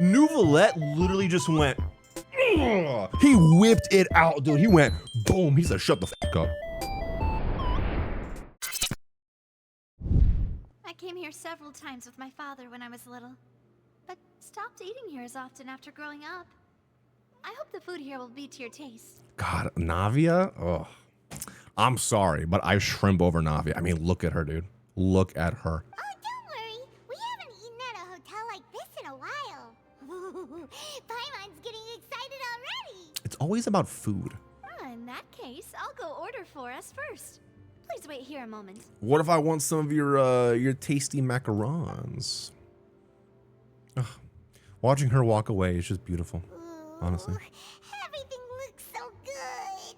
Nouvelette literally just went, ugh. He whipped it out, dude. He went, boom. He said, shut the fuck up. I came here several times with my father when I was little, but stopped eating here as often after growing up. I hope the food here will be to your taste. God, Navia? Oh, I'm sorry, but I shrimp over Navia. I mean, look at her, dude. Look at her. Oh, don't worry. We haven't eaten at a hotel like this in a while. Paimon's getting excited already. It's always about food. In that case, I'll go order for us first. Please wait here a moment. What if I want some of your tasty macarons? Ugh. Watching her walk away is just beautiful, honestly. Everything looks so good.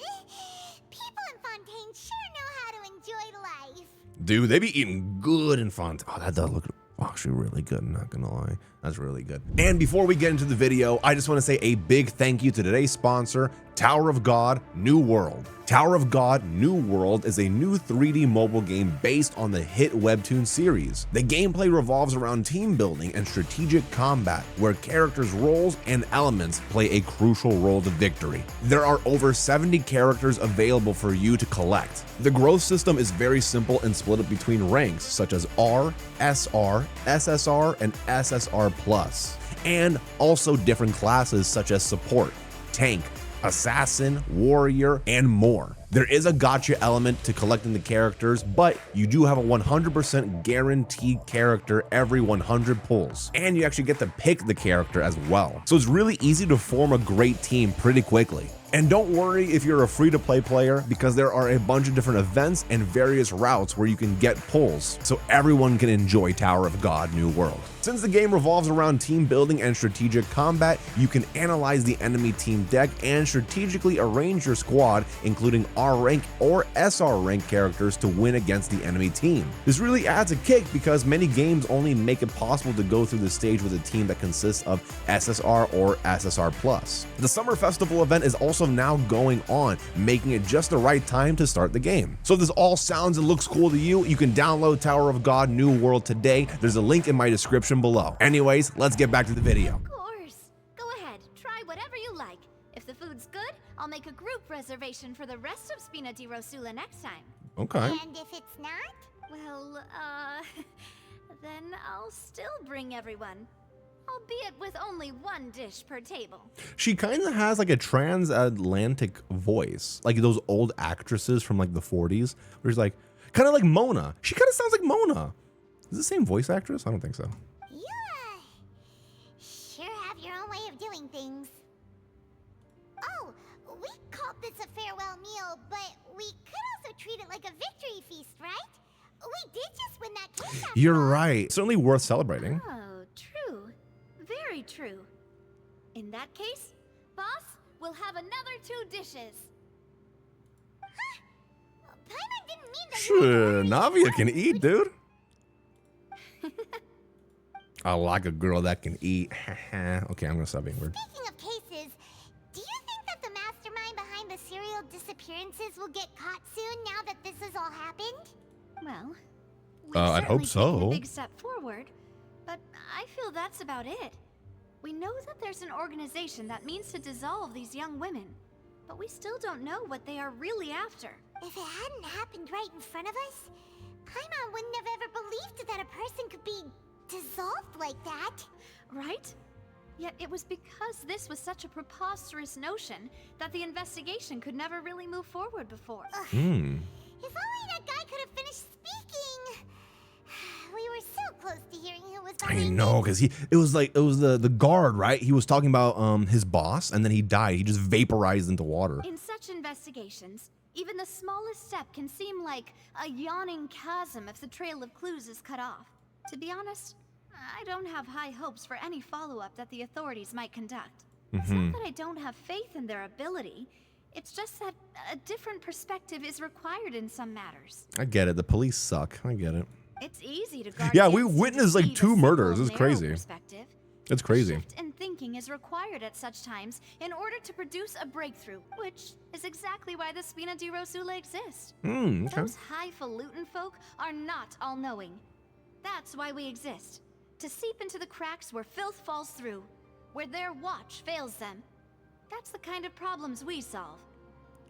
People in Fontaine sure know how to enjoy life. Dude, they be eating good in Fontaine. Oh, that does look actually really good, I'm not gonna lie. That's really good. And before we get into the video, I just want to say a big thank you to today's sponsor, Tower of God New World. Tower of God New World is a new 3D mobile game based on the hit webtoon series. The gameplay revolves around team building and strategic combat, where characters' roles and elements play a crucial role to victory. There are over 70 characters available for you to collect. The growth system is very simple and split up between ranks such as R, SR, SSR, and SSR+, and also different classes such as support, tank, assassin, warrior, and more. There is a gacha element to collecting the characters, but you do have a 100% guaranteed character every 100 pulls, and you actually get to pick the character as well. So it's really easy to form a great team pretty quickly. And don't worry if you're a free-to-play player, because there are a bunch of different events and various routes where you can get pulls, so everyone can enjoy Tower of God New World. Since the game revolves around team building and strategic combat, you can analyze the enemy team deck and strategically arrange your squad, including R rank or SR rank characters, to win against the enemy team. This really adds a kick because many games only make it possible to go through the stage with a team that consists of SSR or SSR+. The Summer Festival event is also now going on, making it just the right time to start the game. So if this all sounds and looks cool to you, you can download Tower of God New World today. There's a link in my description below. Anyways, let's get back to the video. Of course. Go ahead, try whatever you like. If the food's good, I'll make a group reservation for the rest of Spina di Rosula next time. Okay. And if it's not? Well, then I'll still bring everyone. Albeit with only one dish per table. She kind of has like a transatlantic voice, like those old actresses from like the 40s, where she's like, kind of like Mona. She kind of sounds like Mona. Is it the same voice actress? I don't think so. Yeah. Sure have your own way of doing things. Oh, we called this a farewell meal, but we could also treat it like a victory feast, right? We did just win that case after You're all. right. Certainly worth celebrating. Oh, true. Very true. In that case, boss, we'll have another 2 dishes. Paimon didn't mean that. Sure, Navia can eat, dude. I like a girl that can eat. Okay, I'm gonna stop being weird. Speaking of cases, do you think that the mastermind behind the serial disappearances will get caught soon now that this has all happened? Well, I'd hope certainly taken so. a big step forward, but I feel that's about it. We know that there's an organization that means to dissolve these young women, but we still don't know what they are really after. If it hadn't happened right in front of us, Paimon wouldn't have ever believed that a person could be dissolved like that. Right? Yet it was because this was such a preposterous notion that the investigation could never really move forward before. If only that guy could have finished speaking. We were so close to hearing who was I behind know, it. because it was the guard, right? He was talking about his boss, and then he died. He just vaporized into water. In such investigations, even the smallest step can seem like a yawning chasm if the trail of clues is cut off. To be honest, I don't have high hopes for any follow-up that the authorities might conduct. It's not that I don't have faith in their ability. It's just that a different perspective is required in some matters. I get it. The police suck. I get it. It's easy to guard Yeah, we against witnessed, like, deceive a 2 single murders. It's narrow crazy. perspective. It's crazy. A shift in thinking is required at such times in order to produce a breakthrough, which is exactly why the Spina di Rosula exist. Okay. Those highfalutin folk are not all-knowing. That's why we exist. To seep into the cracks where filth falls through. where their watch fails them. That's the kind of problems we solve.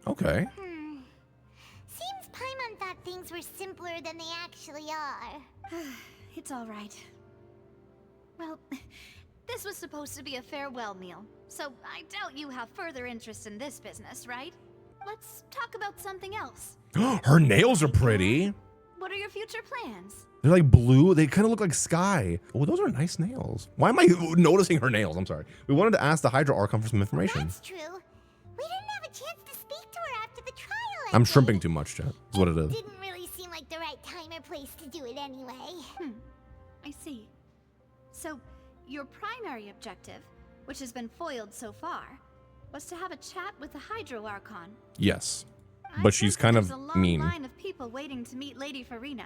Okay. Seems Paimon thought things were simpler than they actually are. It's all right. Well, this was supposed to be a farewell meal, so I doubt you have further interest in this business, right? Let's talk about something else. Her nails are pretty. What are your future plans? They're like blue. They kind of look like sky. Oh, those are nice nails. Why am I noticing her nails? I'm sorry. We wanted to ask the Hydra Archon for some information. That's true. We didn't have a chance to speak to her after the trial I'm ended. shrimping too much, chat. That's what it is. Didn't really seem like the right time or place to do it anyway. I see. So, your primary objective, which has been foiled so far, was to have a chat with the Hydra Archon. Yes. I But she's sense kind there's of a long mean. line of people waiting to meet Lady Farina.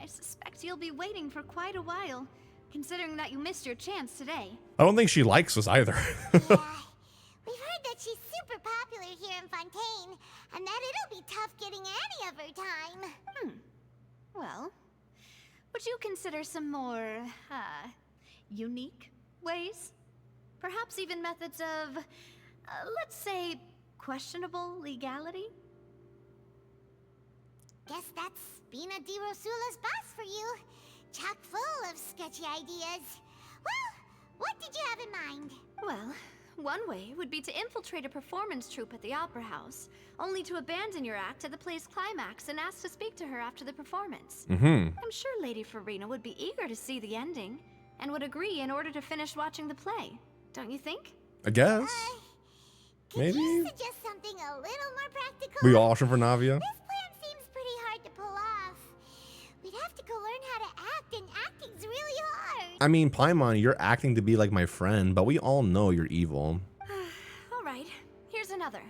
I suspect you'll be waiting for quite a while, considering that you missed your chance today. I don't think she likes us either. Yeah. We've heard that she's super popular here in Fontaine, and that it'll be tough getting any of her time. Well, would you consider some more, unique ways? Perhaps even methods of, let's say, questionable legality? Guess that's Spina di Rosula's boss for you. Chock full of sketchy ideas. Well, what did you have in mind? Well, one way would be to infiltrate a performance troupe at the Opera House, only to abandon your act at the play's climax and ask to speak to her after the performance. I'm sure Lady Farina would be eager to see the ending, and would agree in order to finish watching the play. Don't you think? I guess. Could Maybe. you suggest something a little more practical? We auction for Navia. This plan seems pretty hard to pull off. We'd have to go learn how to act, and acting's really hard. I mean, Paimon, you're acting to be like my friend, but we all know you're evil. All right, here's another.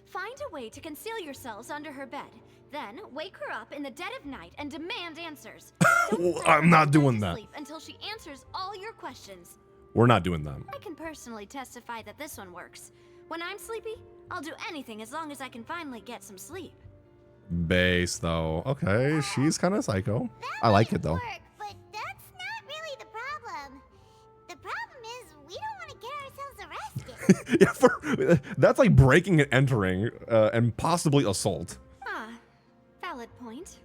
Find a way to conceal yourselves under her bed. Then wake her up in the dead of night and demand answers. Don't let I'm her not go doing to that. sleep until she answers all your questions. We're not doing that. I can personally testify that this one works. When I'm sleepy, I'll do anything as long as I can finally get some sleep. Base, though. Okay, she's kind of psycho. I like it, though. Work, but that's not really the problem. The problem is we don't want to get ourselves arrested. Yeah, that's like breaking and entering and possibly assault. Valid point.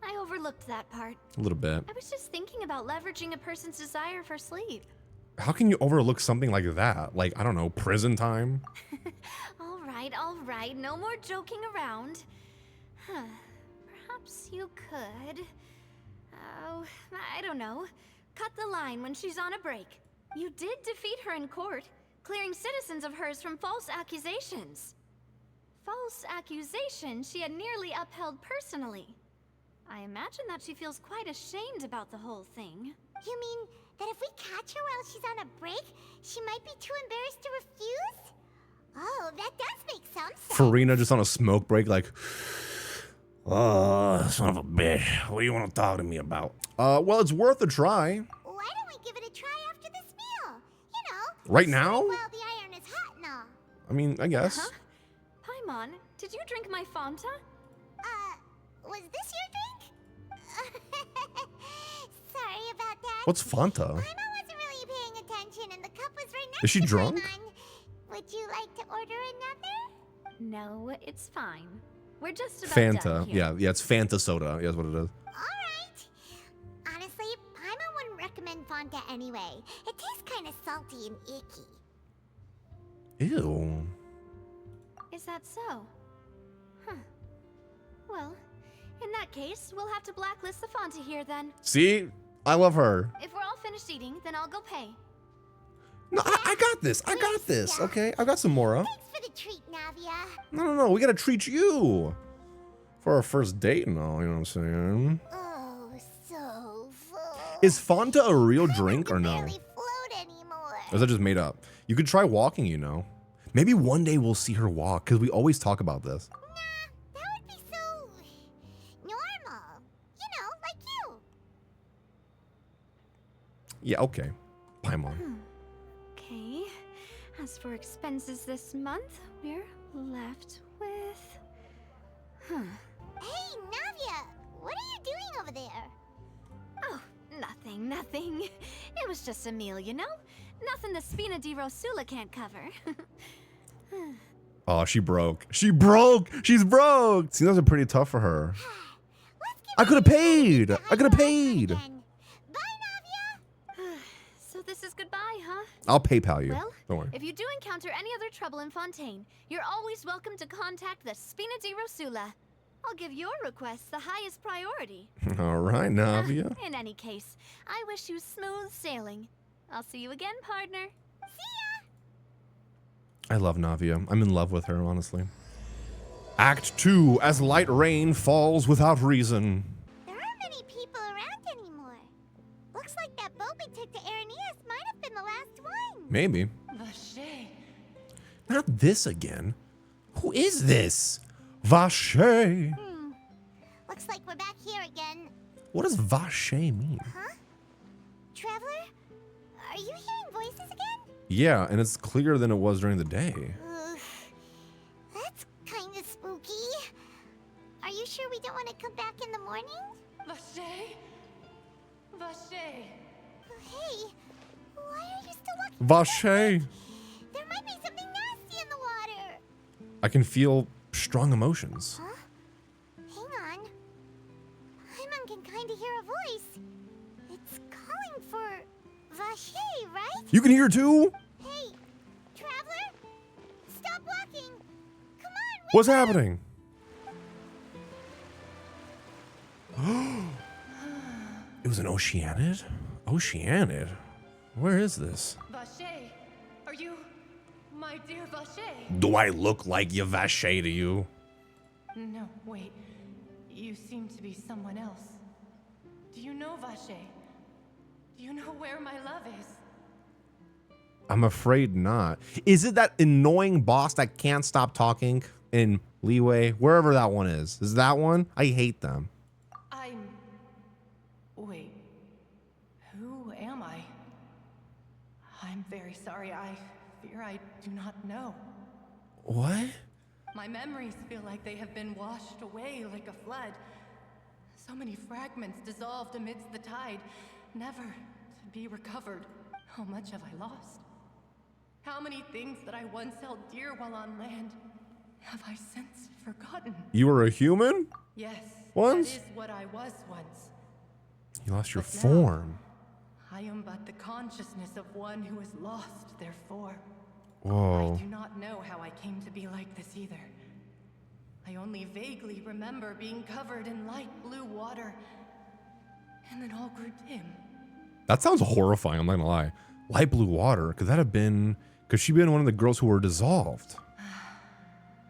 I overlooked that part. A little bit. I was just thinking about leveraging a person's desire for sleep. How can you overlook something like that? Like, I don't know, prison time? All right, no more joking around. Perhaps you could... Oh, I don't know. Cut the line when she's on a break. You did defeat her in court, clearing citizens of hers from false accusations. False accusations she had nearly upheld personally. I imagine that she feels quite ashamed about the whole thing. You mean that if we catch her while she's on a break, she might be too embarrassed to refuse? Oh, that does make some sense. Farina just on a smoke break, like, son of a bitch. What do you want to talk to me about? Well, it's worth a try. Why don't we give it a try after this meal? You know, Right now? while the iron is hot and all. I mean, I guess. Huh? Paimon, did you drink my Fanta? Was this your drink? Sorry about that. What's Fanta? Paimon wasn't really paying attention, and the cup was right next Is she to drunk? Paimon. Would you like to order another? No, it's fine. We're just about Fanta. done here. Yeah, it's Fanta soda. Yeah, that's what it is. Alright. Honestly, Paimon wouldn't recommend Fanta anyway. It tastes kind of salty and icky. Ew. Is that so? Huh. Well, in that case, we'll have to blacklist the Fanta here then. See? I love her. If we're all finished eating, then I'll go pay. No, I got this. I got this. Okay, I got some more. Thanks for the treat, Navia. No. We gotta treat you for our first date and all. You know what I'm saying? Oh, so full. Is Fanta a real drink or I no? can barely float anymore. Or is that just made up? You could try walking, you know. Maybe one day we'll see her walk, because we always talk about this. Nah, that would be so normal. You know, like you. Yeah, okay. Paimon. Okay. As for expenses this month, we're left with... Hey, Navia, what are you doing over there? Oh, nothing. It was just a meal, you know? Nothing the Spina di Rosula can't cover. Oh, she broke. She broke. She's broke. See, those are pretty tough for her. I could have paid. I could have paid. Bye, Navia. So this is goodbye, huh? I'll PayPal you. Well, Don't worry. if you do encounter any other trouble in Fontaine, you're always welcome to contact the Spina di Rosula. I'll give your requests the highest priority. All right, Navia. In any case, I wish you smooth sailing. I'll see you again, partner. I love Navia. I'm in love with her, honestly. Act 2, as light rain falls without reason. There aren't many people around anymore. Looks like that boat we took to Araneas might have been the last one. Maybe. Vache. Not this again. Who is this? Vache. Looks like we're back here again. What does Vache mean? Huh? Traveler? Are you hearing voices again? Yeah, and it's clearer than it was during the day. Ugh, that's kind of spooky. Are you sure we don't want to come back in the morning? Vache. Vache. Hey, why are you still walking? Vache. There might be something nasty in the water. I can feel strong emotions. Huh? Hang on. Paimon can kind of hear a voice. It's calling for Vache, right? You can hear too? Hey, traveler! Stop walking! Come on! What's happening? It was an Oceanid? Oceanid? Where is this? Vache. Are you my dear Vache? Do I look like you, Vache, to you? No, wait. You seem to be someone else. Do you know Vache? Do you know where my love is? I'm afraid not. Is it that annoying boss that can't stop talking in Leeway? Wherever that one is. Is that one? I hate them. Wait. Who am I? I'm very sorry. I fear I do not know. What? My memories feel like they have been washed away like a flood. So many fragments dissolved amidst the tide, never to be recovered. How much have I lost? How many things that I once held dear while on land have I since forgotten? You were a human? Yes, Once? that is what I was once. You lost your But now, form. I am but the consciousness of one who is lost, therefore. Whoa. I do not know how I came to be like this either. I only vaguely remember being covered in light blue water, and then all grew dim. That sounds horrifying, I'm not gonna lie. Light blue water, could that have been... Could she been one of the girls who were dissolved?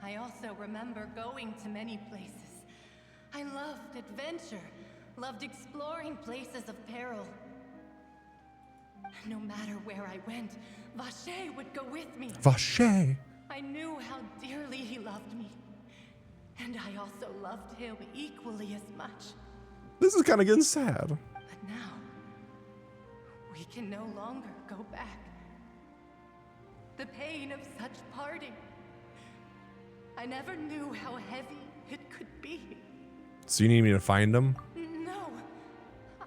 I also remember going to many places. I loved adventure, loved exploring places of peril. No matter where I went, Vache would go with me. Vache. I knew how dearly he loved me. And I also loved him equally as much. This is kind of getting sad. But now, we can no longer go back. The pain of such parting. I never knew how heavy it could be. So you need me to find him? No.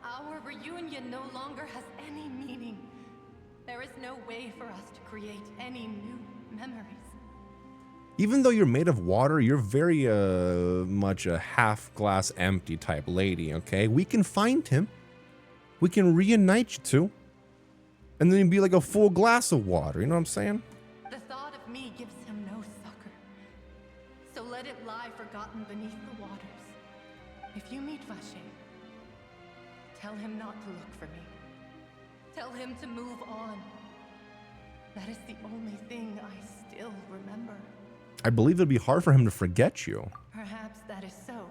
Our reunion no longer has any meaning. There is no way for us to create any new memories. Even though you're made of water, you're very much a half glass empty type lady, okay? We can find him. We can reunite you two. And then you'd be like a full glass of water, you know what I'm saying? The thought of me gives him no succor. So let it lie forgotten beneath the waters. If you meet Vache, tell him not to look for me. Tell him to move on. That is the only thing I still remember. I believe it'd be hard for him to forget you. Perhaps that is so.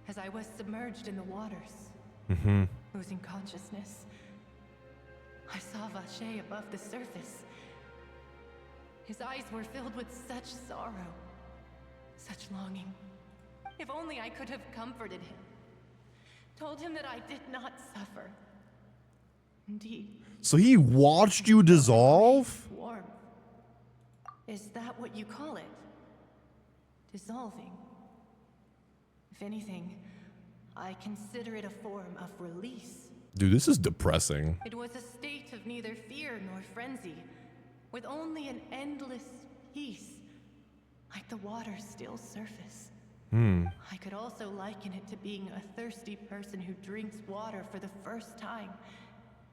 As I was submerged in the waters, losing consciousness, I saw Vache above the surface. His eyes were filled with such sorrow, such longing. If only I could have comforted him, told him that I did not suffer. Indeed. So he watched you dissolve? Warm. Is that what you call it? Dissolving. If anything, I consider it a form of release. Dude, this is depressing. It was a state of neither fear nor frenzy, with only an endless peace, like the water's still surface. I could also liken it to being a thirsty person who drinks water for the first time,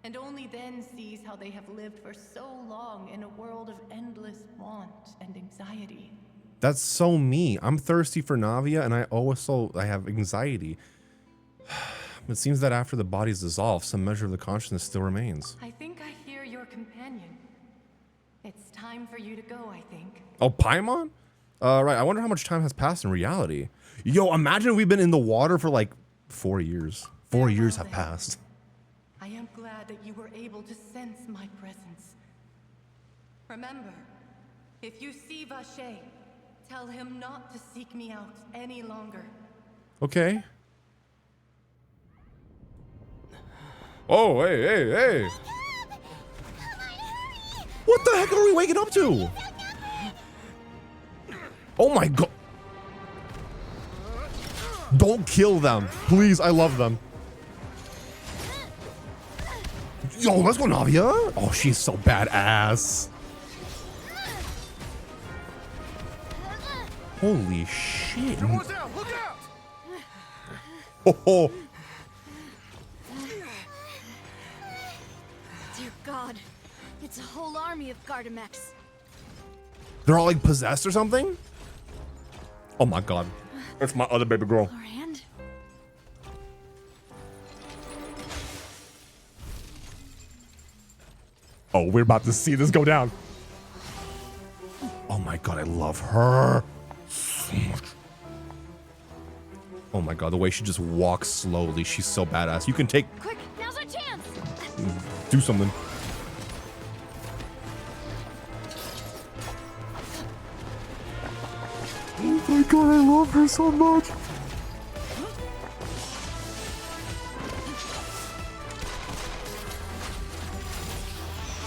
and only then sees how they have lived for so long in a world of endless want and anxiety. That's so me. I'm thirsty for Navia, and I have anxiety. It seems that after the body's dissolved, some measure of the consciousness still remains. I think I hear your companion. It's time for you to go, I think. Oh, Paimon? Right. I wonder how much time has passed in reality. Yo, imagine we've been in the water for like 4 years. 4 years have passed. I am glad that you were able to sense my presence. Remember, if you see Vache, tell him not to seek me out any longer. Okay. Oh, hey. What the heck are we waking up to? Oh my god. Don't kill them. Please, I love them. Yo, let's go, Navia. Oh, she's so badass. Holy shit. Someone's out, look out! Oh. Dear God, it's a whole army of Gardamex. They're all like possessed or something? Oh my god. That's my other baby girl. Clorand? Oh, we're about to see this go down. Oh my god, I love her so much. Oh my god, the way she just walks slowly, she's so badass. You can take, Quick, now's our chance! do something. Oh my god, I love her so much.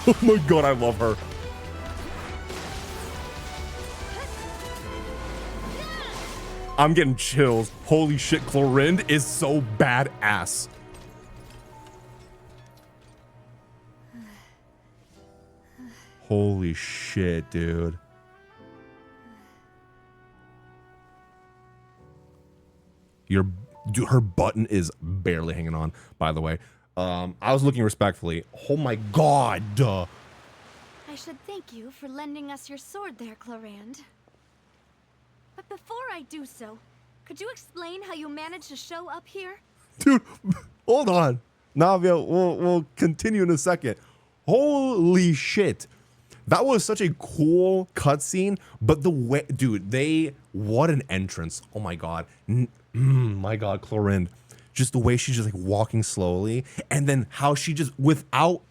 Oh my god, I love her. I'm getting chills. Holy shit, Clorinde is so badass. Holy shit, dude. Dude, her button is barely hanging on, by the way. I was looking respectfully. Oh my god. I should thank you for lending us your sword there, Clorand. But before I do so, could you explain how you managed to show up here? Dude, hold on. Navia, we'll continue in a second. Holy shit. That was such a cool cutscene, but the way, dude, what an entrance. Oh my god. My god, Clorinde. Just the way she's just like walking slowly, and then how she just, without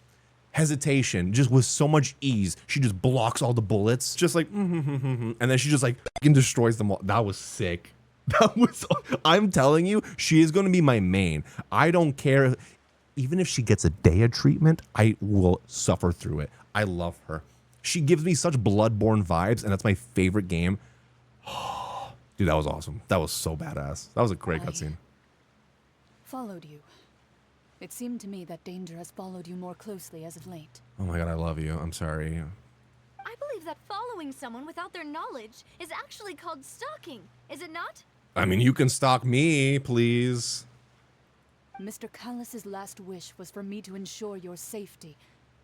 hesitation, just with so much ease, she just blocks all the bullets, just like, and then she just like fucking destroys them all. That was sick. That was, I'm telling you, she is going to be my main. I don't care. Even if she gets a day of treatment, I will suffer through it. I love her. She gives me such Bloodborne vibes, and that's my favorite game. Dude, that was awesome. That was so badass. That was a great cutscene. Followed you. It seemed to me that danger has followed you more closely as of late. Oh my god, I love you. I'm sorry. I believe that following someone without their knowledge is actually called stalking, is it not? I mean, you can stalk me, please. Mr. Callus's last wish was for me to ensure your safety,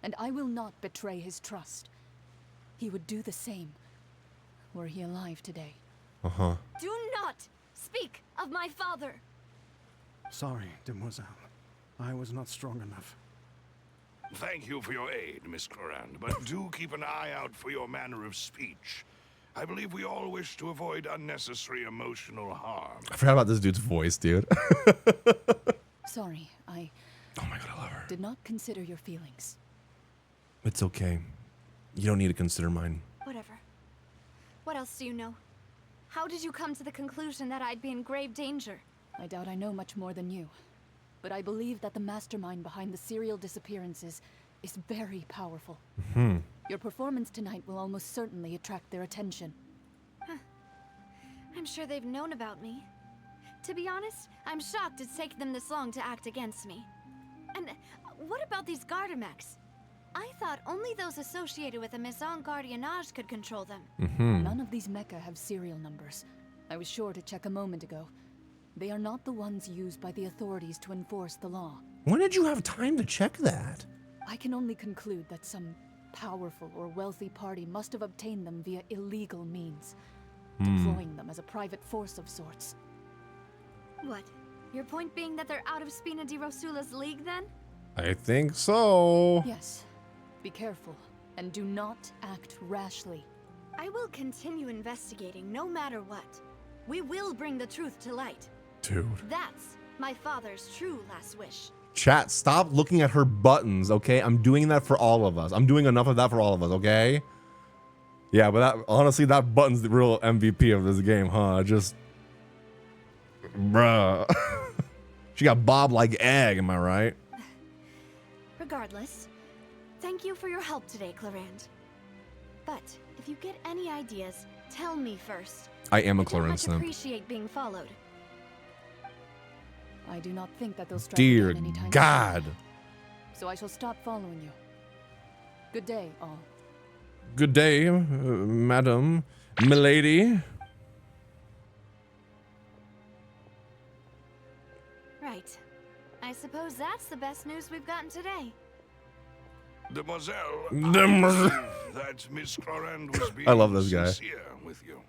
and I will not betray his trust. He would do the same, were he alive today. Uh-huh. Do not speak of my father. Sorry, demoiselle. I was not strong enough. Thank you for your aid, Miss Clorinde, but do keep an eye out for your manner of speech. I believe we all wish to avoid unnecessary emotional harm. I forgot about this dude's voice, dude. Sorry, Oh my god, I love her. did not consider your feelings. It's okay. You don't need to consider mine. Whatever. What else do you know? How did you come to the conclusion that I'd be in grave danger? I doubt I know much more than you, but I believe that the mastermind behind the serial disappearances is very powerful. Your performance tonight will almost certainly attract their attention. I'm sure they've known about me. To be honest, I'm shocked it's taken them this long to act against me. And what about these Gardamex? I thought only those associated with the Maison Gardiennage could control them. None of these mecha have serial numbers. I was sure to check a moment ago. They are not the ones used by the authorities to enforce the law. When did you have time to check that? I can only conclude that some powerful or wealthy party must have obtained them via illegal means, deploying them as a private force of sorts. What? Your point being that they're out of Spina di Rosula's league, then? I think so. Yes. Be careful, and do not act rashly. I will continue investigating no matter what. We will bring the truth to light. Dude. That's my father's true last wish. Chat, stop looking at her buttons, okay? I'm doing that for all of us. I'm doing enough of that for all of us, okay? Yeah, but that, honestly, that button's the real MVP of this game, huh? Just, bruh. She got bobbed like egg, am I right? Regardless, thank you for your help today, Clarand. But if you get any ideas, tell me first. I am a I don't Clarence much simp. appreciate being followed. I do not think that they'll strike Dear again anytime God. soon. So I shall stop following you. Good day, all. Good day, madam, milady. Right. I suppose that's the best news we've gotten today. Demoiselle, Demoiselle. I believe that Miss Clorand was being I love this guy. sincere with you.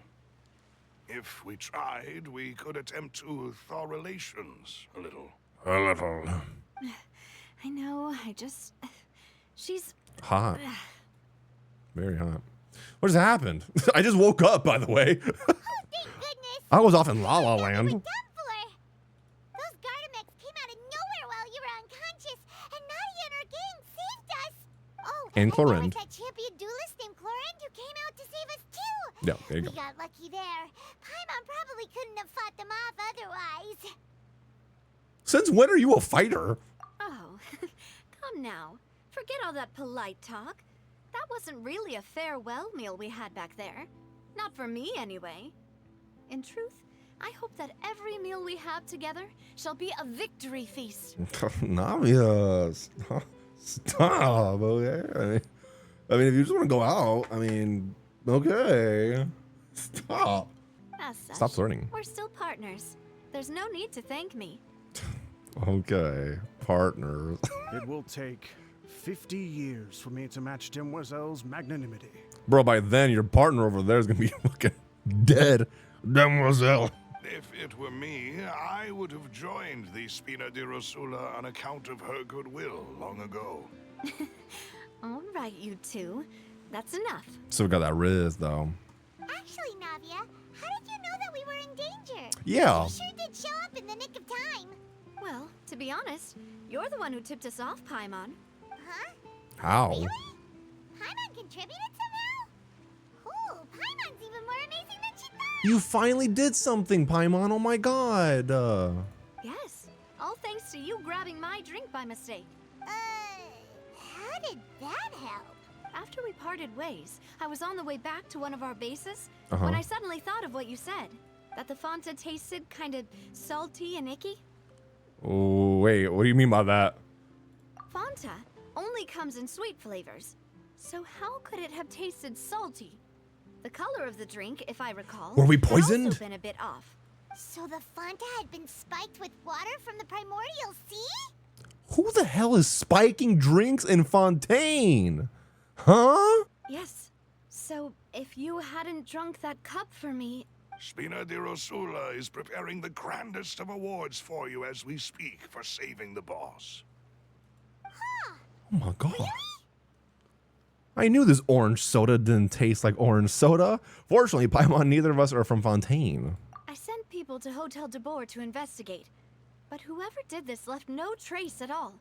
If we tried, we could attempt to thaw relations a little. A little. I know, she's... Hot. Very hot. What just happened? I just woke up, by the way. Oh, thank goodness! I was off in La La What Land. were we done for? Those Gardamex came out of nowhere while you were unconscious, and Nadia and her gang saved us! Oh, And there Clorand. was that champion duelist named Clorand who came out to save us too! Yeah, there you We go. got lucky there. Paimon probably couldn't have fought them off otherwise. Since when are you a fighter? Oh, come now. Forget all that polite talk. That wasn't really a farewell meal we had back there. Not for me, anyway. In truth, I hope that every meal we have together shall be a victory feast. Navia, stop, okay? I mean, if you just want to go out, I mean, okay. Stop. As such, Stop flirting. we're still partners. There's no need to thank me. Okay, partners. It will take 50 years for me to match Demoiselle's magnanimity. Bro, by then, your partner over there is going to be fucking dead. Demoiselle. If it were me, I would have joined the Spina di Rosula on account of her goodwill long ago. All right, you two. That's enough. So we got that Riz, though. Actually, Navia, how did you know that we were in danger? Yeah. You sure did show up in the nick of time. Well, to be honest, you're the one who tipped us off, Paimon. Huh? How? Really? Paimon contributed somehow? Ooh, Paimon's even more amazing than she thought. You finally did something, Paimon. Oh my god. Yes, all thanks to you grabbing my drink by mistake. How did that help? After we parted ways, I was on the way back to one of our bases Uh-huh. when I suddenly thought of what you said. That the Fanta tasted kind of salty and icky. Oh, wait. What do you mean by that? Fanta only comes in sweet flavors. So how could it have tasted salty? The color of the drink, if I recall, Were we had poisoned? also been a bit off. So the Fanta had been spiked with water from the primordial sea? Who the hell is spiking drinks in Fontaine? Huh? Yes. So if you hadn't drunk that cup for me, Spina di Rosula is preparing the grandest of awards for you as we speak for saving the boss. Oh my god. I knew this orange soda didn't taste like orange soda. Fortunately, Paimon, neither of us are from Fontaine. I sent people to Hotel de Boer to investigate. But whoever did this left no trace at all.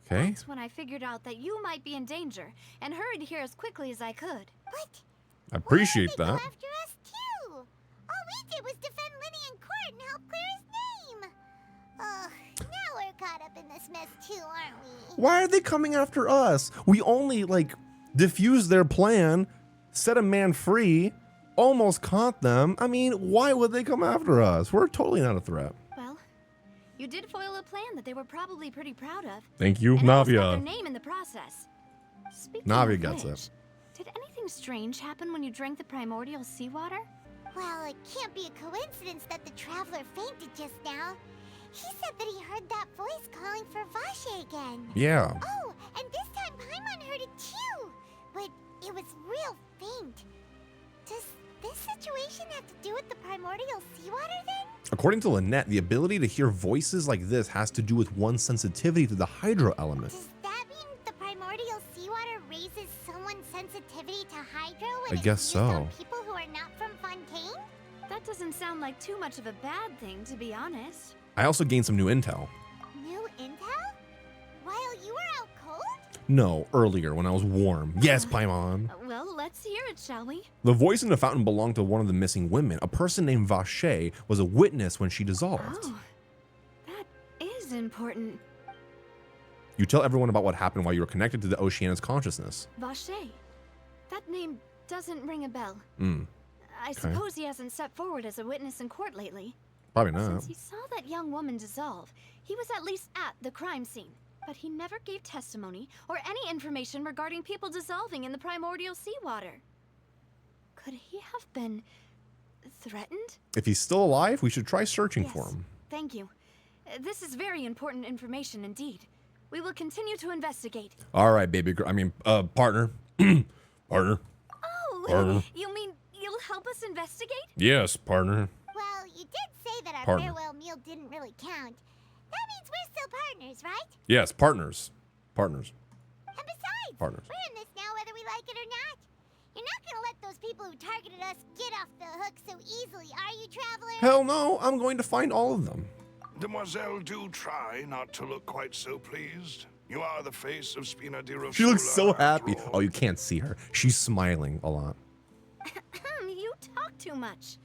Okay. That's when I figured out that you might be in danger and hurried here as quickly as I could. What? I appreciate Why did they that. go after us too? All we did was defend Linny in court and help clear his name. Ugh, now we're caught up in this mess too, aren't we? Why are they coming after us? We only, like, diffused their plan, set a man free, almost caught them. I mean, why would they come after us? We're totally not a threat. Well, You did foil a plan that they were probably pretty proud of. Thank you, And almost got Navia. their name in the process. Speaking Navia of gets which, it. did anything strange happen when you drank the primordial seawater? Well, it can't be a coincidence that the traveler fainted just now. He said that he heard that voice calling for Vache again. Yeah. Oh, and this time Paimon heard it too. But it was real faint. Does this situation have to do with the primordial seawater then? According to Lynette, the ability to hear voices like this has to do with one's sensitivity to the hydro element. Does that mean the primordial seawater raises someone's sensitivity to hydro I and it's guess used on so. people who are not from Fontaine? That doesn't sound like too much of a bad thing, to be honest. I also gained some new intel. New intel? While you were out cold? No, earlier when I was warm. Yes, Paimon. Well, let's hear it, shall we? The voice in the fountain belonged to one of the missing women. A person named Vache was a witness when she dissolved. Oh, that is important. You tell everyone about what happened while you were connected to the Oceana's consciousness. Vache. That name doesn't ring a bell. Hmm. I suppose he hasn't stepped forward as a witness in court lately. Probably not. Since he saw that young woman dissolve, he was at least at the crime scene. But he never gave testimony or any information regarding people dissolving in the primordial seawater. Could he have been threatened? If he's still alive, we should try searching for him. Thank you. This is very important information indeed. We will continue to investigate. All right, baby girl. I mean, partner. Partner. Oh, Partner. you mean you'll help us investigate? Yes, partner. Well, you did say that our Partner. farewell meal didn't really count. That means we're still partners, right? Yes, partners. Partners. And besides, Partners. we're in this now whether we like it or not. You're not gonna let those people who targeted us get off the hook so easily, are you, Traveler? Hell no, I'm going to find all of them. Demoiselle, do try not to look quite so pleased. You are the face of Spina di Rosula. She looks so after happy. all. Oh, you can't see her. She's smiling a lot. You talk too much.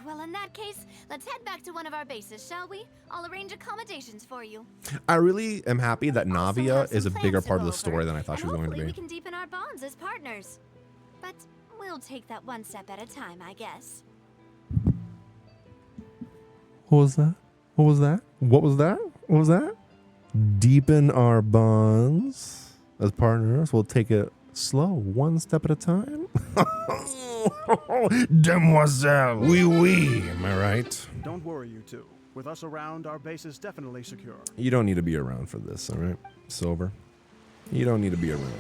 Well, in that case, let's head back to one of our bases, shall we? I'll arrange accommodations for you. I really am happy that Also Navia have is a some bigger plans to part of go the story over, than I thought and she was going to hopefully we be. can deepen our bonds as partners. But we'll take that one step at a time, I guess. What was that? What was that? What was that? What was that? Deepen our bonds as partners. We'll take it slow, one step at a time. Demoiselle, oui, oui. Am I right? Don't worry, you two. With us around, our base is definitely secure. You don't need to be around for this, all right? Silver. You don't need to be around.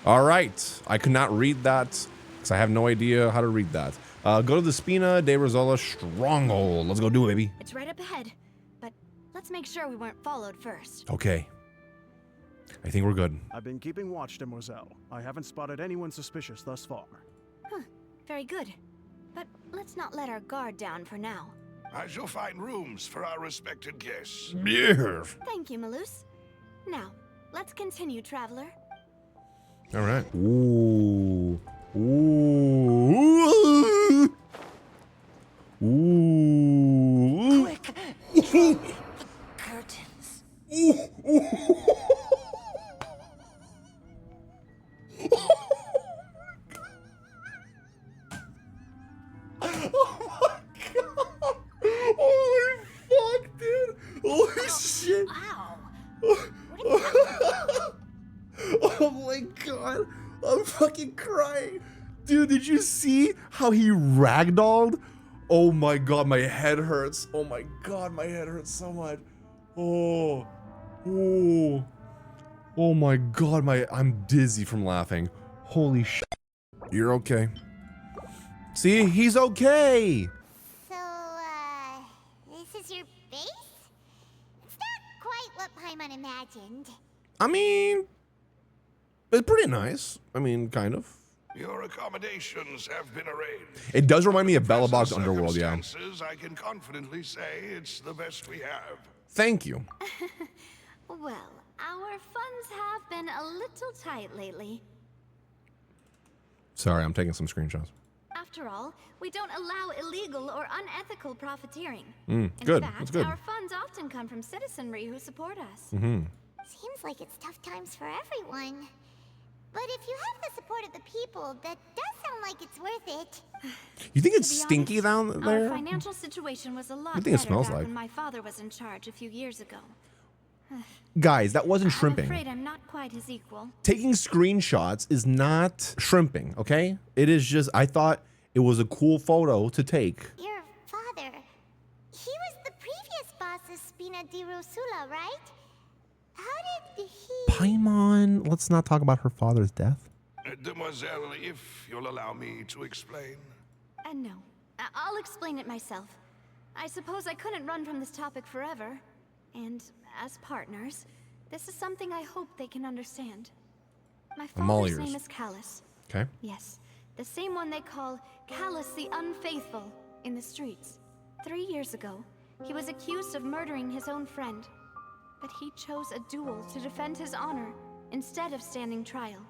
All right. I could not read that because I have no idea how to read that. Go to the Spina de Rosula stronghold. Let's go do it, baby. It's right up ahead, but let's make sure we weren't followed first. Okay. I think we're good. I've been keeping watch, Demoiselle. I haven't spotted anyone suspicious thus far. Huh, very good. But let's not let our guard down for now. I shall find rooms for our respected guests. Yeah. Thank you, Malus. Now, let's continue, Traveler. All right. Ooh. Ooh. Ooh. Quick! The curtains. Oh my god! Holy fuck, dude! Holy shit! Wow. Oh my god! I'm fucking crying! Dude, did you see how he ragdolled? Oh my god, my head hurts. Oh my god, my head hurts so much. Oh. Oh. Oh my god, I'm dizzy from laughing. Holy shit. You're okay. See, he's okay. So, this is your base? It's not quite what Paimon imagined. I mean, it's pretty nice. I mean, kind of. Your accommodations have been arranged. It does remind me of Present Bellabog's Underworld, yeah. circumstances, I can confidently say it's the best we have. Thank you. Well, our funds have been a little tight lately. Sorry, I'm taking some screenshots. After all, we don't allow illegal or unethical profiteering. Good, In fact, that's good. our funds often come from citizenry who support us. Seems like it's tough times for everyone. But if you have the support of the people, that does sound like it's worth it. You think it's To be stinky honest, down Our there? financial situation was a lot What do you better think it smells back like? when my father was in charge a few years ago. Guys, that wasn't I'm shrimping. afraid I'm not quite his equal. Taking screenshots is not shrimping, okay? It is just, I thought it was a cool photo to take. Your father, he was the previous boss of Spina di Rosula, right? How did he... Paimon, let's not talk about her father's death. Demoiselle, if you'll allow me to explain. No, I'll explain it myself. I suppose I couldn't run from this topic forever. And as partners, this is something I hope they can understand. My I'm all father's ears. name is Callus. Okay. Yes, the same one they call Callus the Unfaithful in the streets. 3 years ago, he was accused of murdering his own friend. But he chose a duel to defend his honor instead of standing trial.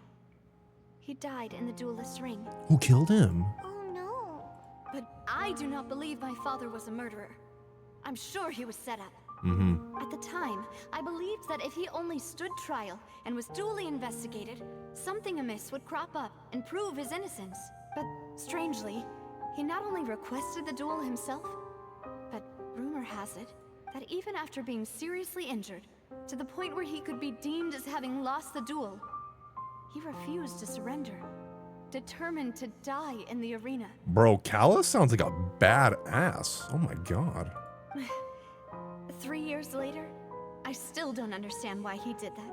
He died in the duelist's ring. Who killed him? Oh no. But I do not believe my father was a murderer. I'm sure he was set up. At the time, I believed that if he only stood trial and was duly investigated, something amiss would crop up and prove his innocence. But strangely, he not only requested the duel himself, but rumor has it that even after being seriously injured, to the point where he could be deemed as having lost the duel, he refused to surrender, determined to die in the arena. Bro, Callus sounds like a badass. Oh my god. 3 years later, I still don't understand why he did that.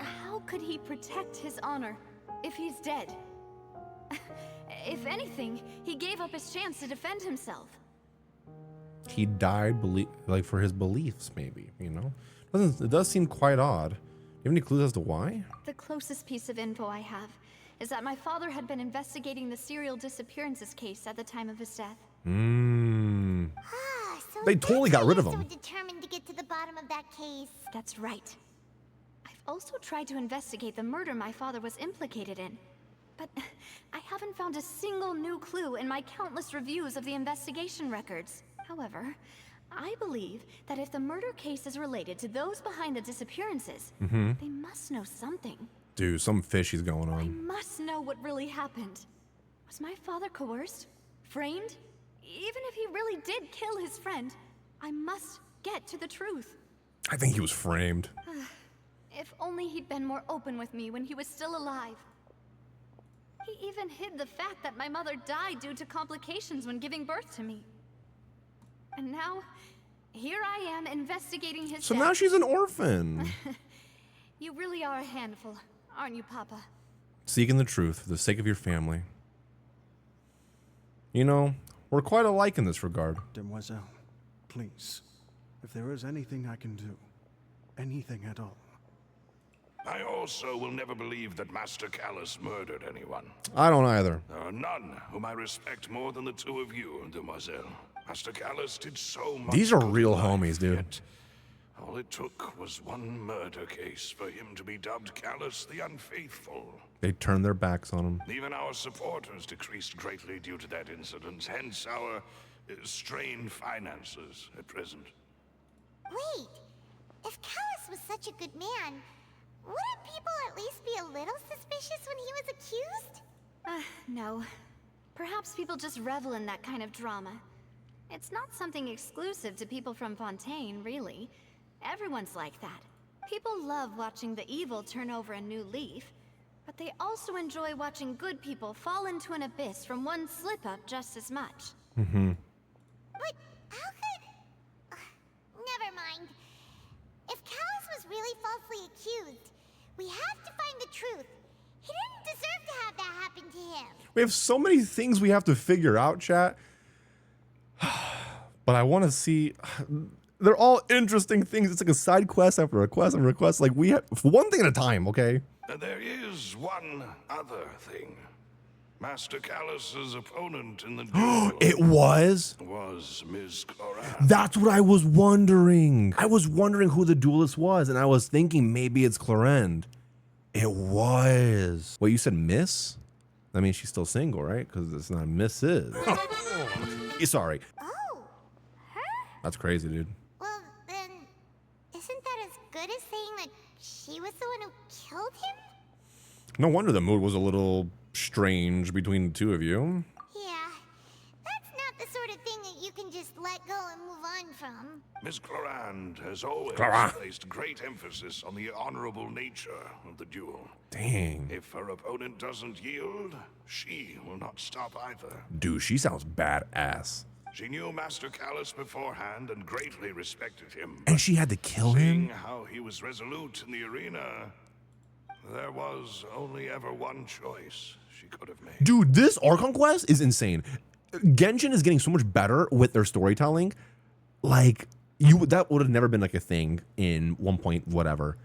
How could he protect his honor if he's dead? If anything, he gave up his chance to defend himself. He died like for his beliefs, maybe, you know? It does seem quite odd. Do you have any clues as to why? The closest piece of info I have is that my father had been investigating the serial disappearances case at the time of his death. So They totally that's got why rid of you're him. so determined to get to the bottom of that case. That's right. I've also tried to investigate the murder my father was implicated in. But I haven't found a single new clue in my countless reviews of the investigation records. However, I believe that if the murder case is related to those behind the disappearances, they must know something. Dude, some fishy's going I on. must know what really happened. Was my father coerced? Framed? Even if he really did kill his friend, I must get to the truth. I think he was framed. If only he'd been more open with me when he was still alive. He even hid the fact that my mother died due to complications when giving birth to me. And now, here I am investigating his So death. now she's an orphan. You really are a handful, aren't you, Papa? Seeking the truth for the sake of your family. You know, we're quite alike in this regard. Demoiselle, please, if there is anything I can do, anything at all. I also will never believe that Master Callus murdered anyone. I don't either. There are none whom I respect more than the two of you, Demoiselle. Master Callus did so much. These are good real in life, homies, dude. yet all it took was one murder case for him to be dubbed Callus the Unfaithful. They turned their backs on him. Even our supporters decreased greatly due to that incident, hence our strained finances at present. Wait, if Callus was such a good man, wouldn't people at least be a little suspicious when he was accused? No. Perhaps people just revel in that kind of drama. It's not something exclusive to people from Fontaine, really. Everyone's like that. People love watching the evil turn over a new leaf, but they also enjoy watching good people fall into an abyss from one slip-up just as much. But how could... never mind. If Callus was really falsely accused, we have to find the truth. He didn't deserve to have that happen to him. We have so many things we have to figure out, chat. But I want to see. They're all interesting things. It's like a side quest after a quest after a quest. Like we have one thing at a time, okay? There is one other thing. Master Callus's opponent in the duel It was. was Ms. Cloran. That's what I was wondering. I was wondering who the duelist was, and I was thinking maybe it's Clorend. It was. Wait, you said Miss? That means she's still single, right? Because it's not Mrs. Sorry. Oh, her? That's crazy, dude. Well, then, isn't that as good as saying that she was the one who killed him? No wonder the mood was a little strange between the two of you. Yeah, that's not the sort of thing that you can just let go and move on from. Miss Clorand has always placed great emphasis on the honorable nature of the duel. Dang. If her opponent doesn't yield, she will not stop either. Dude, she sounds badass. She knew Master Callus beforehand and greatly respected him. And she had to kill Seeing him? how he was resolute in the arena, there was only ever one choice she could have made. Dude, this Archon Quest is insane. Genshin is getting so much better with their storytelling. Like, that would have never been like a thing in 1 point whatever.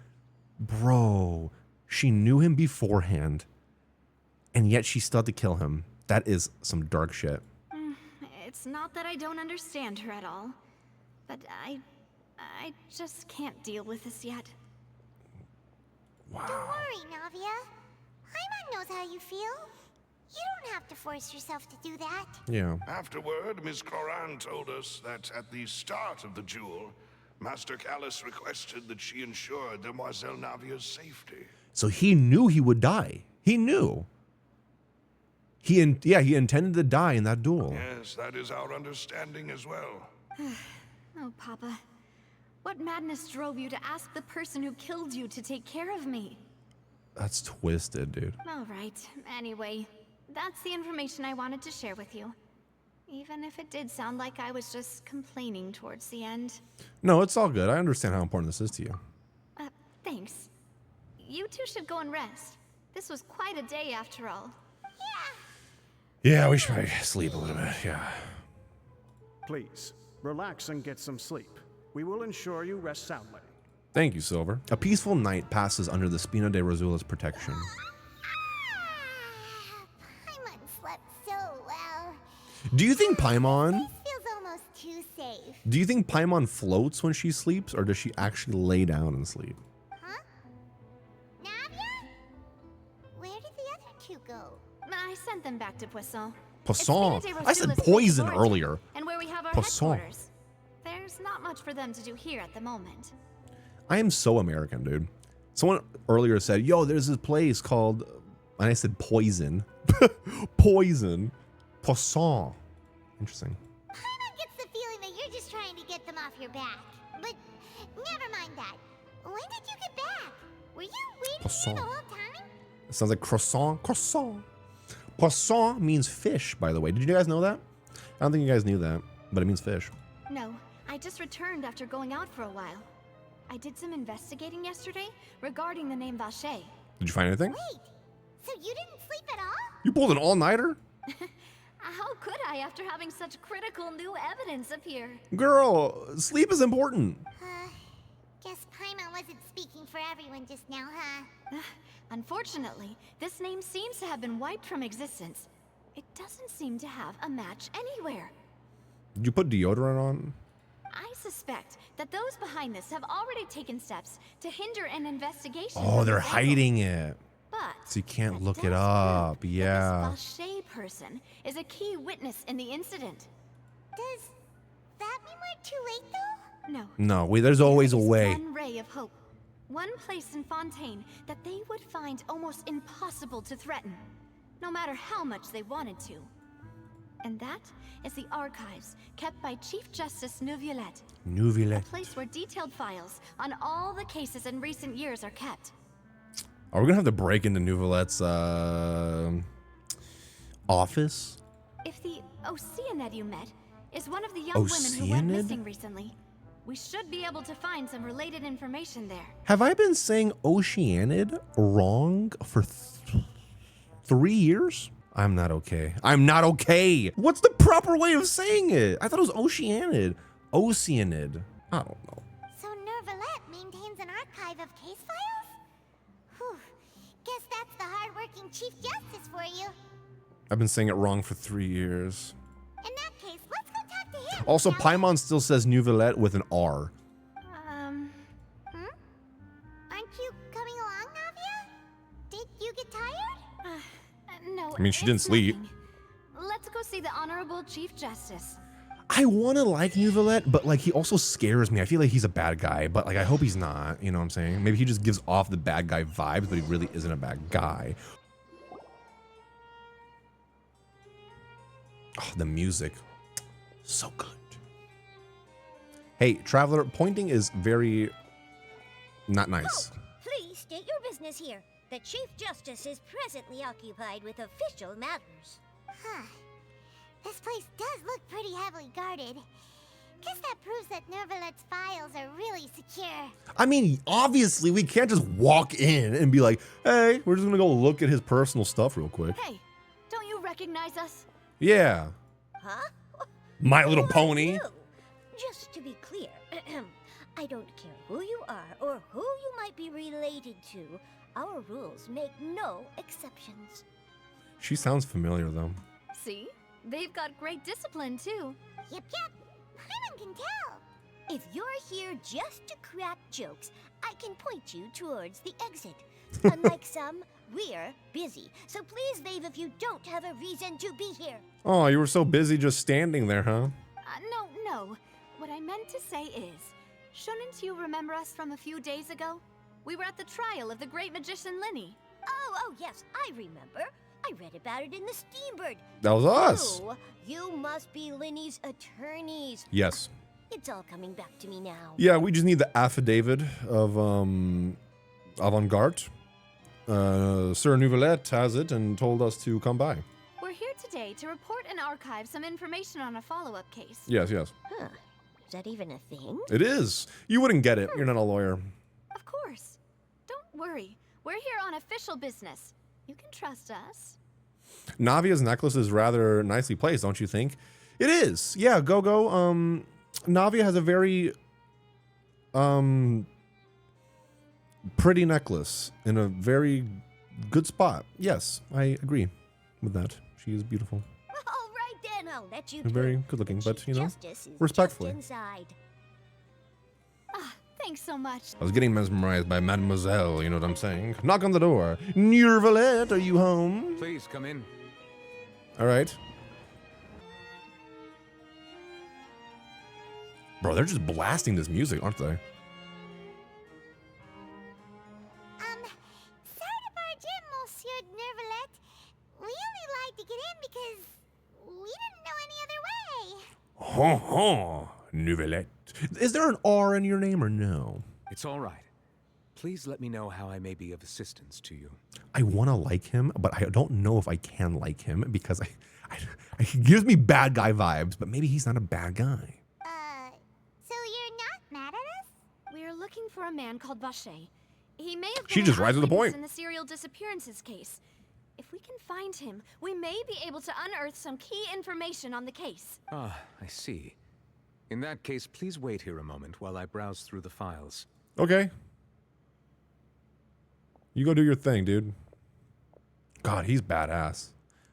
Bro, she knew him beforehand, and yet she still had to kill him. That is some dark shit. It's not that I don't understand her at all, but I just can't deal with this yet. Don't worry, Navia. Paimon knows how you feel. You don't have to force yourself to do that. Yeah. Afterward, Miss Clorand told us that at the start of the duel, Master Callus requested that she ensure Demoiselle Navia's safety. So he knew he would die. He knew. He intended to die in that duel. Yes, that is our understanding as well. Oh, Papa. What madness drove you to ask the person who killed you to take care of me? That's twisted, dude. All right. Anyway, that's the information I wanted to share with you. Even if it did sound like I was just complaining towards the end. No, it's all good. I understand how important this is to you. Thanks. You two should go and rest. This was quite a day after all. Yeah, we should probably sleep a little bit, yeah. Please, relax and get some sleep. We will ensure you rest soundly. Thank you, Silver. A peaceful night passes under the Spina de Rosula's protection. Paimon slept so well. Do you think Paimon... This feels almost too safe. Do you think Paimon floats when she sleeps, or does she actually lay down and sleep? Huh? Navia? Where did the other two go? I sent them back to Poisson. Poisson. It's Spina de I said Rosula's poison place of origin, earlier. And where we have our Poisson. headquarters. There's not much for them to do here at the moment. I am so American, dude. Someone earlier said, yo, there's this place called... And I said poison. Poison. Poisson. Interesting. Paimon gets the feeling that you're just trying to get them off your back. But never mind that. When did you get back? Were you waiting Poisson. here the whole time? It sounds like croissant. Croissant. Poisson means fish, by the way. Did you guys know that? I don't think you guys knew that, but it means fish. No, I just returned after going out for a while. I did some investigating yesterday regarding the name Vache. Did you find anything? Wait, so you didn't sleep at all? You pulled an all-nighter? How could I after having such critical new evidence appear? Girl, sleep is important. Guess Paimon wasn't speaking for everyone just now, huh? Unfortunately, this name seems to have been wiped from existence. It doesn't seem to have a match anywhere. Did you put deodorant on? I suspect that those behind this have already taken steps to hinder an investigation. Oh, from they're this angle. hiding it. But So you can't that look it does up. prove Yeah. that this Vache person is a key witness in the incident. Does that mean we're too late, though? No. No, wait, there's always a There is way. One ray of hope. One place in Fontaine that they would find almost impossible to threaten, no matter how much they wanted to. And that is the archives kept by Chief Justice Neuvillette. A Neuvillette. place where detailed files on all the cases in recent years are kept. Are we gonna have to break into Neuvillette's office? If the Oceanid you met is one of the young women who went Oceanid? missing recently, we should be able to find some related information there. Have I been saying Oceanid wrong for 3 years? I'm not okay. I'm not okay. What's the proper way of saying it? I thought it was Oceanid. Oceanid. I don't know. So Neuvillette maintains an archive of case files? Whew. Guess that's the hard-working Chief Justice for you. I've been saying it wrong for 3 years. In that case, let's go talk to him. Also, shall we? Paimon still says Neuvillette with an R. Aren't you coming along, Navia? Did you get tired? No, I mean, she didn't it's sleep. nothing. Let's go see the Honorable Chief Justice. I want to like Neuvillette, but like he also scares me. I feel like he's a bad guy, but like I hope he's not. You know what I'm saying? Maybe he just gives off the bad guy vibes, but he really isn't a bad guy. Oh, the music. So good. Hey, Traveler, pointing is very not nice. Oh, please state your business here. The Chief Justice is presently occupied with official matters. Huh. This place does look pretty heavily guarded. Guess that proves that Nervalet's files are really secure. I mean, obviously, we can't just walk in and be like, hey, we're just gonna go look at his personal stuff real quick. Hey, don't you recognize us? Yeah. Huh? My Little Who are Pony. you? Just to be clear, I don't care who you are or who you might be related to. Our rules make no exceptions. She sounds familiar, though. See? They've got great discipline, too. Yep. Paimon can tell. If you're here just to crack jokes, I can point you towards the exit. Unlike some, we're busy. So please leave if you don't have a reason to be here. Oh, you were so busy just standing there, huh? No. What I meant to say is, shouldn't you remember us from a few days ago? We were at the trial of the great magician Linny. Oh, yes, I remember. I read about it in the Steambird. That was us. You must be Linny's attorneys. Yes. It's all coming back to me now. Yeah, we just need the affidavit of Avant-Garde. Sir Nouvelette has it and told us to come by. We're here today to report and archive some information on a follow-up case. Yes. Huh. Is that even a thing? It is. You wouldn't get it. You're not a lawyer. Of course. Don't worry. We're here on official business. You can trust us. Navia's necklace is rather nicely placed, don't you think? It is. Yeah, Go-Go. Navia has a very pretty necklace in a very good spot. Yes, I agree with that. She is beautiful. All right then, I'll let you. Very good looking, but you know, Justice is respectfully. just inside. Thanks so much. I was getting mesmerized by Mademoiselle, you know what I'm saying? Knock on the door. Nervalet, are you home? Please come in. All right. Bro, they're just blasting this music, aren't they? Sorry to barge in, Monsieur Nervalet. We only lied to get in because we didn't know any other way. Nouvelette. Is there an R in your name or no? It's all right. Please let me know how I may be of assistance to you. I want to like him, but I don't know if I can like him because he gives me bad guy vibes, but maybe he's not a bad guy. So you're not mad at us? We're looking for a man called Vacher. He may have been She just an rises to the eyewitness point. in the serial disappearances case. If we can find him, we may be able to unearth some key information on the case. Ah, I see. In that case, please wait here a moment while I browse through the files. Okay. You go do your thing, dude. God, he's badass.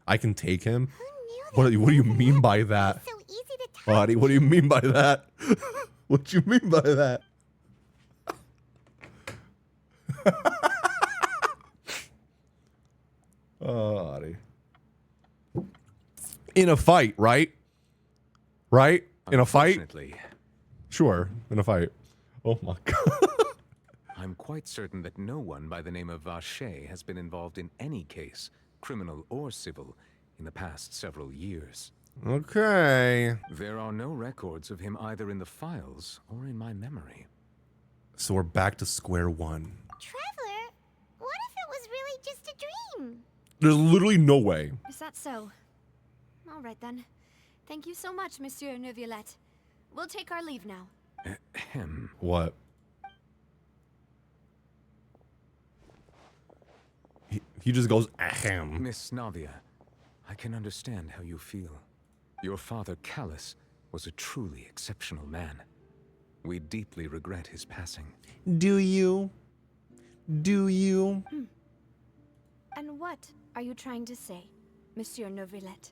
I can take him. Who knew that? What do you mean by that? So easy to talk. Buddy, what do you mean by that? What do you mean by that? Oh, buddy. In a fight, right? Right? In a fight? Unfortunately, Sure, in a fight. Oh my god. I'm quite certain that no one by the name of Vacher has been involved in any case, criminal or civil, in the past several years. Okay. There are no records of him either in the files or in my memory. So we're back to square one. Traveler, what if it was really just a dream? There's literally no way. Is that so? All right then. Thank you so much, Monsieur Neuvillette. We'll take our leave now. Ahem. What? He just goes, ahem. Miss Navia, I can understand how you feel. Your father, Callus, was a truly exceptional man. We deeply regret his passing. Do you? Do you? And what are you trying to say, Monsieur Neuvillette?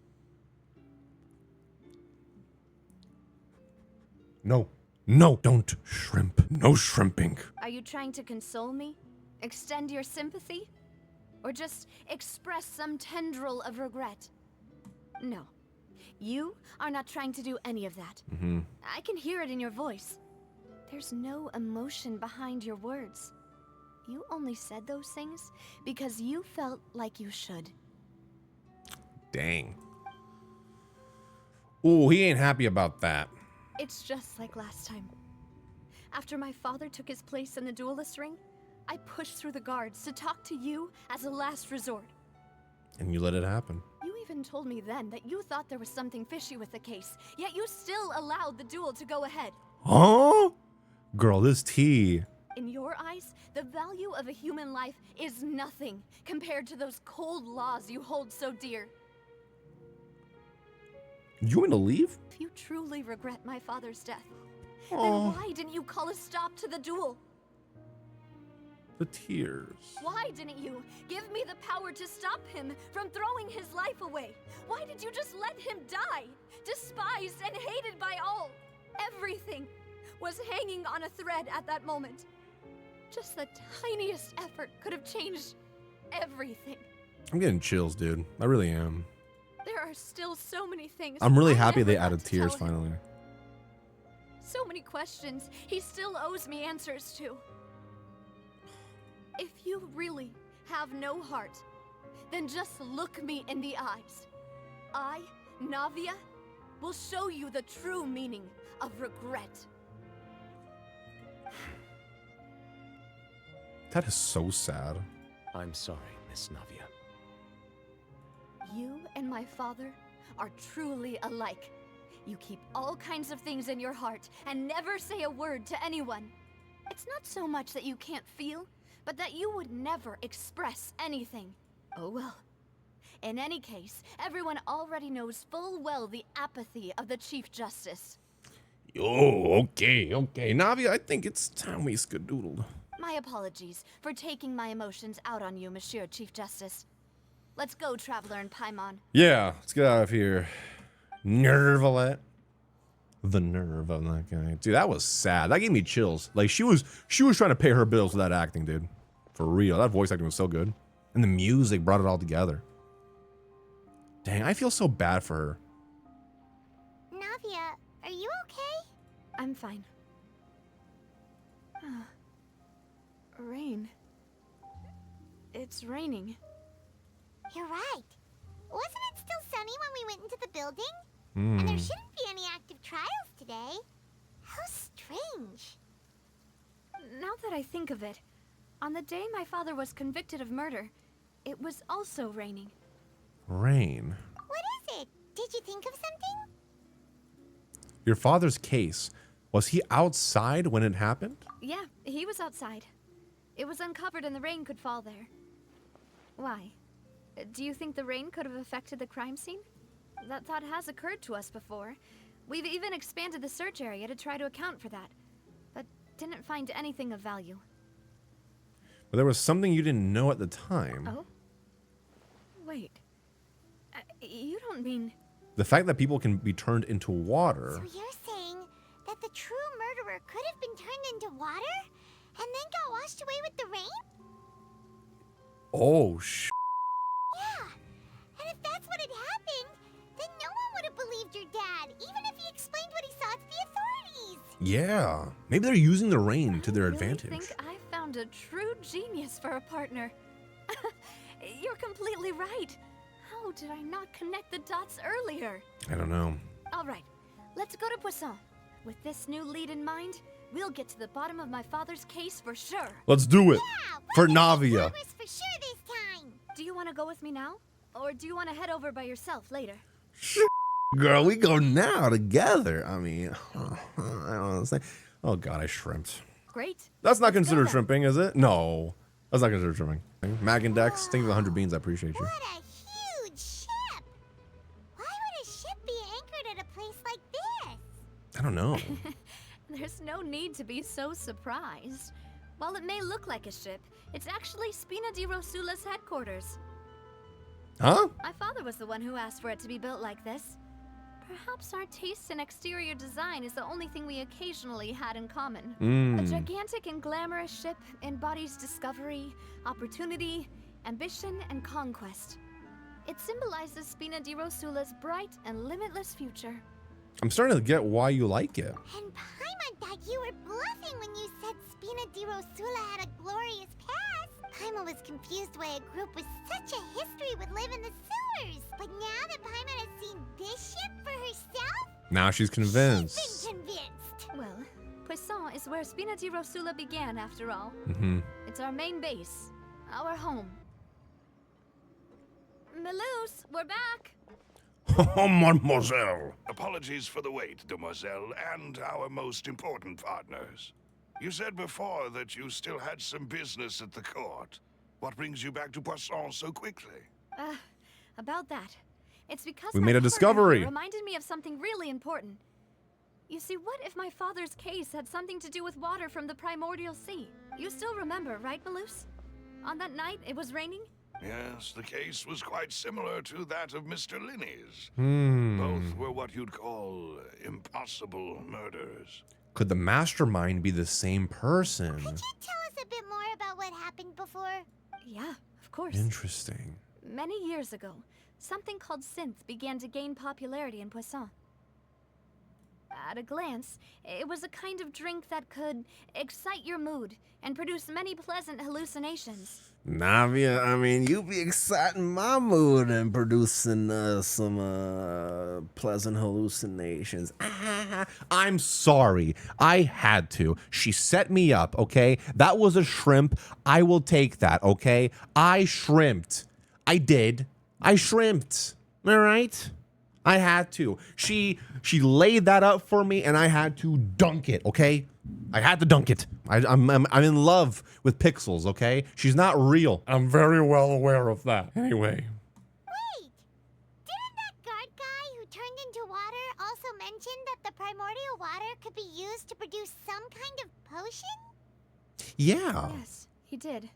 No. No, don't shrimp. No shrimping. Are you trying to console me? Extend your sympathy? Or just express some tendril of regret? No. You are not trying to do any of that. I can hear it in your voice. There's no emotion behind your words. You only said those things because you felt like you should. Dang. Ooh, he ain't happy about that. It's just like last time. After my father took his place in the duelist ring, I pushed through the guards to talk to you as a last resort. And you let it happen. You even told me then that you thought there was something fishy with the case, yet you still allowed the duel to go ahead. Huh? Girl, this tea. In your eyes, the value of a human life is nothing compared to those cold laws you hold so dear. You want to leave? If you truly regret my father's death, Aw. then why didn't you call a stop to the duel? The tears. Why didn't you give me the power to stop him from throwing his life away? Why did you just let him die? Despised and hated by all. Everything was hanging on a thread at that moment. Just the tiniest effort could have changed everything. I'm getting chills, dude. I really am. There are still so many things. I'm really I happy never they got added to tears tell him. finally. So many questions he still owes me answers to. If you really have no heart, then just look me in the eyes. I, Navia, will show you the true meaning of regret. That is so sad. I'm sorry, Miss Navia. You and my father are truly alike. You keep all kinds of things in your heart and never say a word to anyone. It's not so much that you can't feel, but that you would never express anything. Oh well. In any case, everyone already knows full well the apathy of the Chief Justice. Oh, okay. Navi, I think it's time we skadoodled. My apologies for taking my emotions out on you, Monsieur Chief Justice. Let's go, Traveler and Paimon. Yeah, let's get out of here. Nervalette. The nerve of that guy. Dude, that was sad. That gave me chills. Like, she was trying to pay her bills with that acting, dude. For real. That voice acting was so good. And the music brought it all together. Dang, I feel so bad for her. Navia, are you okay? I'm fine. Rain. It's raining. You're right. Wasn't it still sunny when we went into the building? And there shouldn't be any active trials today. How strange. Now that I think of it, on the day my father was convicted of murder, it was also raining. Rain. What is it? Did you think of something? Your father's case. Was he outside when it happened? Yeah, he was outside. It was uncovered and the rain could fall there. Why? Do you think the rain could have affected the crime scene? That thought has occurred to us before. We've even expanded the search area to try to account for that, but didn't find anything of value. But there was something you didn't know at the time. Oh? Wait. You don't mean... The fact that people can be turned into water. So you're saying that the true murderer could have been turned into water and then got washed away with the rain? Oh, Yeah. And if that's what had happened, then no one would have believed your dad, even if he explained what he saw to the authorities. Yeah. Maybe they're using the rain to their I really advantage. think I found a true genius for a partner. You're completely right. How did I not connect the dots earlier? I don't know. All right, let's go to Poisson. With this new lead in mind, we'll get to the bottom of my father's case for sure. Let's do it. Yeah, For we're gonna make Navia. progress for sure this time. Do you want to go with me now? Or do you want to head over by yourself later? Girl, we go now together. I mean, I don't know. Oh, God, I shrimped. Great. That's not Let's go considered then. shrimping, is it? No. That's not considered shrimping. Mag and Dex, thank you for the 100 beans. I appreciate you. What a huge ship! Why would a ship be anchored at a place like this? I don't know. There's no need to be so surprised. While it may look like a ship, it's actually Spina di Rosula's headquarters. Huh? My father was the one who asked for it to be built like this. Perhaps our taste in exterior design is the only thing we occasionally had in common. A gigantic and glamorous ship embodies discovery, opportunity, ambition, and conquest. It symbolizes Spina di Rosula's bright and limitless future. I'm starting to get why you like it. And Paimon thought you were bluffing when you said Spina di Rosula had a glorious past. Paimon was confused why a group with such a history would live in the sewers. But now that Paimon has seen this ship for herself, Now she's convinced. She's been convinced. Well, Poisson is where Spina di Rosula began, after all. It's our main base, our home. Melus, we're back. Oh, mademoiselle. Apologies for the wait, demoiselle, and our most important partners. You said before that you still had some business at the court. What brings you back to Poisson so quickly? About that. It's because We my made a partner discovery. here reminded me of something really important. You see, what if my father's case had something to do with water from the primordial sea? You still remember, right, Melus? On that night, it was raining? Yes, the case was quite similar to that of Mr. Linney's. Hmm. Both were what you'd call impossible murders. Could the mastermind be the same person? Could you tell us a bit more about what happened before? Yeah, of course. Interesting. Many years ago, something called synth began to gain popularity in Poisson. At a glance, it was a kind of drink that could excite your mood and produce many pleasant hallucinations. Navia, I mean, you be exciting my mood and producing some pleasant hallucinations. I'm sorry. I had to. She set me up, okay? That was a shrimp. I will take that, okay? I shrimped. I did. I shrimped. All right? I had to. She laid that up for me, and I had to dunk it, okay? I had to dunk it. I'm in love with Pixels, okay? She's not real. I'm very well aware of that. Anyway. Wait! Didn't that guard guy who turned into water also mention that the primordial water could be used to produce some kind of potion? Yeah. Yes, he did.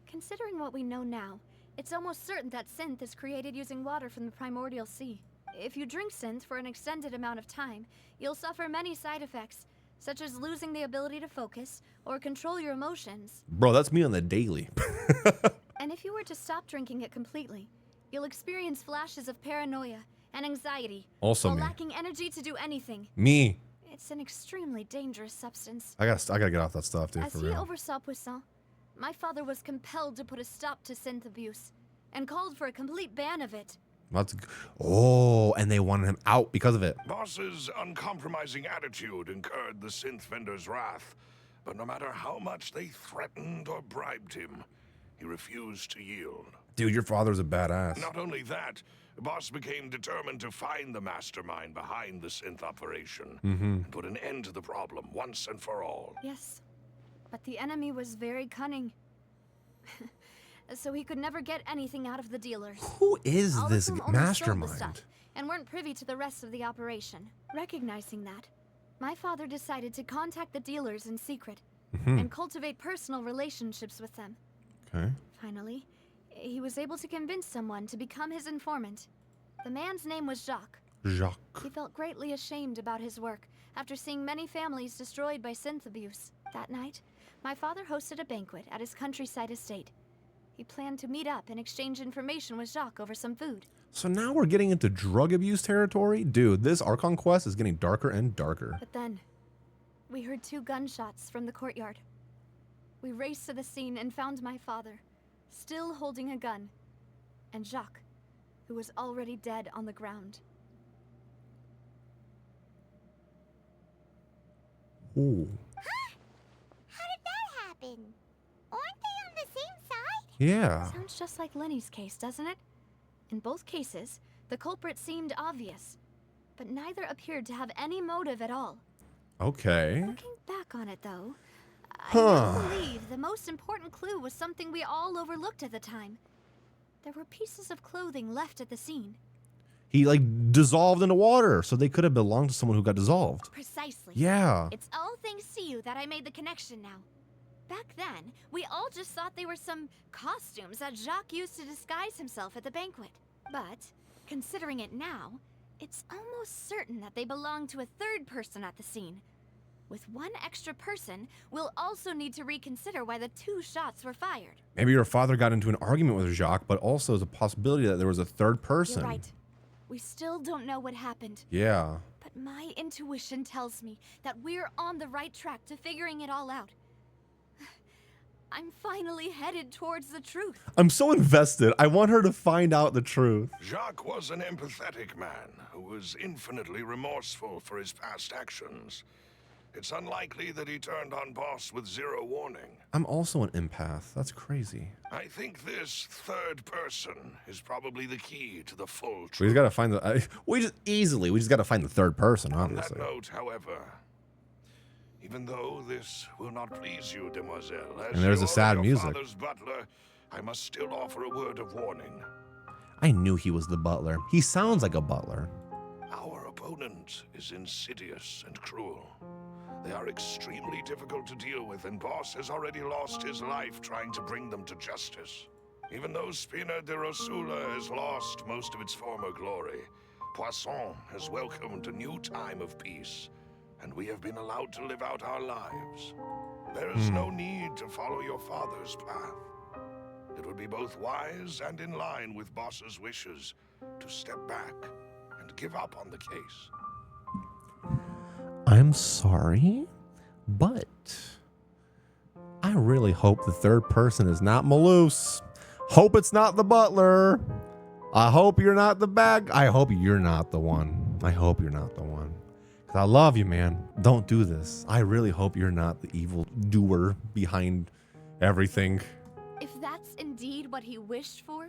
Considering what we know now, it's almost certain that synth is created using water from the primordial sea. If you drink synth for an extended amount of time, you'll suffer many side effects, such as losing the ability to focus or control your emotions. Bro, that's me on the daily. And if you were to stop drinking it completely, you'll experience flashes of paranoia and anxiety, Also while me. lacking energy to do anything. Me. It's an extremely dangerous substance. I gotta get off that stuff, dude, As for he real. oversaw Poisson, my father was compelled to put a stop to synth abuse and called for a complete ban of it. Oh, and they wanted him out because of it. Boss's uncompromising attitude incurred the synth vendor's wrath, but no matter how much they threatened or bribed him, he refused to yield. Dude, your father's a badass. Not only that, Boss became determined to find the mastermind behind the synth operation and put an end to the problem once and for all. Yes, but the enemy was very cunning. So he could never get anything out of the dealers. Who is All this of whom only sold the mastermind? stuff and weren't privy to the rest of the operation. Recognizing that, my father decided to contact the dealers in secret and cultivate personal relationships with them. Okay. Finally, he was able to convince someone to become his informant. The man's name was Jacques. Jacques. He felt greatly ashamed about his work after seeing many families destroyed by synth abuse. That night, my father hosted a banquet at his countryside estate. He planned to meet up and exchange information with Jacques over some food. So now we're getting into drug abuse territory? Dude, this Archon Quest is getting darker and darker. But then, we heard 2 gunshots from the courtyard. We raced to the scene and found my father, still holding a gun, and Jacques, who was already dead on the ground. Ooh. How did that happen? Aren't they on the same side? Yeah. Sounds just like Lenny's case, doesn't it? In both cases, the culprit seemed obvious, but neither appeared to have any motive at all. Okay. Looking back on it, though, I Huh. now believe the most important clue was something we all overlooked at the time. There were pieces of clothing left at the scene. He like dissolved into water, so they could have belonged to someone who got dissolved. Precisely. Yeah. It's all thanks to you that I made the connection now. Back then, we all just thought they were some costumes that Jacques used to disguise himself at the banquet. But, considering it now, it's almost certain that they belong to a third person at the scene. With one extra person, we'll also need to reconsider why the 2 shots were fired. Maybe your father got into an argument with Jacques, but also there's a possibility that there was a third person. You're right. We still don't know what happened. Yeah. But my intuition tells me that we're on the right track to figuring it all out. I'm finally headed towards the truth. I'm so invested. I want her to find out the truth. Jacques was an empathetic man who was infinitely remorseful for his past actions. It's unlikely that he turned on Boss with zero warning. I'm also an empath. That's crazy. I think this third person is probably the key to the full We truth. just gotta find the. We just gotta find the third person, obviously. On that note, however, even though this will not please you, demoiselle, as And there's the you're sad your music. father's butler, I must still offer a word of warning. I knew he was the butler. He sounds like a butler. Our opponent is insidious and cruel. They are extremely difficult to deal with, and Boss has already lost his life trying to bring them to justice. Even though Spina de Rosula has lost most of its former glory, Poisson has welcomed a new time of peace, and we have been allowed to live out our lives. There is no need to follow your father's path. It would be both wise and in line with Boss's wishes to step back and give up on the case. I'm sorry, but I really hope the third person is not Malus. Hope it's not the butler. I hope you're not the bad. I hope you're not the one. I hope you're not the one. 'Cause I love you, man. Don't do this. I really hope you're not the evil doer behind everything. If that's indeed what he wished for,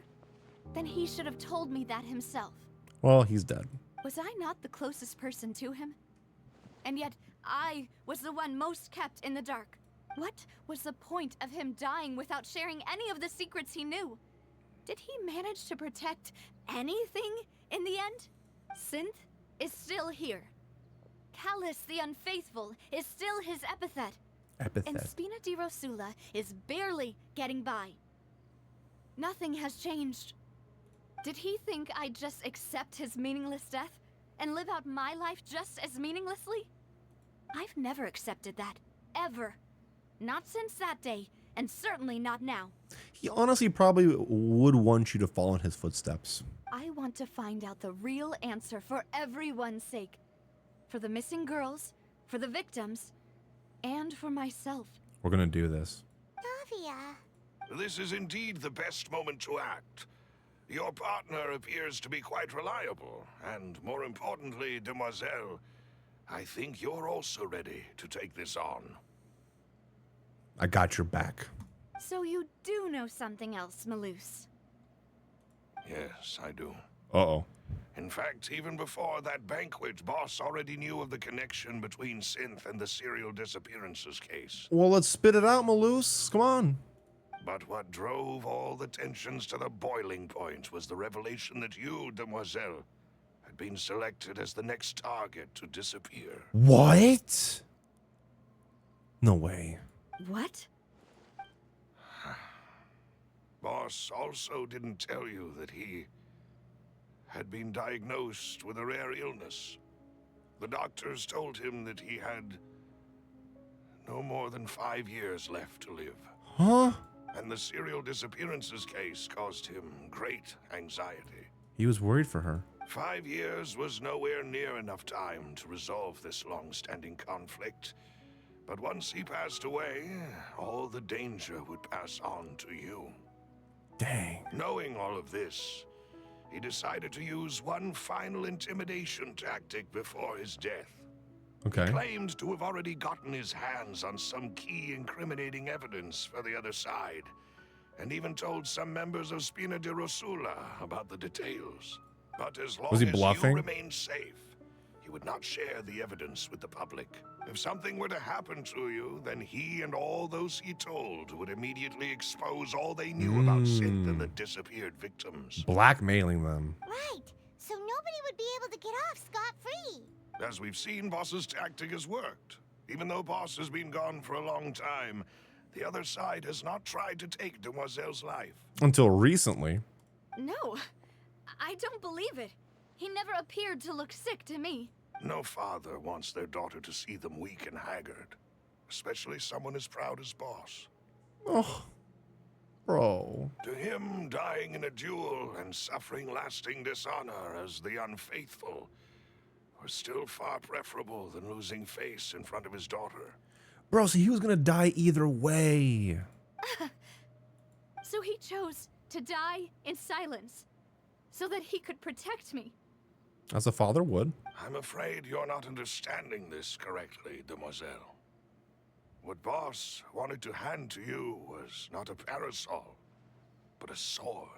then he should have told me that himself. Well, he's dead. Was I not the closest person to him? And yet, I was the one most kept in the dark. What was the point of him dying without sharing any of the secrets he knew? Did he manage to protect anything in the end? Synth is still here. Callus the Unfaithful is still his epithet. And Spina di Rosula is barely getting by. Nothing has changed. Did he think I'd just accept his meaningless death and live out my life just as meaninglessly? I've never accepted that, ever. Not since that day, and certainly not now. He honestly probably would want you to follow in his footsteps. I want to find out the real answer for everyone's sake. For the missing girls, for the victims, and for myself. We're gonna do this. Navia. This is indeed the best moment to act. Your partner appears to be quite reliable, and more importantly, demoiselle, I think you're also ready to take this on. I got your back. So you do know something else, Malus. Yes, I do. Uh-oh. In fact, even before that banquet, Boss already knew of the connection between Synth and the serial disappearances case. Well, let's spit it out, Malus. Come on. But what drove all the tensions to the boiling point was the revelation that you, demoiselle, had been selected as the next target to disappear. What? No way. What? Boss also didn't tell you that he had been diagnosed with a rare illness. The doctors told him that he had no more than 5 years left to live. Huh? And the serial disappearances case caused him great anxiety. He was worried for her. 5 years was nowhere near enough time to resolve this long-standing conflict. But once he passed away, all the danger would pass on to you. Dang. Knowing all of this, he decided to use one final intimidation tactic before his death. Okay. He claimed to have already gotten his hands on some key incriminating evidence for the other side, and even told some members of Spina de Rosula about the details. But as long Was he as bluffing? you remained safe, he would not share the evidence with the public. If something were to happen to you, then he and all those he told would immediately expose all they knew about Synth and the disappeared victims. Blackmailing them. Right. So nobody would be able to get off scot-free. As we've seen, Boss's tactic has worked. Even though Boss has been gone for a long time, the other side has not tried to take Demoiselle's life. Until recently. No, I don't believe it. He never appeared to look sick to me. No father wants their daughter to see them weak and haggard, especially someone as proud as Boss. Oh, bro. To him, dying in a duel and suffering lasting dishonor as the unfaithful were still far preferable than losing face in front of his daughter. Bro, so he was gonna die either way. So he chose to die in silence, so that he could protect me. As a father would. I'm afraid you're not understanding this correctly, demoiselle. What Boss wanted to hand to you was not a parasol, but a sword.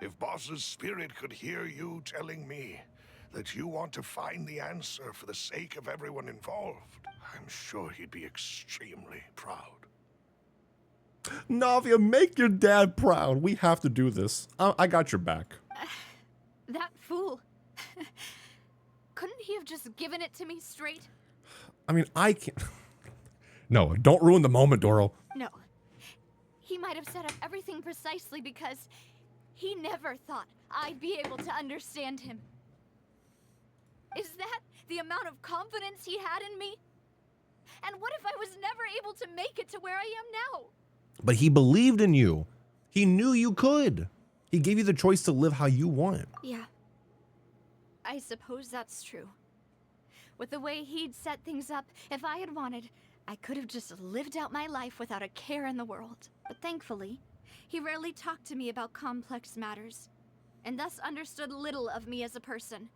If Boss's spirit could hear you telling me that you want to find the answer for the sake of everyone involved, I'm sure he'd be extremely proud. Navia, make your dad proud. We have to do this. I got your back. That fool. Couldn't he have just given it to me straight? I mean, I can't. No, don't ruin the moment, Doro. No. He might have set up everything precisely because he never thought I'd be able to understand him. Is that the amount of confidence he had in me? And what if I was never able to make it to where I am now? But he believed in you. He knew you could. He gave you the choice to live how you want. Yeah. I suppose that's true. With the way he'd set things up, if I had wanted, I could have just lived out my life without a care in the world. But thankfully, he rarely talked to me about complex matters, and thus understood little of me as a person.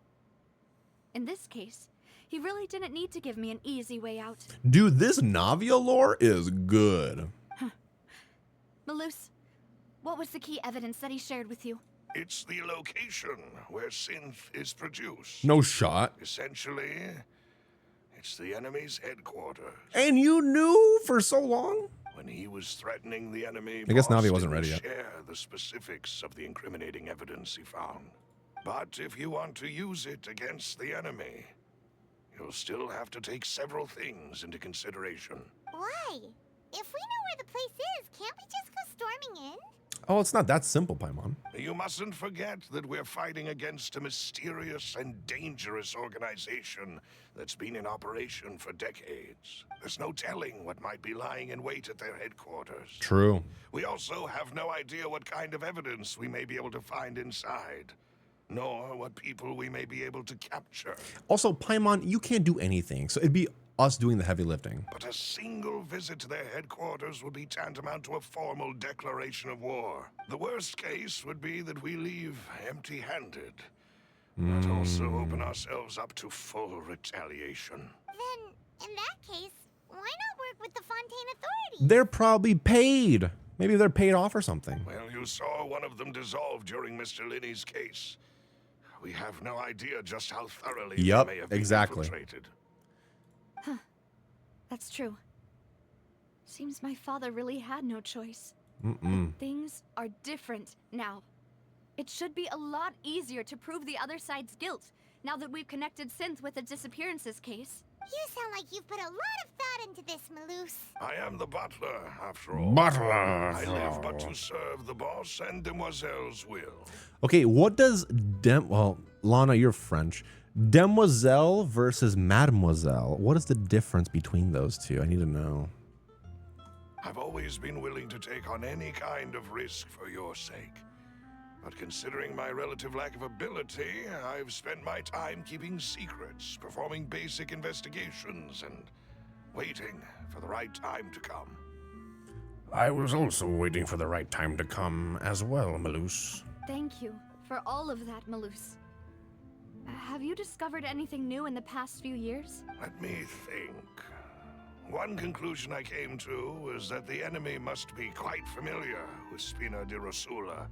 In this case, he really didn't need to give me an easy way out. Dude, this Navia lore is good. Malus, what was the key evidence that he shared with you? It's the location where synth is produced. No shot. Essentially, it's the enemy's headquarters. And you knew for so long? When he was threatening the enemy, I guess Boss Navi wasn't didn't ready yet. share the specifics of the incriminating evidence he found. But if you want to use it against the enemy, you'll still have to take several things into consideration. Why? If we know where the place is, can't we just go storming in? Oh, it's not that simple, Paimon. You mustn't forget that we're fighting against a mysterious and dangerous organization that's been in operation for decades. There's no telling what might be lying in wait at their headquarters. True. We also have no idea what kind of evidence we may be able to find inside, nor what people we may be able to capture. Also, Paimon, you can't do anything, so it'd be us doing the heavy lifting. But a single visit to their headquarters would be tantamount to a formal declaration of war. The worst case would be that we leave empty-handed, but also open ourselves up to full retaliation. Then, in that case, why not work with the Fontaine authorities? They're probably paid. Maybe they're paid off or something. Well, you saw one of them dissolve during Mr. Linney's case. We have no idea just how thoroughly Yup, they may have been exactly. infiltrated. That's true. Seems my father really had no choice. Things are different now. It should be a lot easier to prove the other side's guilt, now that we've connected Synth with the disappearances case. You sound like you've put a lot of thought into this, Malus. I am the butler, after all. Butler. I live but to serve the boss and demoiselle's will. Okay, what does well, Lana, you're French. Demoiselle versus Mademoiselle. What is the difference between those two? I need to know. I've always been willing to take on any kind of risk for your sake. But considering my relative lack of ability, I've spent my time keeping secrets, performing basic investigations, and waiting for the right time to come. I was also waiting for the right time to come as well, Malus. Thank you for all of that, Malus. Have you discovered anything new in the past few years? Let me think. One conclusion I came to was that the enemy must be quite familiar with Spina di Rosula,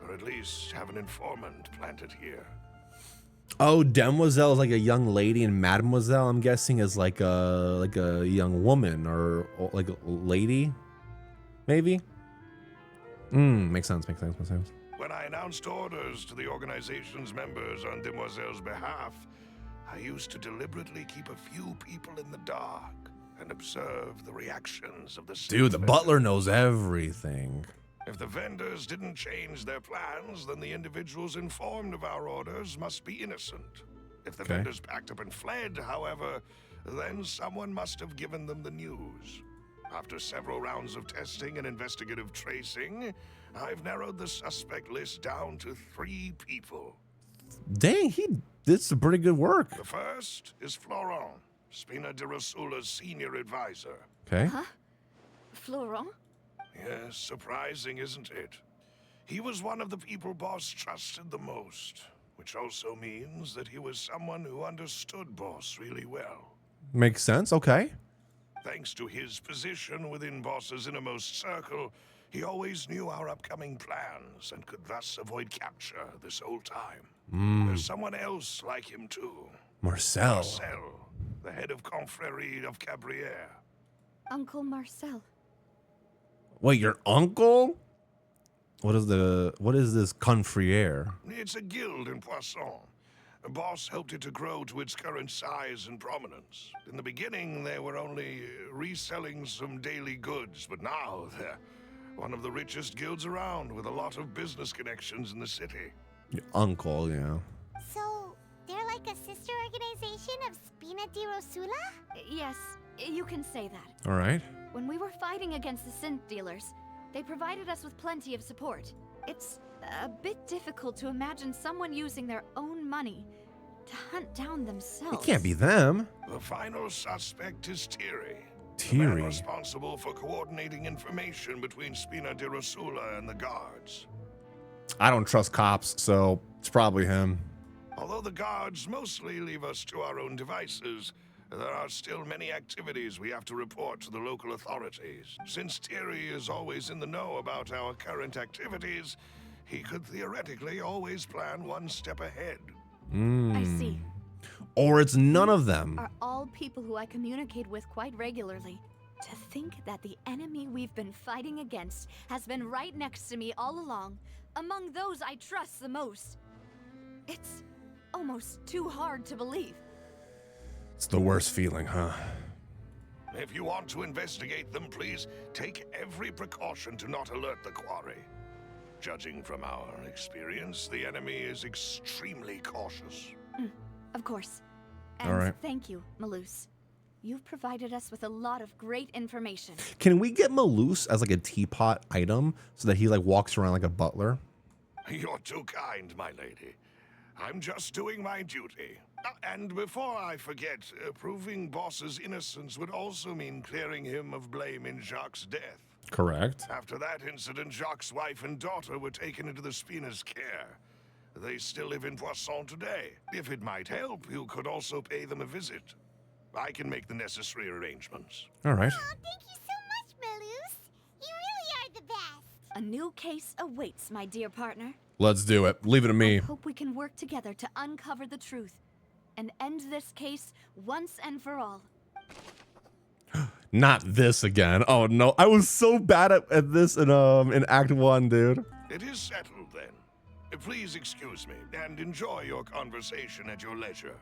or at least have an informant planted here. Oh, Demoiselle is like a young lady, and Mademoiselle, I'm guessing, is like a young woman or like a lady, maybe. Makes sense. Makes sense. When I announced orders to the organization's members on Demoiselle's behalf, I used to deliberately keep a few people in the dark and observe the reactions of the Dude, the vendors. butler knows everything. If the vendors didn't change their plans, then the individuals informed of our orders must be innocent. If the vendors packed up and fled, however, then someone must have given them the news. After several rounds of testing and investigative tracing, I've narrowed the suspect list down to 3 people. Dang, he did some pretty good work. The first is Florent, Spina di Rosula's senior advisor. Okay. Florent? Yes, surprising, isn't it? He was one of the people Boss trusted the most, which also means that he was someone who understood Boss really well. Makes sense. Okay. Thanks to his position within Boss's innermost circle, he always knew our upcoming plans and could thus avoid capture this whole time. There's someone else like him too. Marcel. Marcel, the head of Confrérie of Cabriere. Uncle Marcel. Wait, your uncle? What is this confriere? It's a guild in Poisson. Boss helped it to grow to its current size and prominence. In the beginning, they were only reselling some daily goods, but now they're one of the richest guilds around with a lot of business connections in the city. Your uncle, yeah. So, they're like a sister organization of Spina di Rosula? Yes, you can say that. All right. When we were fighting against the synth dealers, they provided us with plenty of support. It's a bit difficult to imagine someone using their own money to hunt down themselves. It can't be them. The final suspect is Thierry. The Thierry. man responsible for coordinating information between Spina di Rosula and the guards. I don't trust cops, so it's probably him. Although the guards mostly leave us to our own devices, there are still many activities we have to report to the local authorities. Since Thierry is always in the know about our current activities, he could theoretically always plan one step ahead. I see. Or it's none of them. Are all people who I communicate with quite regularly. To think that the enemy we've been fighting against has been right next to me all along, among those I trust the most. It's almost too hard to believe. It's the worst feeling, huh? If you want to investigate them, please take every precaution to not alert the quarry. Judging from our experience, the enemy is extremely cautious. Of course. And All right. thank you, Malus. You've provided us with a lot of great information. Can we get Malus as like a teapot item so that he like walks around like a butler? You're too kind, my lady. I'm just doing my duty. And before I forget, proving Boss's innocence would also mean clearing him of blame in Jacques' death. Correct. After that incident, Jacques' wife and daughter were taken into the Spina's care. They still live in Poisson today. If it might help, you could also pay them a visit. I can make the necessary arrangements. All right. Oh, thank you so much, Malus. You really are the best. A new case awaits, my dear partner. Let's do it. Leave it to me. I hope we can work together to uncover the truth and end this case once and for all. Not this again. Oh no, I was so bad at this in Act 1, dude. It is settled then. Please excuse me and enjoy your conversation at your leisure.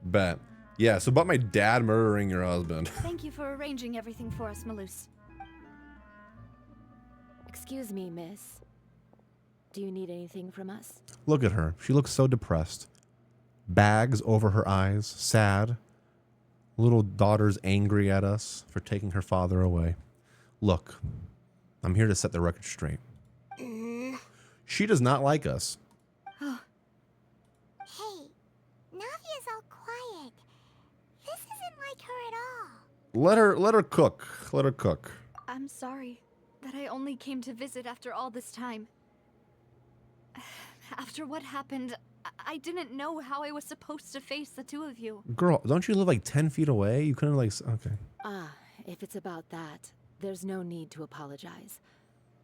Bet. Yeah, so about my dad murdering your husband. Thank you for arranging everything for us, Malus. Excuse me, miss. Do you need anything from us? Look at her. She looks so depressed. Bags over her eyes, sad. Little daughter's angry at us for taking her father away. Look, I'm here to set the record straight. She does not like us. Hey, Navia's all quiet. This isn't like her at all. Let her cook. Let her cook. I'm sorry that I only came to visit after all this time. After what happened, I didn't know how I was supposed to face the two of you. Girl, don't you live like 10 feet away? You couldn't like, okay. Ah, if it's about that, there's no need to apologize.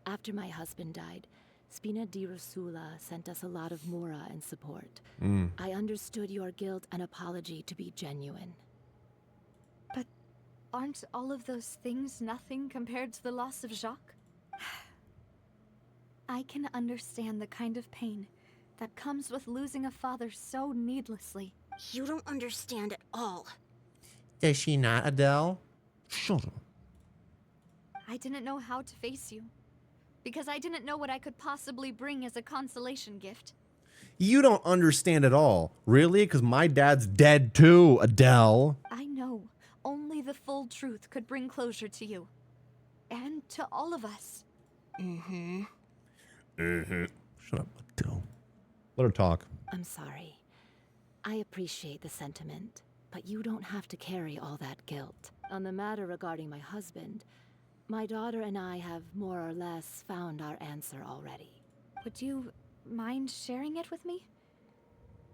After my husband died, Spina di Rosula sent us a lot of mora and support. I understood your guilt and apology to be genuine. But aren't all of those things nothing compared to the loss of Jacques? I can understand the kind of pain that comes with losing a father so needlessly. You don't understand at all. Is she not, Adele? Shut up. I didn't know how to face you, because I didn't know what I could possibly bring as a consolation gift. You don't understand at all. Really? Because my dad's dead too, Adele. I know only the full truth could bring closure to you. And to all of us. Shut up, Adele. Let her talk. I'm sorry. I appreciate the sentiment, but you don't have to carry all that guilt. On the matter regarding my husband, My daughter and I have more or less found our answer already. Would you mind sharing it with me?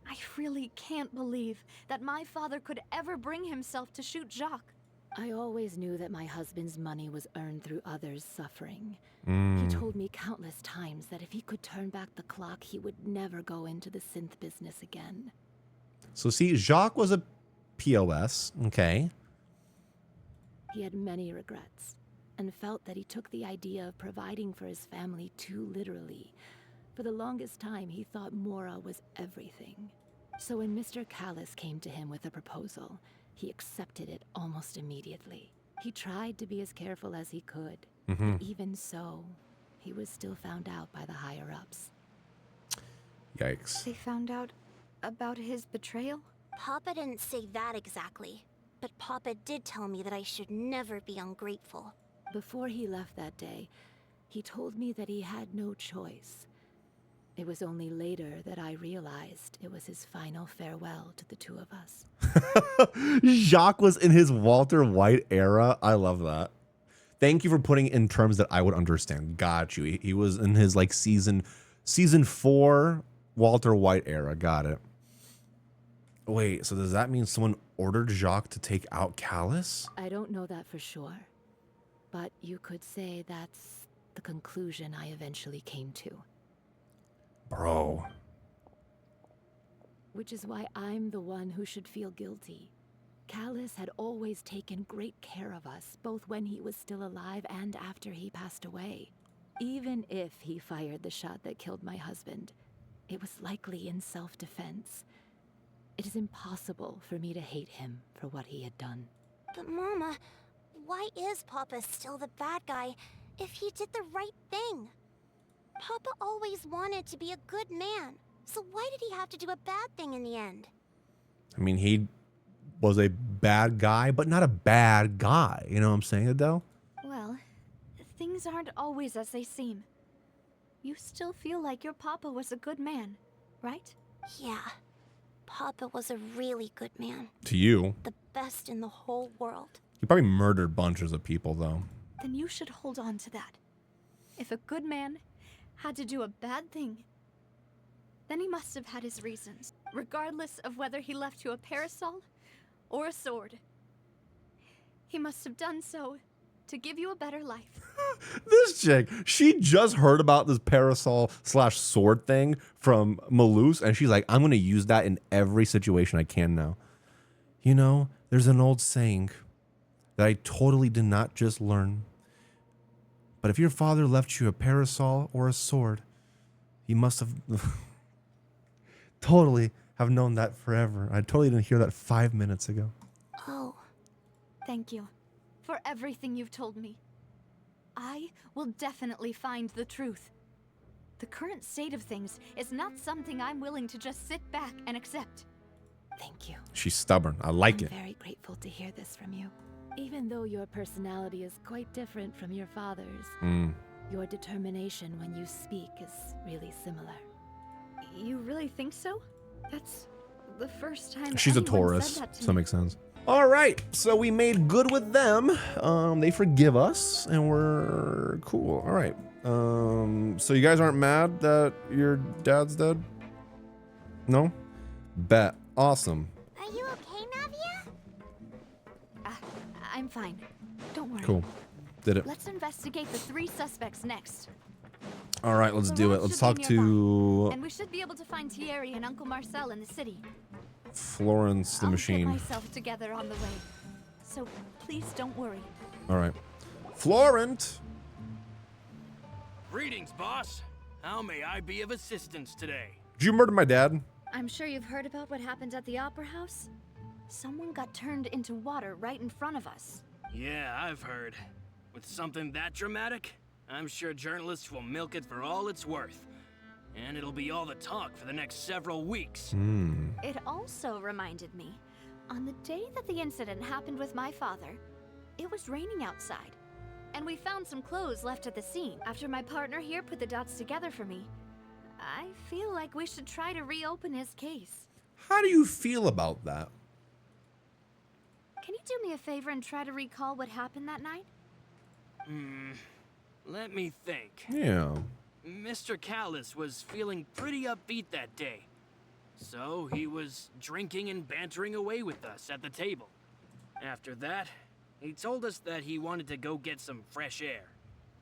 I really can't believe that my father could ever bring himself to shoot Jacques. I always knew that my husband's money was earned through others' suffering. He told me countless times that if he could turn back the clock, he would never go into the synth business again. So see, Jacques was a POS, okay. He had many regrets, and felt that he took the idea of providing for his family too literally. For the longest time, he thought Mora was everything. So when Mr. Callus came to him with a proposal, he accepted it almost immediately. He tried to be as careful as he could. But even so, he was still found out by the higher-ups. Yikes. They found out about his betrayal? Papa didn't say that exactly, but Papa did tell me that I should never be ungrateful. Before he left that day, he told me that he had no choice. It was only later that I realized it was his final farewell to the two of us. Jacques was in his Walter White era. I love that. Thank you for putting it in terms that I would understand. Got you. He was in his like season 4 Walter White era. Got it. Wait, so does that mean someone ordered Jacques to take out Callus? I don't know that for sure, but you could say that's the conclusion I eventually came to. Bro. Which is why I'm the one who should feel guilty. Callus had always taken great care of us, both when he was still alive and after he passed away. Even if he fired the shot that killed my husband, it was likely in self-defense. It is impossible for me to hate him for what he had done. But Mama, why is Papa still the bad guy if he did the right thing? Papa always wanted to be a good man, so why did he have to do a bad thing in the end? I mean, he was a bad guy, but not a bad guy. You know what I'm saying, Adele? Well, things aren't always as they seem. You still feel like your papa was a good man, right? Yeah. Papa was a really good man. To you. The best in the whole world. He probably murdered bunches of people, though. Then you should hold on to that. If a good man had to do a bad thing, then he must have had his reasons, regardless of whether he left you a parasol or a sword. He must have done so to give you a better life. This chick, she just heard about this parasol/sword thing from Malus, and she's like, I'm going to use that in every situation I can now. You know, there's an old saying that I totally did not just learn. But if your father left you a parasol or a sword, you must have totally have known that forever. I totally didn't hear that 5 minutes ago. Oh. Thank you for everything you've told me. I will definitely find the truth. The current state of things is not something I'm willing to just sit back and accept. Thank you. She's stubborn. I like it. I'm very grateful to hear this from you. Even though your personality is quite different from your father's, your determination when you speak is really similar. You really think so? That's the first time She's a anyone Taurus, said that to so that me. makes sense. All right, so we made good with them. They forgive us, and we're cool. All right. So you guys aren't mad that your dad's dead? No? Bet. Awesome. Are you okay, Navia? I'm fine. Don't worry. Cool. Did it. Let's investigate the 3 suspects next. All right, let's The do road it. Let's should talk be to nearby, and we should be able to find Thierry and Uncle Marcel in the city. Florence the Machine. I'll get myself together on the way. So please don't worry. All right. Florent. Greetings, boss. How may I be of assistance today? Did you murder my dad? I'm sure you've heard about what happened at the Opera House. Someone got turned into water right in front of us. Yeah, I've heard. With something that dramatic, I'm sure journalists will milk it for all it's worth. And it'll be all the talk for the next several weeks. It also reminded me, on the day that the incident happened with my father, it was raining outside. And we found some clothes left at the scene. After my partner here put the dots together for me, I feel like we should try to reopen his case. How do you feel about that? Can you do me a favor and try to recall what happened that night? Let me think. Yeah. Mr. Callus was feeling pretty upbeat that day. So he was drinking and bantering away with us at the table. After that, he told us that he wanted to go get some fresh air.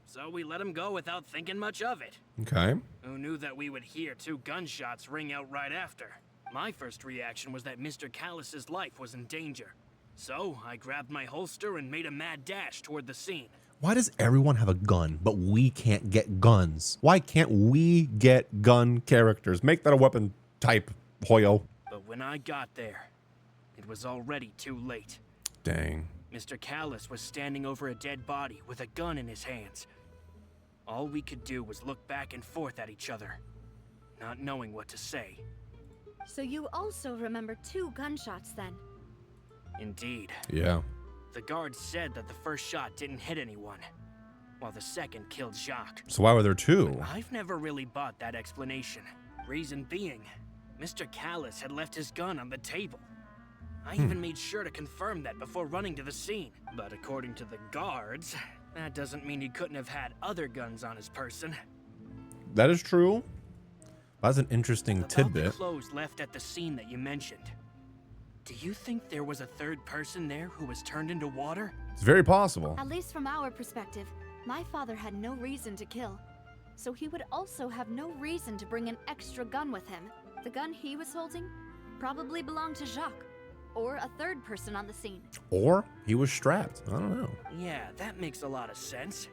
So we let him go without thinking much of it. Okay. Who knew that we would hear 2 gunshots ring out right after? My first reaction was that Mr. Callus's life was in danger. So I grabbed my holster and made a mad dash toward the scene. Why does everyone have a gun, but we can't get guns? Why can't we get gun characters? Make that a weapon type, Hoyo. But when I got there, it was already too late. Dang. Mr. Callus was standing over a dead body with a gun in his hands. All we could do was look back and forth at each other, not knowing what to say. So you also remember 2 gunshots then? Indeed. Yeah. The guard said that the first shot didn't hit anyone, while the second killed Jacques. So why were there 2? I've never really bought that explanation. Reason being, Mr. Callus had left his gun on the table. I even made sure to confirm that before running to the scene. But according to the guards, that doesn't mean he couldn't have had other guns on his person. That is true. That's an interesting About tidbit. the clothes left at the scene that you mentioned. Do you think there was a third person there who was turned into water? It's very possible. At least from our perspective, my father had no reason to kill. So he would also have no reason to bring an extra gun with him. The gun he was holding probably belonged to Jacques, or a third person on the scene. Or he was strapped. I don't know. Yeah, that makes a lot of sense.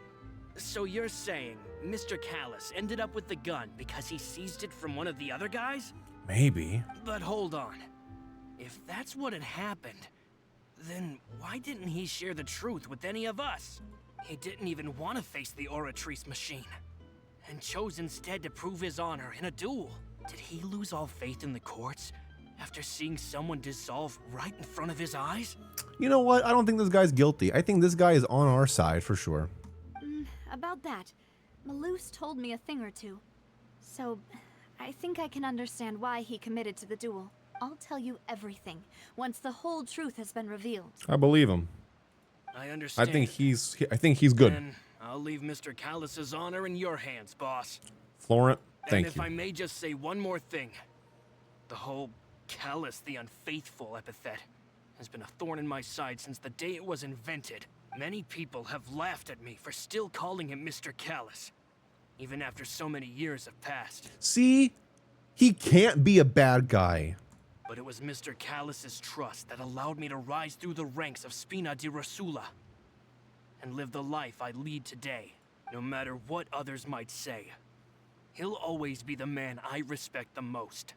So you're saying Mr. Callus ended up with the gun because he seized it from one of the other guys? Maybe. But hold on. If that's what had happened, then why didn't he share the truth with any of us? He didn't even want to face the Oratrice machine, and chose instead to prove his honor in a duel. Did he lose all faith in the courts after seeing someone dissolve right in front of his eyes? You know what? I don't think this guy's guilty. I think this guy is on our side for sure. About that, Malus told me a thing or two. So, I think I can understand why he committed to the duel. I'll tell you everything once the whole truth has been revealed. I believe him. I understand. I think he's good. Then I'll leave Mr. Callus's honor in your hands, boss. Florent, And thank if you. I may just say one more thing. The whole Callus the Unfaithful epithet has been a thorn in my side since the day it was invented. Many people have laughed at me for still calling him Mr. Callus, even after so many years have passed. See? He can't be a bad guy. But it was Mr. Callus's trust that allowed me to rise through the ranks of Spina di Rosula and live the life I lead today, no matter what others might say. He'll always be the man I respect the most,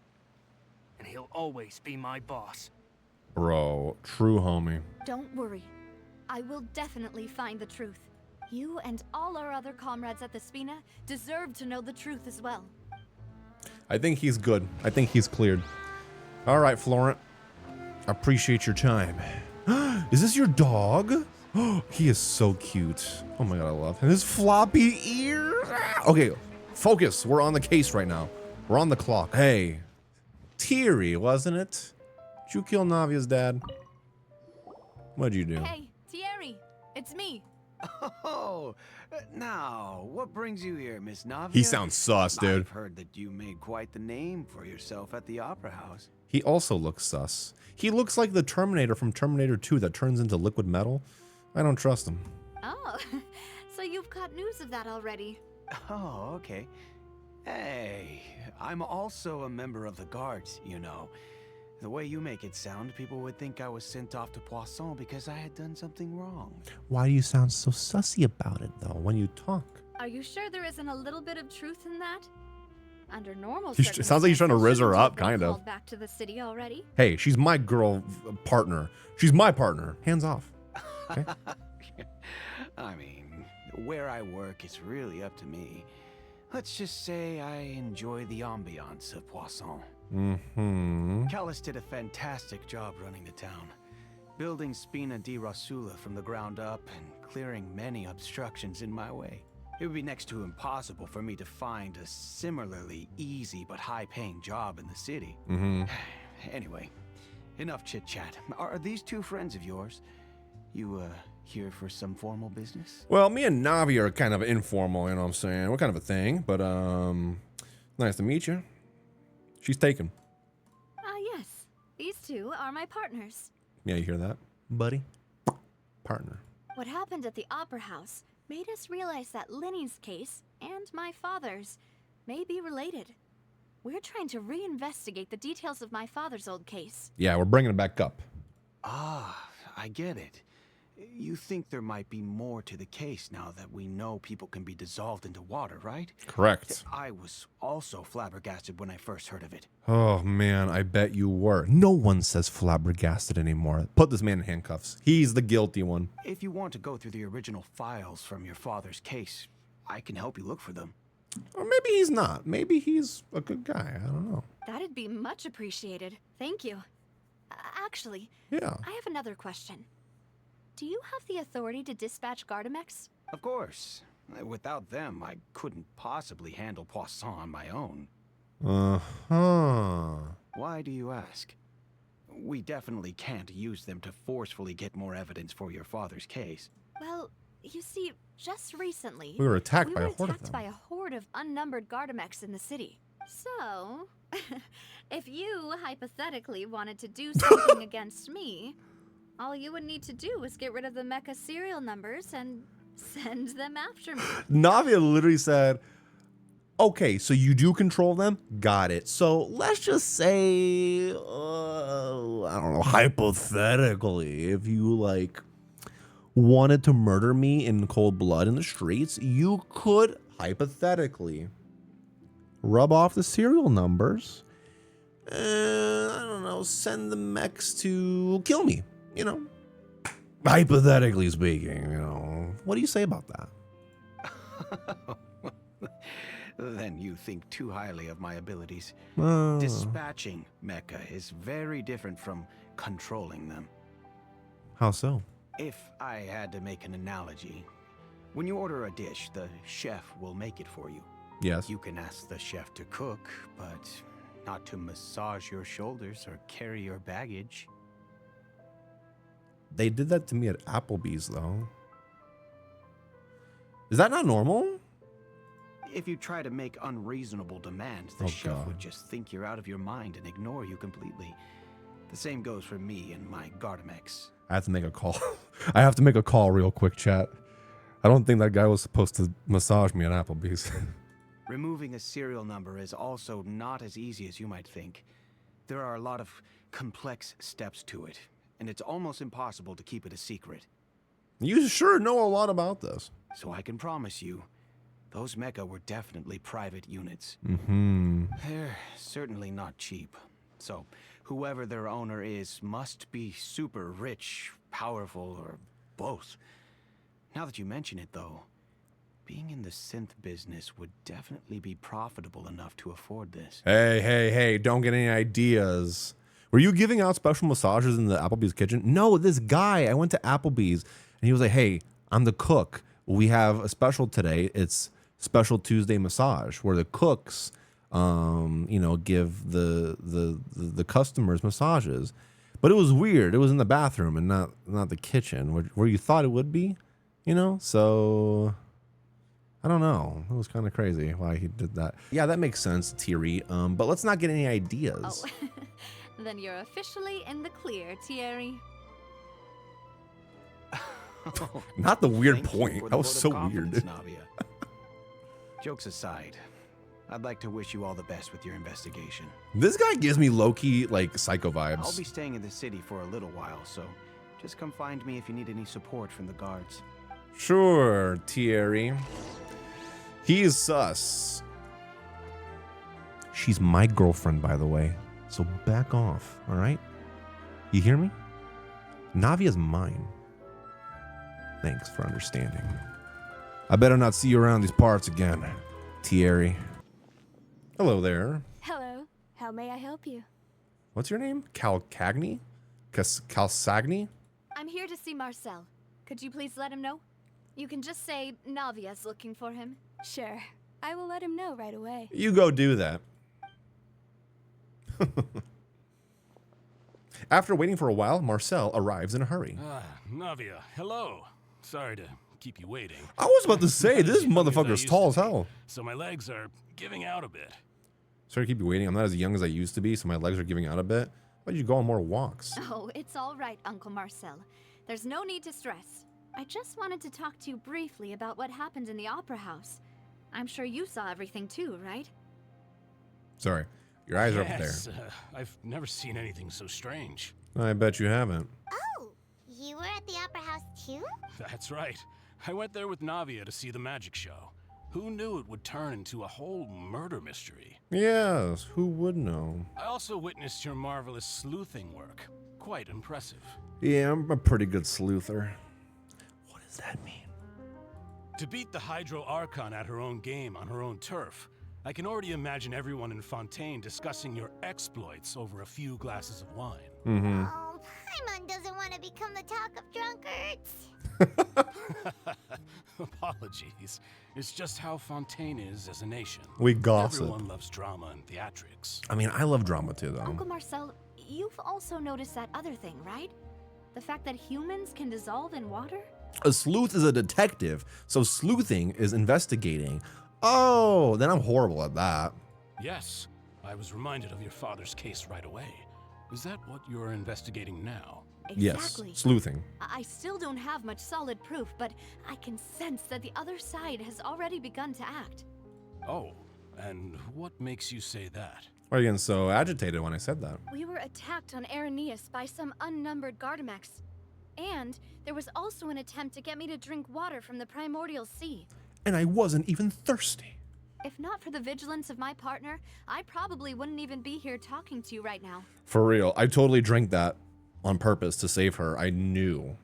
and he'll always be my boss. Bro, true homie. Don't worry. I will definitely find the truth. You and all our other comrades at the Spina deserve to know the truth as well. I think he's good. I think he's cleared. All right, Florent. Appreciate your time. Is this your dog? He is so cute. Oh my god, I love him. His floppy ears. Okay, focus. We're on the case right now. We're on the clock. Hey, Thierry, wasn't it? Did you kill Navia's dad? What'd you do? Hey, Thierry, it's me. Oh, now, what brings you here, Miss Navia? He sounds sus, dude. I've heard that you made quite the name for yourself at the Opera House. He also looks sus. He looks like the Terminator from Terminator 2 that turns into liquid metal. I don't trust him. Oh, so you've got news of that already. Oh, okay. Hey, I'm also a member of the guards, you know. The way you make it sound, people would think I was sent off to Poisson because I had done something wrong. Why do you sound so sussy about it, though, when you talk? Are you sure there isn't a little bit of truth in that? Under normal It sounds like he's trying to riz her up, kind of. Back to the city already? Hey, she's my girl partner. She's my partner. Hands off. Okay? I mean, where I work is really up to me. Let's just say I enjoy the ambiance of Poisson. Mm-hmm. Callus did a fantastic job running the town, building Spina di Rosula from the ground up and clearing many obstructions in my way. It would be next to impossible for me to find a similarly easy but high-paying job in the city. Mm-hmm. Anyway, enough chit-chat. Are these two friends of yours? You, here for some formal business? Well, me and Navi are kind of informal, you know what I'm saying? We're kind of a thing, but, nice to meet you. She's taken. Yes. These two are my partners. Yeah, you hear that, buddy? Partner. What happened at the Opera House made us realize that Linny's case and my father's may be related. We're trying to reinvestigate the details of my father's old case. Yeah, we're bringing it back up. Ah, I get it. You think there might be more to the case now that we know people can be dissolved into water, right? Correct. I was also flabbergasted when I first heard of it. Oh, man, I bet you were. No one says flabbergasted anymore. Put this man in handcuffs. He's the guilty one. If you want to go through the original files from your father's case, I can help you look for them. Or maybe he's not. Maybe he's a good guy. I don't know. That'd be much appreciated. Thank you. Actually, Yeah. I have another question. Do you have the authority to dispatch Gardamex? Of course. Without them, I couldn't possibly handle Poisson on my own. Uh-huh. Why do you ask? We definitely can't use them to forcefully get more evidence for your father's case. Well, you see, just recently... We were attacked by a horde of attacked them. by a horde of unnumbered Gardamex in the city. So, if you hypothetically wanted to do something against me, all you would need to do is get rid of the mecha serial numbers and send them after me. Navia literally said, okay, so you do control them? Got it. So let's just say, I don't know, hypothetically, if you, like, wanted to murder me in cold blood in the streets, you could, hypothetically, rub off the serial numbers and, I don't know, send the mechs to kill me, you know? Hypothetically speaking, you know. What do you say about that? Then you think too highly of my abilities. Uh. Dispatching mecha is very different from controlling them. How so? If I had to make an analogy, when you order a dish, the chef will make it for you. Yes. You can ask the chef to cook, but not to massage your shoulders or carry your baggage. They did that to me at Applebee's, though. Is that not normal? If you try to make unreasonable demands, the chef would just think you're out of your mind and ignore you completely. The same goes for me and my Gardamex. I have to make a call. I have to make a call real quick, chat. I don't think that guy was supposed to massage me at Applebee's. Removing a serial number is also not as easy as you might think. There are a lot of complex steps to it, and it's almost impossible to keep it a secret. You sure know a lot about this. So I can promise you, those mecha were definitely private units. Mm-hmm. They're certainly not cheap. So whoever their owner is must be super rich, powerful, or both. Now that you mention it, though, being in the synth business would definitely be profitable enough to afford this. Hey, don't get any ideas. Were you giving out special massages in the Applebee's kitchen? No, this guy, I went to Applebee's and he was like, hey, I'm the cook. We have a special today. It's Special Tuesday Massage, where the cooks, give the customers massages. But it was weird. It was in the bathroom and not the kitchen, where you thought it would be, you know? So I don't know. It was kind of crazy why he did that. Yeah, that makes sense, Thierry. But let's not get any ideas. Oh, then you're officially in the clear, Thierry. Not the weird Thank you point. for That the was vote of so confidence, weird. Navia. Jokes aside, I'd like to wish you all the best with your investigation. This guy gives me low-key, like, psycho vibes. I'll be staying in the city for a little while, so just come find me if you need any support from the guards. Sure, Thierry. He's sus. She's my girlfriend, by the way. So back off, all right? You hear me? Navia's mine. Thanks for understanding. I better not see you around these parts again, Thierry. Hello there. Hello. How may I help you? What's your name? Calcagni? Calsagni? I'm here to see Marcel. Could you please let him know? You can just say Navia's looking for him. Sure. I will let him know right away. You go do that. After waiting for a while, Marcel arrives in a hurry. Navia, hello. Sorry to keep you waiting. I was about to say, this motherfucker's tall as hell. So my legs are giving out a bit. Sorry to keep you waiting. I'm not as young as I used to be, so my legs are giving out a bit. Why don't you go on more walks? Oh, it's all right, Uncle Marcel. There's no need to stress. I just wanted to talk to you briefly about what happened in the Opera House. I'm sure you saw everything too, right? Sorry, your eyes are up there. I've never seen anything so strange. I bet you haven't. Oh, you were at the Opera House too? That's right. I went there with Navia to see the magic show. Who knew it would turn into a whole murder mystery? Yes, who would know? I also witnessed your marvelous sleuthing work. Quite impressive. Yeah, I'm a pretty good sleuther. What does that mean? To beat the Hydro Archon at her own game on her own turf, I can already imagine everyone in Fontaine discussing your exploits over a few glasses of wine. Mm-hmm. Oh, Paimon doesn't want to become the talk of drunkards. Apologies. It's just how Fontaine is as a nation. We gossip. Everyone loves drama and theatrics. I mean, I love drama too, though. Uncle Marcel, you've also noticed that other thing, right? The fact that humans can dissolve in water? A sleuth is a detective, so sleuthing is investigating. Oh, then I'm horrible at that. Yes, I was reminded of your father's case right away. Is that what you're investigating now? Exactly. Yes, sleuthing. I still don't have much solid proof, but I can sense that the other side has already begun to act. Oh, and what makes you say that? Why are you getting so agitated when I said that? We were attacked on Araneus by some unnumbered Gardamex. And there was also an attempt to get me to drink water from the primordial sea. And I wasn't even thirsty. If not for the vigilance of my partner, I probably wouldn't even be here talking to you right now. For real, I totally drank that on purpose to save her. I knew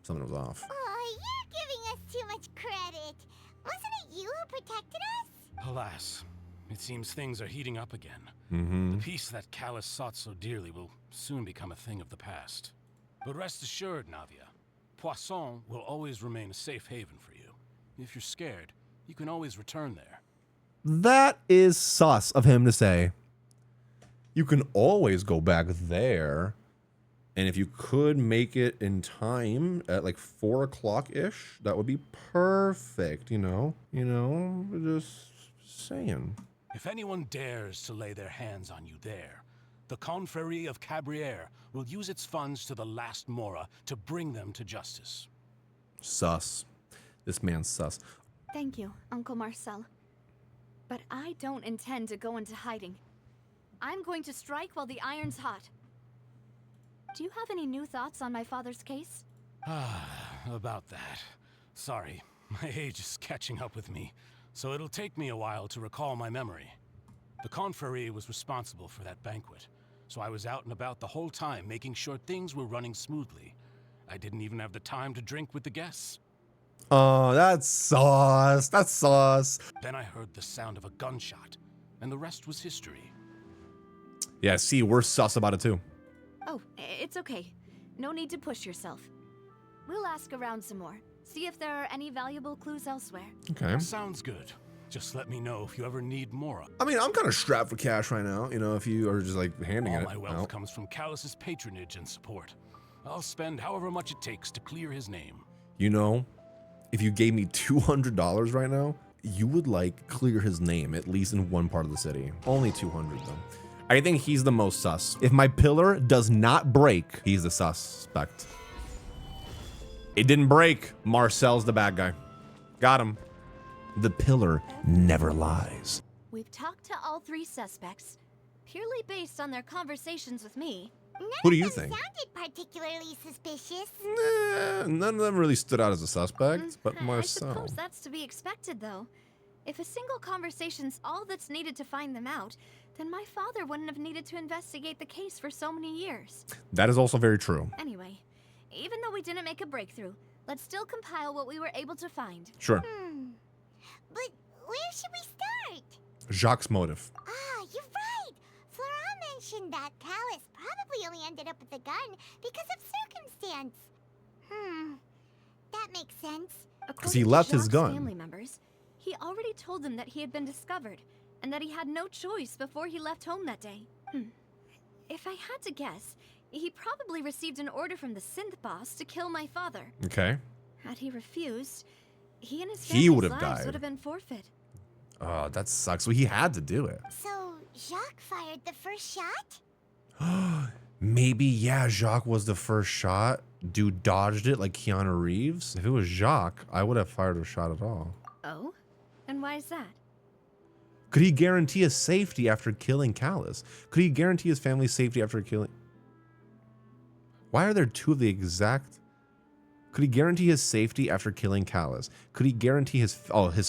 something was off. Oh, you're giving us too much credit. Wasn't it you who protected us? Alas, it seems things are heating up again. Mm-hmm. The peace that Callus sought so dearly will soon become a thing of the past. But rest assured, Navia, Poisson will always remain a safe haven for you. If you're scared, you can always return there. That is sus of him to say. You can always go back there. And if you could make it in time at like 4 o'clock-ish, that would be perfect, you know? Just saying. If anyone dares to lay their hands on you there, the Confrérie of Cabrières will use its funds to the last Mora to bring them to justice. Sus. This man's sus. Thank you, Uncle Marcel. But I don't intend to go into hiding. I'm going to strike while the iron's hot. Do you have any new thoughts on my father's case? About that. Sorry, my age is catching up with me, so it'll take me a while to recall my memory. The Confrérie was responsible for that banquet, so I was out and about the whole time making sure things were running smoothly. I didn't even have the time to drink with the guests. Oh, that's sauce. That's sauce. Then I heard the sound of a gunshot, and the rest was history. Yeah, see, we're sus about it too. Oh, it's okay. No need to push yourself. We'll ask around some more. See if there are any valuable clues elsewhere. Okay. Sounds good. Just let me know if you ever need more. I mean, I'm kind of strapped for cash right now, you know, if you are just like handing All it my wealth out. comes from Callus's patronage and support. I'll spend however much it takes to clear his name. You know, if you gave me $200 right now, you would like clear his name, at least in one part of the city. Only 200 though. I think he's the most sus. If my pillar does not break, he's the suspect. It didn't break. Marcel's the bad guy. Got him. The pillar never lies. We've talked to all 3 suspects, purely based on their conversations with me. Who do you think? Sounded particularly suspicious. None of them really stood out as a suspect, but I Marcel. suppose that's to be expected, though. If a single conversation's all that's needed to find them out, then my father wouldn't have needed to investigate the case for so many years. That is also very true. Anyway, even though we didn't make a breakthrough, let's still compile what we were able to find. Sure. But where should we start? Jacques' motive. Ah, you're right. Flora mentioned that Callus probably only ended up with the gun because of circumstance. That makes sense. Because he left his Jacques' gun. Family members, he already told them that he had been discovered, and that he had no choice before he left home that day. If I had to guess, he probably received an order from the synth boss to kill my father. Okay. Had he refused, he and his He family's would have lives died. would have been forfeit. Oh, that sucks. So he had to do it. So, Jacques fired the first shot? Maybe, yeah, Jacques was the first shot. Dude dodged it like Keanu Reeves. If it was Jacques, I would have fired a shot at all. Oh? And why is that? Could he guarantee his safety after killing Callus? Could he guarantee his family's safety after killing... Why are there two of the exact... Could he guarantee his safety after killing Callus? Could he guarantee his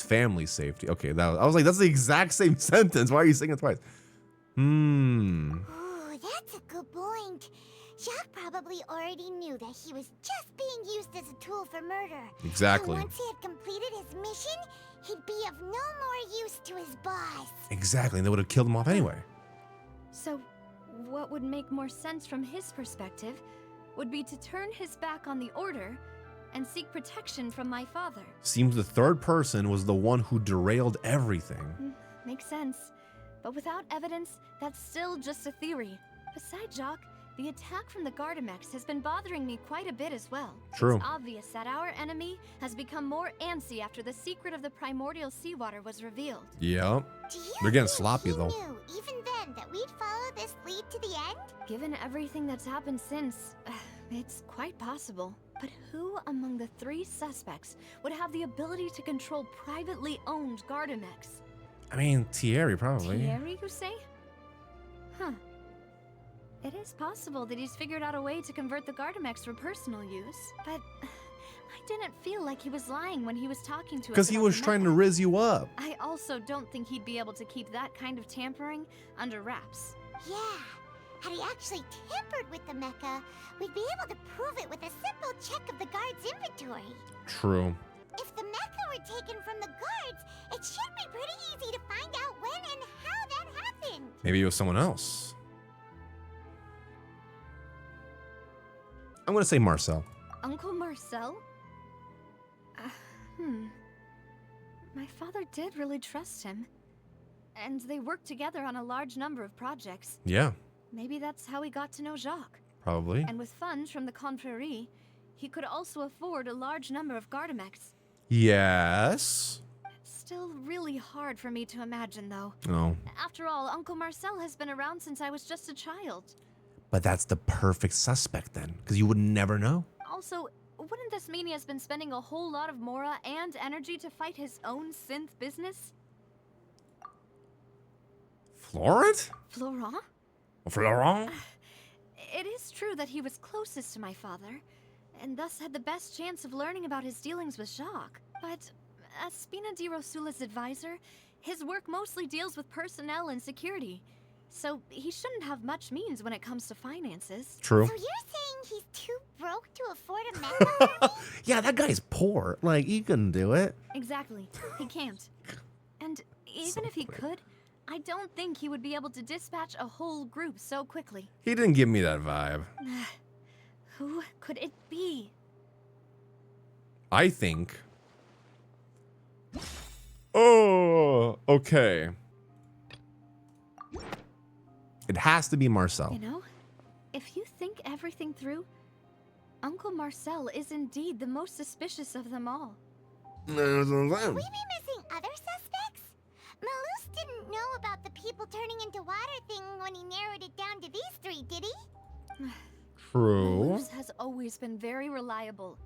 family's safety? Okay, I was like, that's the exact same sentence. Why are you saying it twice? Ooh, that's a good point. Jacques probably already knew that he was just being used as a tool for murder. Exactly. And once he had completed his mission, he'd be of no more use to his boss. Exactly, and they would have killed him off anyway. So, what would make more sense from his perspective would be to turn his back on the Order and seek protection from my father. Seems the third person was the one who derailed everything. Makes sense. But without evidence, that's still just a theory. Besides Jacques, the attack from the Gardamex has been bothering me quite a bit as well. True. It's obvious that our enemy has become more antsy after the secret of the primordial seawater was revealed. Yeah. They're getting sloppy He though. knew, even then, that we'd follow this lead to the end? Given everything that's happened since, it's quite possible. But who among the three suspects would have the ability to control privately owned Gardamex? I mean, Thierry probably. Thierry, you say? Huh. It is possible that he's figured out a way to convert the Gardamex for personal use, but I didn't feel like he was lying when he was talking to us. Because he was trying to rizz you up. I also don't think he'd be able to keep that kind of tampering under wraps. Yeah. Had he actually tampered with the mecha, we'd be able to prove it with a simple check of the guard's inventory. True. If the mecha were taken from the guards, it should be pretty easy to find out when and how that happened. Maybe it was someone else. I'm gonna say Marcel. Uncle Marcel? My father did really trust him. And they worked together on a large number of projects. Yeah, Maybe that's how he got to know Jacques. probably. And with funds from the Confrérie, he could also afford a large number of Gardamex. Yes. Still really hard for me to imagine, though. No. After all, Uncle Marcel has been around since I was just a child. But that's the perfect suspect then, because you would never know. Also, wouldn't this mean he has been spending a whole lot of mora and energy to fight his own synth business? Florent? Florent? Florent? It is true that he was closest to my father, and thus had the best chance of learning about his dealings with Jacques. But as Spina di Rosula's advisor, his work mostly deals with personnel and security, so he shouldn't have much means when it comes to finances. True. So you're saying he's too broke to afford a mecha? Yeah, that guy's poor. Like, he couldn't do it. Exactly. He can't. And even if he could, I don't think he would be able to dispatch a whole group so quickly. He didn't give me that vibe. Who could it be? I think... Oh, okay. It has to be Marcel. You know, if you think everything through, Uncle Marcel is indeed the most suspicious of them all. Could we be missing other suspects? Malus didn't know about the people turning into water thing when he narrowed it down to these three, did he? True. Malus has always been very reliable,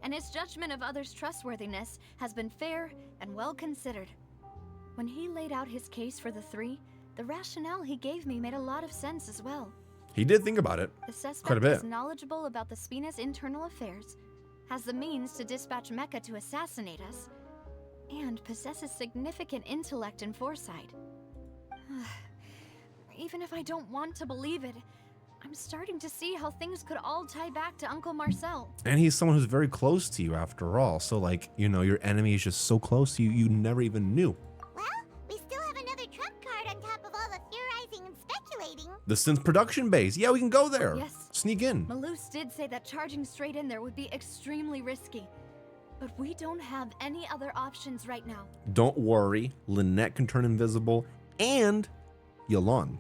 and his judgment of others' trustworthiness has been fair and well considered. When he laid out his case for the three, the rationale he gave me made a lot of sense as well. He did think about it. The Quite a suspect bit. is knowledgeable about the Spina's internal affairs, has the means to dispatch Mecha to assassinate us, and possesses significant intellect and foresight. Even if I don't want to believe it, I'm starting to see how things could all tie back to Uncle Marcel. And he's someone who's very close to you after all. So, like, you know, your enemy is just so close to you, you never even knew. Well, we still have another trump card on top of all the theorizing and speculating. The synth production base. Yeah, we can go there. Yes. Sneak in. Malus did say that charging straight in there would be extremely risky. But we don't have any other options right now. Don't worry. Lynette can turn invisible. And Yolan.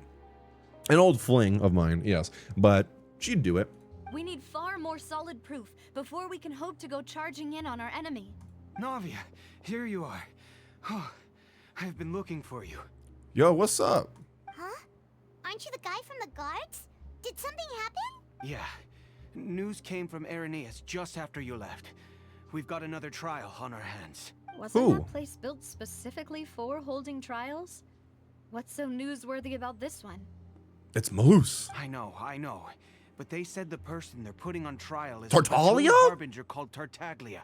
An old fling of mine, yes. But She'd do it. We need far more solid proof before we can hope to go charging in on our enemy. Navia, here you are. Oh, I've been looking for you. Yo, what's up? Huh? Aren't you the guy from the guards? Did something happen? Yeah. News came from Irenaeus just after you left. We've got another trial on our hands. Wasn't that place built specifically for holding trials? What's so newsworthy about this one? It's Malus. I know. But they said the person they're putting on trial is Tartaglia? a harbinger called Tartaglia.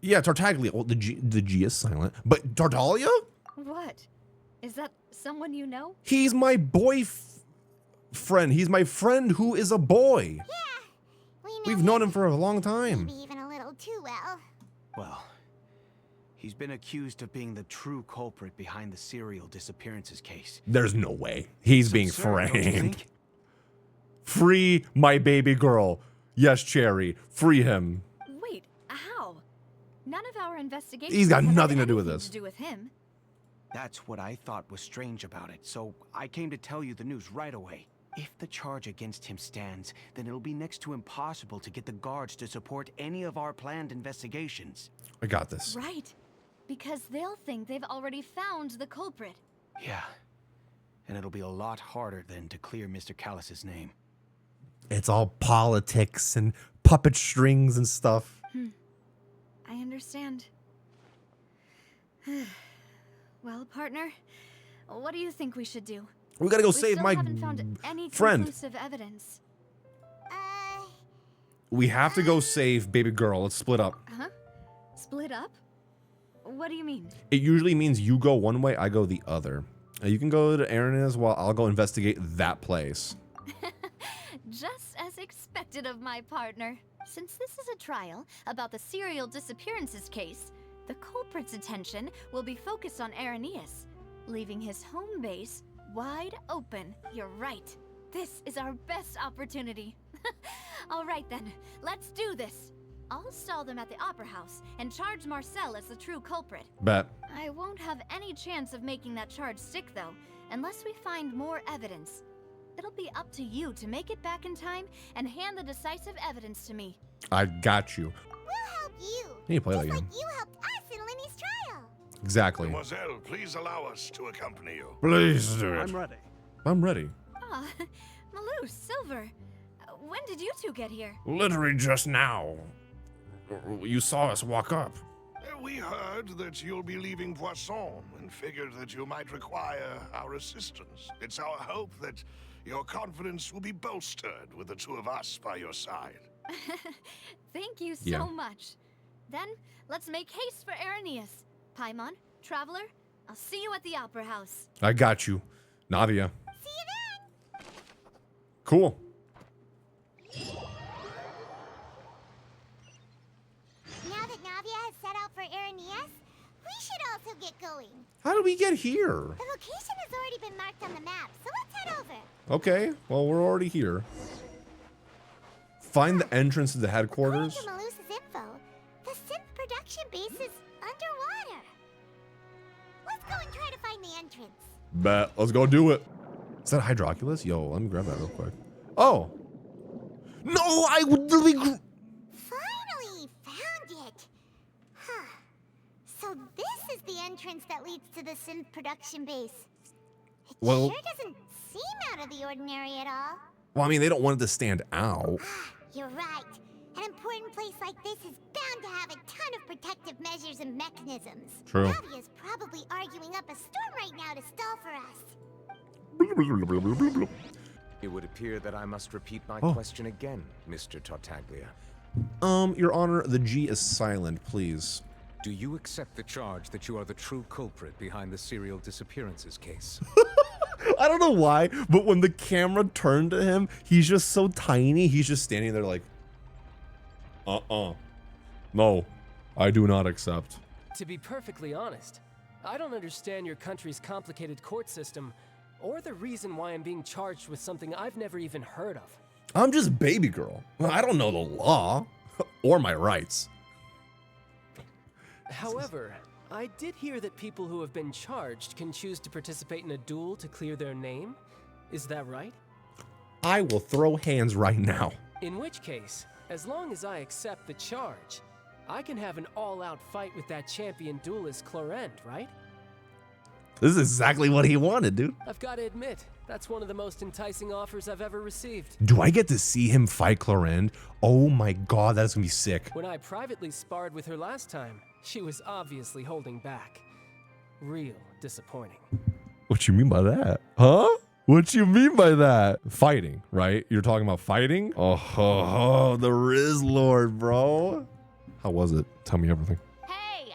Yeah, Tartaglia. Well, the G is silent. But Tartaglia? What? Is that someone you know? He's my boyfriend. He's my friend who is a boy. Yeah, We've known him for a long time. Maybe even a little too well. Well, he's been accused of being the true culprit behind the serial disappearances case. There's no way. He's being absurd, don't you framed. think? Free my baby girl. Yes, Cherry. Free him. Wait, how? None of our investigations. He's got have nothing to do with anything this. To do with him. That's what I thought was strange about it, so I came to tell you the news right away. If the charge against him stands, then it'll be next to impossible to get the guards to support any of our planned investigations. I got this. Right. Because they'll think they've already found the culprit. Yeah. And it'll be a lot harder then to clear Mr. Callus's name. It's all politics and puppet strings and stuff. I understand. Well, partner, what do you think we should do? We gotta go We save still my haven't found any friend. conclusive evidence. We have to go save baby girl. Let's split up. Huh? Split up? What do you mean? It usually means you go one way, I go the other. You can go to Irenaeus while I'll go investigate that place. Just as expected of my partner. Since this is a trial about the serial disappearances case, the culprit's attention will be focused on Irenaeus, leaving his home base wide open. You're right. This is our best opportunity. All right then, let's do this. I'll stall them at the Opera House and charge Marcel as the true culprit. Bet. I won't have any chance of making that charge stick though, unless we find more evidence. It'll be up to you to make it back in time and hand the decisive evidence to me. I got you. We'll help you. You play that Just game. like you helped us in Lenny's trial. Exactly. Mademoiselle, please allow us to accompany you. Please do it. I'm ready. I'm ready. Ah, Malou, Silver. When did you two get here? Literally just now. You saw us walk up. We heard that you'll be leaving Poisson and figured that you might require our assistance. It's our hope that your confidence will be bolstered with the two of us by your side. Thank you so Yeah. much. Then, let's make haste for Irenaeus. Paimon, Traveler, I'll see you at the Opera House. I got you. Navia. See you then. Cool. Now that Navia has set out for Irenaeus, we should also get going. How did we get here? The location has already been marked on the map, so let's head over. Okay, well, we're already here. Find the entrance to the headquarters. According to Malus's info, the synth production base is underwater. Let's go and try to find the entrance. Bet. Let's go do it. Is that Hydroculus? Yo, let me grab that real quick. Oh. No, I literally... Finally found it. Huh. So this is the entrance that leads to the synth production base. It Well- sure doesn't seem out of the ordinary at all. Well, I mean, they don't want it to stand out. You're right. An important place like this is bound to have a ton of protective measures and mechanisms. True. Navia's probably arguing up a storm right now to stall for us. It would appear that I must repeat my question again, Mr. Tartaglia. Your Honor, the G is silent, please. Do you accept the charge that you are the true culprit behind the serial disappearances case? I don't know why, but when the camera turned to him, he's just so tiny. He's just standing there like, no, I do not accept. To be perfectly honest, I don't understand your country's complicated court system or the reason why I'm being charged with something I've never even heard of. I'm just baby girl. I don't know the law or my rights. However, I did hear that people who have been charged can choose to participate in a duel to clear their name. Is that right? I will throw hands right now. In which case, as long as I accept the charge, I can have an all-out fight with that champion duelist Clorend, right? This is exactly what he wanted, dude. I've got to admit, that's one of the most enticing offers I've ever received. Do I get to see him fight Clorend? Oh my god, that's gonna be sick. When I privately sparred with her last time, she was obviously holding back. Real disappointing. What you mean by that? Huh? What you mean by that? Fighting, right? You're talking about fighting? Oh, the Riz Lord, bro. How was it? Tell me everything. Hey,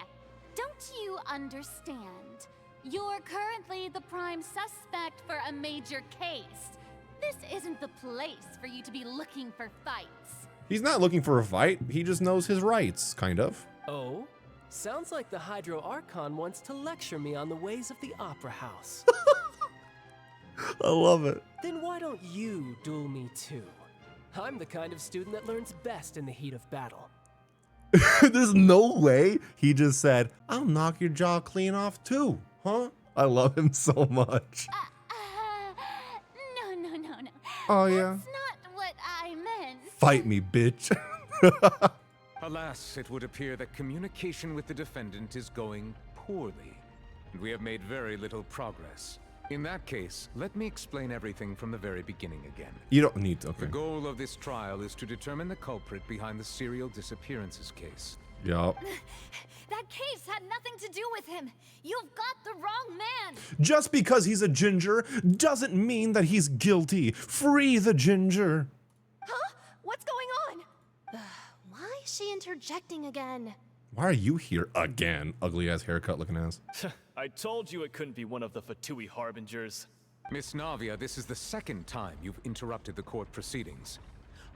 don't you understand? You're currently the prime suspect for a major case. This isn't the place for you to be looking for fights. He's not looking for a fight. He just knows his rights, kind of. Oh? Sounds like the Hydro Archon wants to lecture me on the ways of the Opera House. I love it. Then why don't you duel me too? I'm the kind of student that learns best in the heat of battle. There's no way he just said, I'll knock your jaw clean off too, huh? I love him so much. No. Oh, yeah? That's not what I meant. Fight me, bitch. Alas, it would appear that communication with the defendant is going poorly, and we have made very little progress. In that case, let me explain everything from the very beginning again. You don't need to, okay. The goal of this trial is to determine the culprit behind the serial disappearances case. Yup. That case had nothing to do with him. You've got the wrong man. Just because he's a ginger doesn't mean that he's guilty. Free the ginger. Huh? What's going on? Why is she interjecting again? Why are you here again, ugly ass haircut looking ass? I told you it couldn't be one of the Fatui Harbingers. Miss Navia, this is the second time you've interrupted the court proceedings.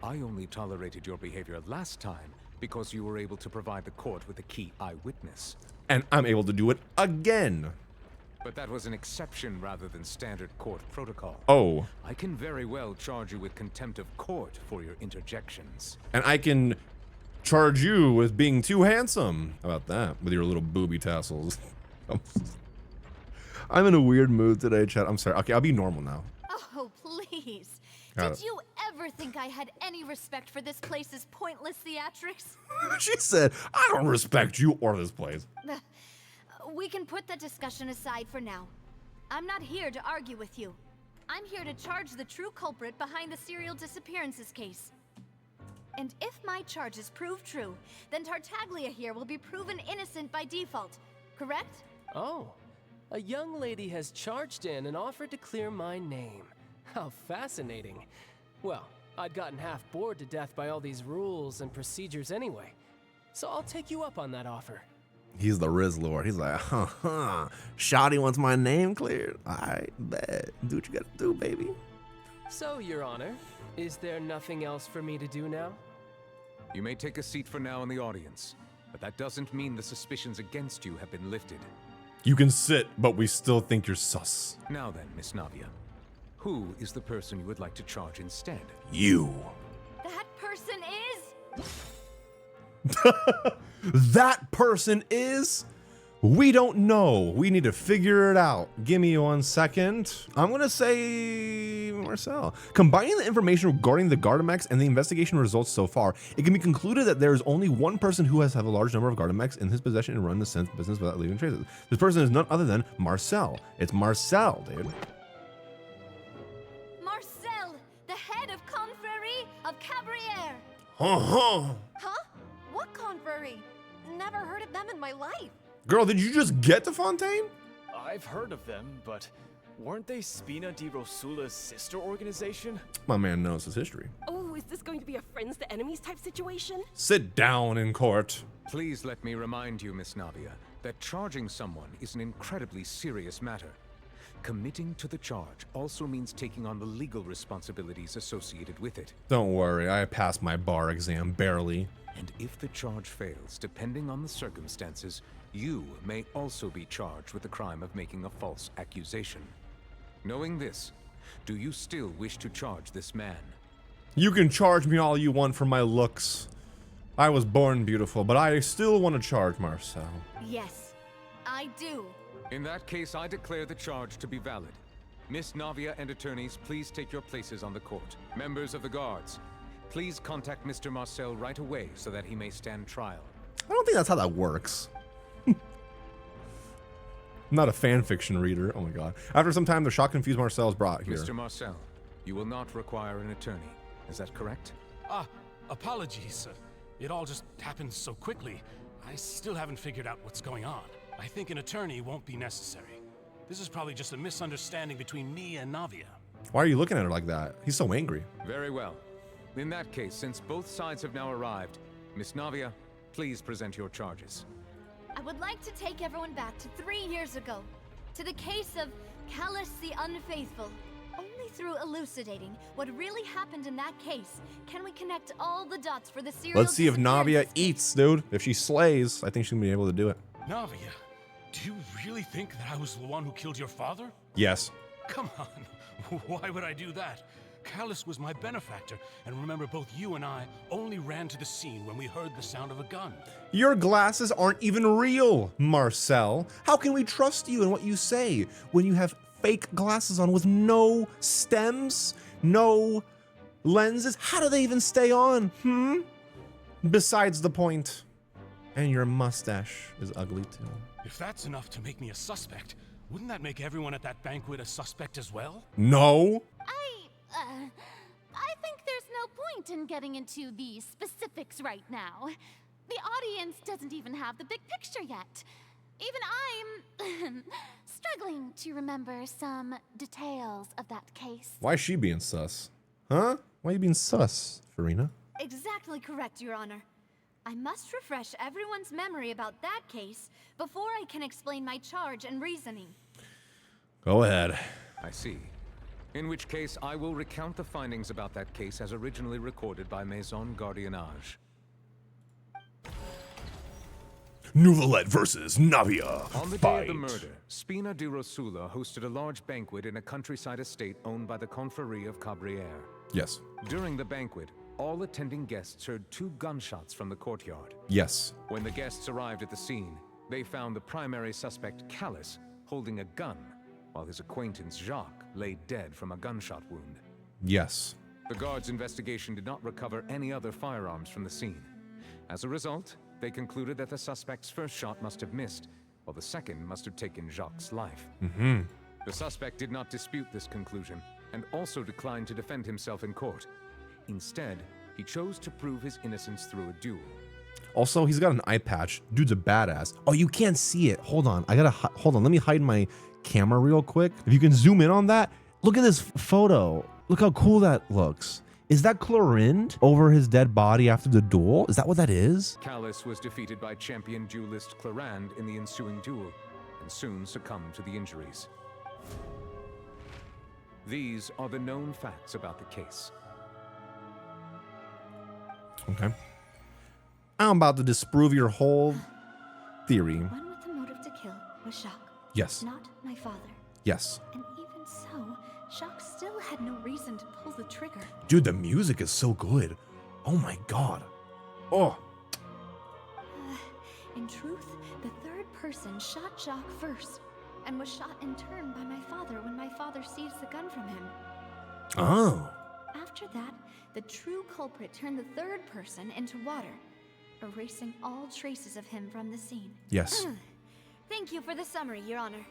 I only tolerated your behavior last time because you were able to provide the court with a key eyewitness. And I'm able to do it again. But that was an exception rather than standard court protocol. Oh. I can very well charge you with contempt of court for your interjections. And I can charge you with being too handsome. How about that? With your little booby tassels. I'm in a weird mood today, chat. I'm sorry. Okay, I'll be normal now. Oh, please. Got Did it. you ever think I had any respect for this place's pointless theatrics? She said, I don't respect you or this place. We can put that discussion aside for now. I'm not here to argue with you. I'm here to charge the true culprit behind the serial disappearances case. And if my charges prove true, then Tartaglia here will be proven innocent by default, correct? Oh, a young lady has charged in and offered to clear my name. How fascinating. Well, I'd gotten half bored to death by all these rules and procedures anyway, so I'll take you up on that offer. He's the Riz Lord. He's like, Shawty wants my name cleared. All right, bet. Do what you gotta do, baby. So, Your Honor, is there nothing else for me to do now? You may take a seat for now in the audience, but that doesn't mean the suspicions against you have been lifted. You can sit, but we still think you're sus. Now then, Miss Navia, who is the person you would like to charge instead? You. That person is... That person is? We don't know. We need to figure it out. Give me 1 second. I'm gonna say Marcel. Combining the information regarding the Gardamex and the investigation results so far, it can be concluded that there is only one person who has a large number of Gardamex in his possession and run the synth business without leaving traces. This person is none other than Marcel. It's Marcel, dude. Marcel, the head of Confrérie of Cabriere. Huh? What confrérie? Never heard of them in my life. Girl, did you just get to Fontaine? I've heard of them, but weren't they Spina di Rosula's sister organization? My man knows his history. Oh, is this going to be a friends to enemies type situation? Sit down in court. Please let me remind you, Miss Navia, that charging someone is an incredibly serious matter. Committing to the charge also means taking on the legal responsibilities associated with it. Don't worry, I passed my bar exam barely. And if the charge fails, depending on the circumstances, you may also be charged with the crime of making a false accusation. Knowing this, do you still wish to charge this man? You can charge me all you want for my looks. I was born beautiful, but I still want to charge Marcel. Yes, I do. In that case, I declare the charge to be valid. Miss Navia and attorneys, please take your places on the court. Members of the guards, please contact Mr. Marcel right away so that he may stand trial. I don't think that's how that works. I'm not a fan fiction reader. Oh my god. After some time, the shocked, confused Marcel is brought here. Mr. Marcel, you will not require an attorney. Is that correct? Apologies. It all just happened so quickly. I still haven't figured out what's going on. I think an attorney won't be necessary. This is probably just a misunderstanding between me and Navia. Why are you looking at her like that? He's so angry. Very well. In that case, since both sides have now arrived, Miss Navia, please present your charges. I would like to take everyone back to 3 years ago, to the case of Callus the Unfaithful. Only through elucidating what really happened in that case can we connect all the dots for the serial Let's see if Navia eats, dude. If she slays, I think she's gonna be able to do it. Navia, do you really think that I was the one who killed your father? Yes. Come on, why would I do that? Callus was my benefactor, and remember, both you and I only ran to the scene when we heard the sound of a gun. Your glasses aren't even real, Marcel. How can we trust you in what you say when you have fake glasses on with no stems, no lenses? How do they even stay on? Besides the point. And your mustache is ugly too. If that's enough to make me a suspect, wouldn't that make everyone at that banquet a suspect as well? No. I think there's no point in getting into the specifics right now. The audience doesn't even have the big picture yet. Even I'm struggling to remember some details of that case. Why is she being sus? Huh? Why are you being sus, Farina? Exactly correct, Your Honor. I must refresh everyone's memory about that case before I can explain my charge and reasoning. Go ahead. I see. In which case, I will recount the findings about that case as originally recorded by Maison Gardiennage. Nouvelette versus Navia. On the day of the murder, Spina di Rosula hosted a large banquet in a countryside estate owned by the Confrérie of Cabrières. Yes. During the banquet, all attending guests heard 2 gunshots from the courtyard. Yes. When the guests arrived at the scene, they found the primary suspect, Callus, holding a gun, while his acquaintance, Jacques, lay dead from a gunshot wound. Yes. The guards' investigation did not recover any other firearms from the scene. As a result, they concluded that the suspect's first shot must have missed, while the second must have taken Jacques' life. The suspect did not dispute this conclusion, and also declined to defend himself in court. Instead, he chose to prove his innocence through a duel. Also, he's got an eye patch. Dude's a badass. Oh, you can't see it. Hold on. Hold on. Let me hide my camera real quick. If you can zoom in on that, look at this photo. Look how cool that looks. Is that Clorinde over his dead body after the duel? Is that what that is? Callus was defeated by champion duelist Clorinde in the ensuing duel, and soon succumbed to the injuries. These are the known facts about the case. Okay. I'm about to disprove your whole theory. The one with the motive to kill was Jacques. Yes. Not my father. Yes. And even so, Jacques still had no reason to pull the trigger. Dude, the music is so good. Oh my god. Oh. In truth, the third person shot Jacques first, and was shot in turn by my father when my father seized the gun from him. Oh. After that, the true culprit turned the third person into water, erasing all traces of him from the scene. Yes. Thank you for the summary, Your Honor.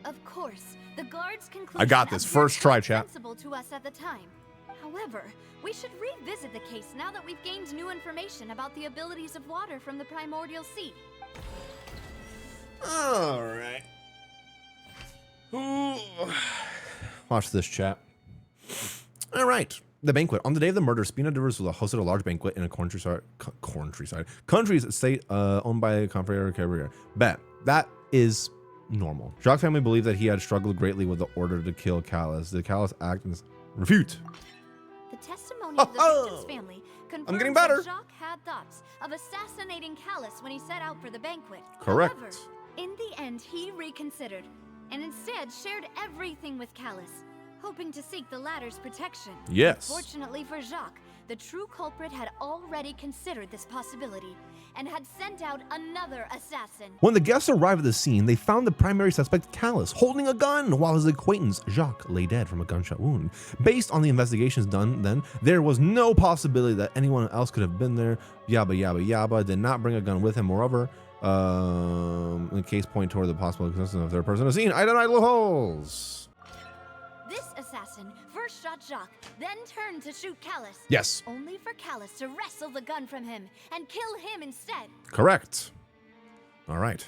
Of course, the guards concluded I got this. First try, chat. sensible to us at the time. However, we should revisit the case now that we've gained new information about the abilities of water from the primordial sea. All right. Watch this, chat. All right. The banquet. On the day of the murder, Spina di Rosula hosted a large banquet in a country's estate owned by Confrérie Cabrières. Bet. That is normal. Jacques' family believed that he had struggled greatly with the order to kill Callus. The Callus act is refute. The testimony of the victim's family confirms getting better. that Jacques had thoughts of assassinating Callus when he set out for the banquet. Correct. However, in the end, he reconsidered and instead shared everything with Callus, hoping to seek the latter's protection. Yes. Fortunately for Jacques, the true culprit had already considered this possibility and had sent out another assassin. When the guests arrived at the scene, they found the primary suspect Callus holding a gun while his acquaintance Jacques lay dead from a gunshot wound. Based on the investigations done then, there was no possibility that anyone else could have been there. Yabba yabba yabba. Did not bring a gun with him. Moreover, in case point toward the possible existence of a third person in the scene. Identified loopholes. This assassin first shot Jacques, then turned to shoot Callus. Yes. Only for Callus to wrestle the gun from him and kill him instead. Correct. All right.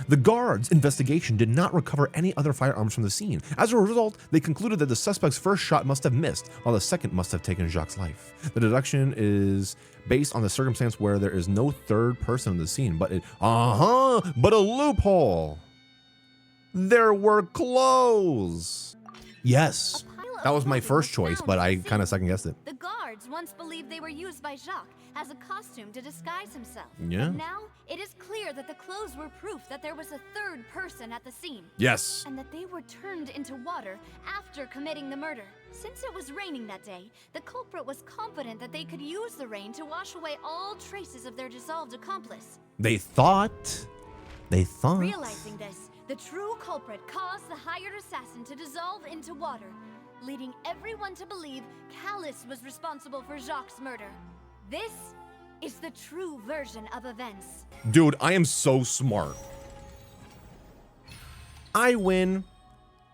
The guards' investigation did not recover any other firearms from the scene. As a result, they concluded that the suspect's first shot must have missed, while the second must have taken Jacques' life. The deduction is based on the circumstance where there is no third person in the scene, but a loophole. There were clothes. Yes. That was my first choice, but I kind of second guessed it. The guards once believed they were used by Jacques as a costume to disguise himself. Yeah. But now, it is clear that the clothes were proof that there was a third person at the scene. Yes. And that they were turned into water after committing the murder. Since it was raining that day, the culprit was confident that they could use the rain to wash away all traces of their dissolved accomplice. They thought. Realizing this, the true culprit caused the hired assassin to dissolve into water, leading everyone to believe Callus was responsible for Jacques' murder. This is the true version of events. Dude, I am so smart. I win.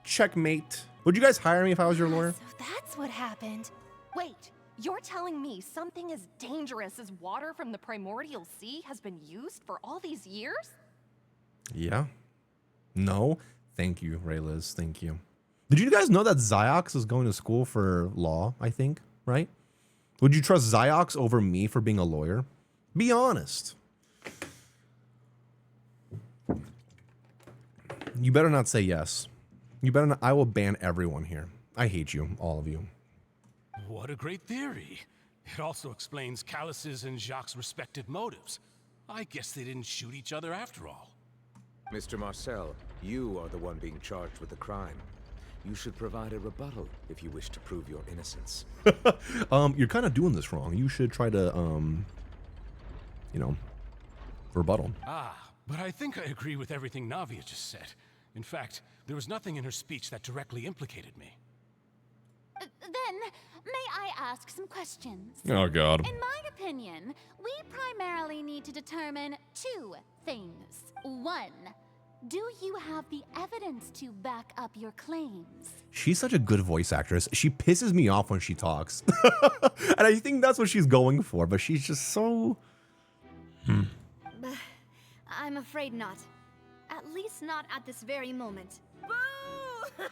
Checkmate. Would you guys hire me if I was your lawyer? So that's what happened. Wait, you're telling me something as dangerous as water from the primordial sea has been used for all these years? Yeah. No. Thank you, Rayliz. Thank you. Did you guys know that Ziox is going to school for law, I think, right? Would you trust Ziox over me for being a lawyer? Be honest. You better not say yes. You better not. I will ban everyone here. I hate you, all of you. What a great theory. It also explains Callus's and Jacques' respective motives. I guess they didn't shoot each other after all. Mr. Marcel, you are the one being charged with the crime. You should provide a rebuttal if you wish to prove your innocence. You're kind of doing this wrong. You should try to, you know, rebuttal. But I think I agree with everything Navia just said. In fact, there was nothing in her speech that directly implicated me. Then, may I ask some questions? Oh, God. In my opinion, we primarily need to determine two things. One, do you have the evidence to back up your claims? She's such a good voice actress. She pisses me off when she talks. And I think that's what she's going for, but she's just so... I'm afraid not. At least not at this very moment. Boo!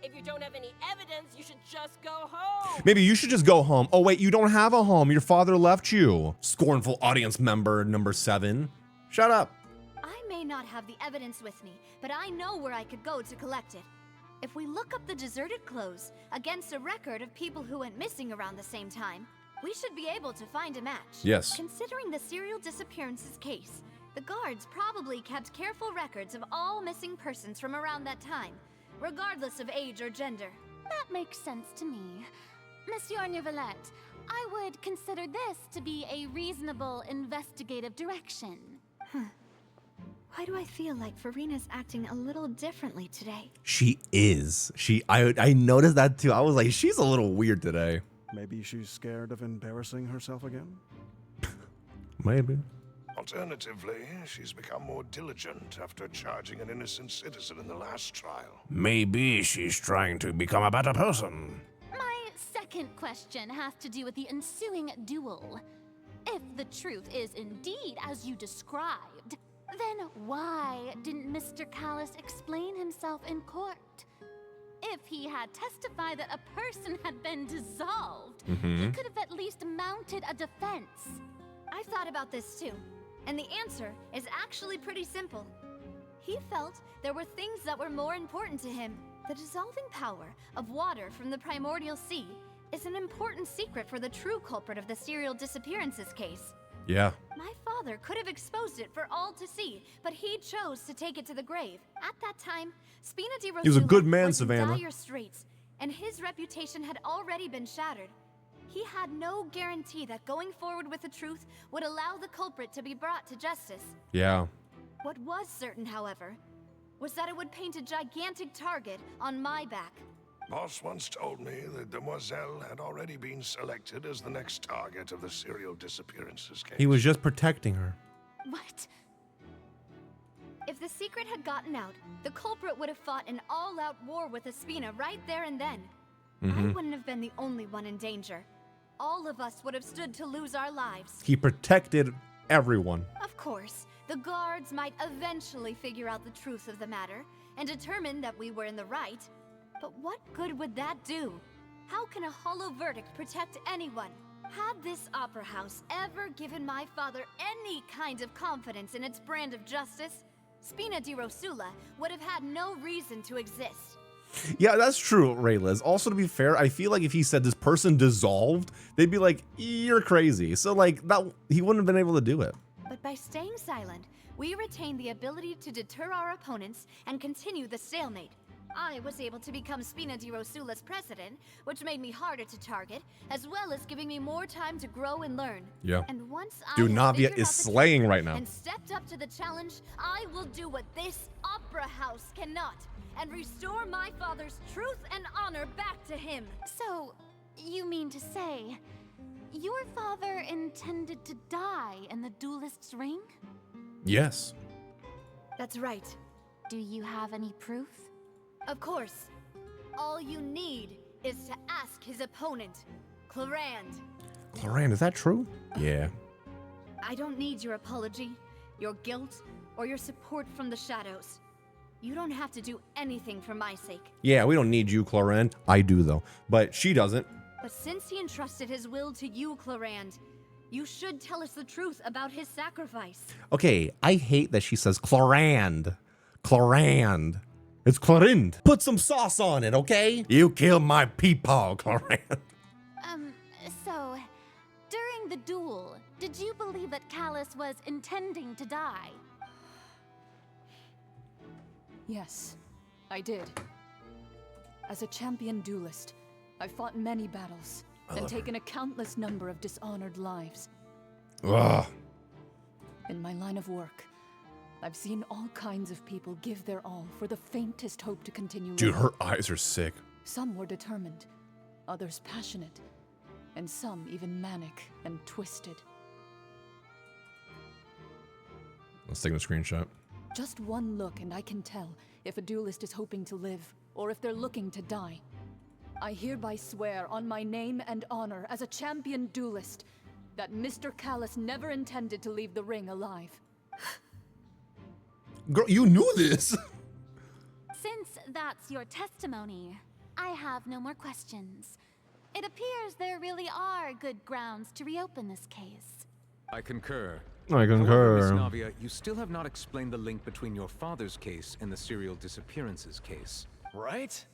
If you don't have any evidence, you should just go home. Maybe you should just go home. Oh, wait, you don't have a home. Your father left you. Scornful audience member number 7. Shut up. I may not have the evidence with me, but I know where I could go to collect it. If we look up the deserted clothes against a record of people who went missing around the same time, we should be able to find a match. Yes. Considering the serial disappearances case, the guards probably kept careful records of all missing persons from around that time, regardless of age or gender. That makes sense to me. Monsieur Neuvillette, I would consider this to be a reasonable investigative direction. Why do I feel like Farina's acting a little differently today? She is. I noticed that too. I was like, she's a little weird today. Maybe she's scared of embarrassing herself again? Maybe. Alternatively, she's become more diligent after charging an innocent citizen in the last trial. Maybe she's trying to become a better person. My second question has to do with the ensuing duel. If the truth is indeed as you described, then why didn't Mr. Callus explain himself in court? If he had testified that a person had been dissolved, he could have at least mounted a defense. I've thought about this too, and the answer is actually pretty simple. He felt there were things that were more important to him. The dissolving power of water from the primordial sea is an important secret for the true culprit of the serial disappearances case. Yeah. My father could have exposed it for all to see, but he chose to take it to the grave. At that time, Spina di Rosula He was a good man, was in Savannah. dire straits, and his reputation had already been shattered. he had no guarantee that going forward with the truth would allow the culprit to be brought to justice. Yeah. What was certain, however, was that it would paint a gigantic target on my back. Boss once told me that Demoiselle had already been selected as the next target of the serial disappearances case. He was just protecting her. What? If the secret had gotten out, the culprit would have fought an all-out war with Espina right there and then. I wouldn't have been the only one in danger. All of us would have stood to lose our lives. He protected everyone. Of course, the guards might eventually figure out the truth of the matter and determine that we were in the right. But what good would that do? How can a hollow verdict protect anyone? Had this opera house ever given my father any kind of confidence in its brand of justice, Spina di Rosula would have had no reason to exist. Yeah, that's true, Rayliz. Also, to be fair, I feel like if he said this person dissolved, they'd be like, you're crazy. So, like, that he wouldn't have been able to do it. But by staying silent, we retain the ability to deter our opponents and continue the stalemate. I was able to become Spina di Rosula's president, which made me harder to target, as well as giving me more time to grow and learn. Yeah. And once Dude, I Navia is slaying right now. And stepped up to the challenge, I will do what this opera house cannot, and restore my father's truth and honor back to him. So, you mean to say, your father intended to die in the duelist's ring? Yes. That's right. Do you have any proof? Of course. All you need is to ask his opponent, Clarand. Clarand, is that true? Yeah. I don't need your apology, your guilt, or your support from the shadows. You don't have to do anything for my sake. Yeah, we don't need you, Clarand. I do, though. But she doesn't. But since he entrusted his will to you, Clarand, you should tell us the truth about his sacrifice. Okay, I hate that she says Clarand. Clarand. It's Clarind. Put some sauce on it, okay? You killed my peepaw, Clarand. So, during the duel, did you believe that Callus was intending to die? Yes, I did. As a champion duelist, I fought many battles and taken a countless number of dishonored lives. Ugh. In my line of work, I've seen all kinds of people give their all for the faintest hope to continue. Dude, living. her eyes are sick. Some were determined, others passionate, and some even manic and twisted. Let's take a screenshot. Just one look and I can tell if a duelist is hoping to live or if they're looking to die. I hereby swear on my name and honor as a champion duelist that Mr. Callus never intended to leave the ring alive. Girl, you knew this. Since that's your testimony, I have no more questions. It appears there really are good grounds to reopen this case. I concur. I concur. However, Miss Navia, you still have not explained the link between your father's case and the serial disappearances case. Right?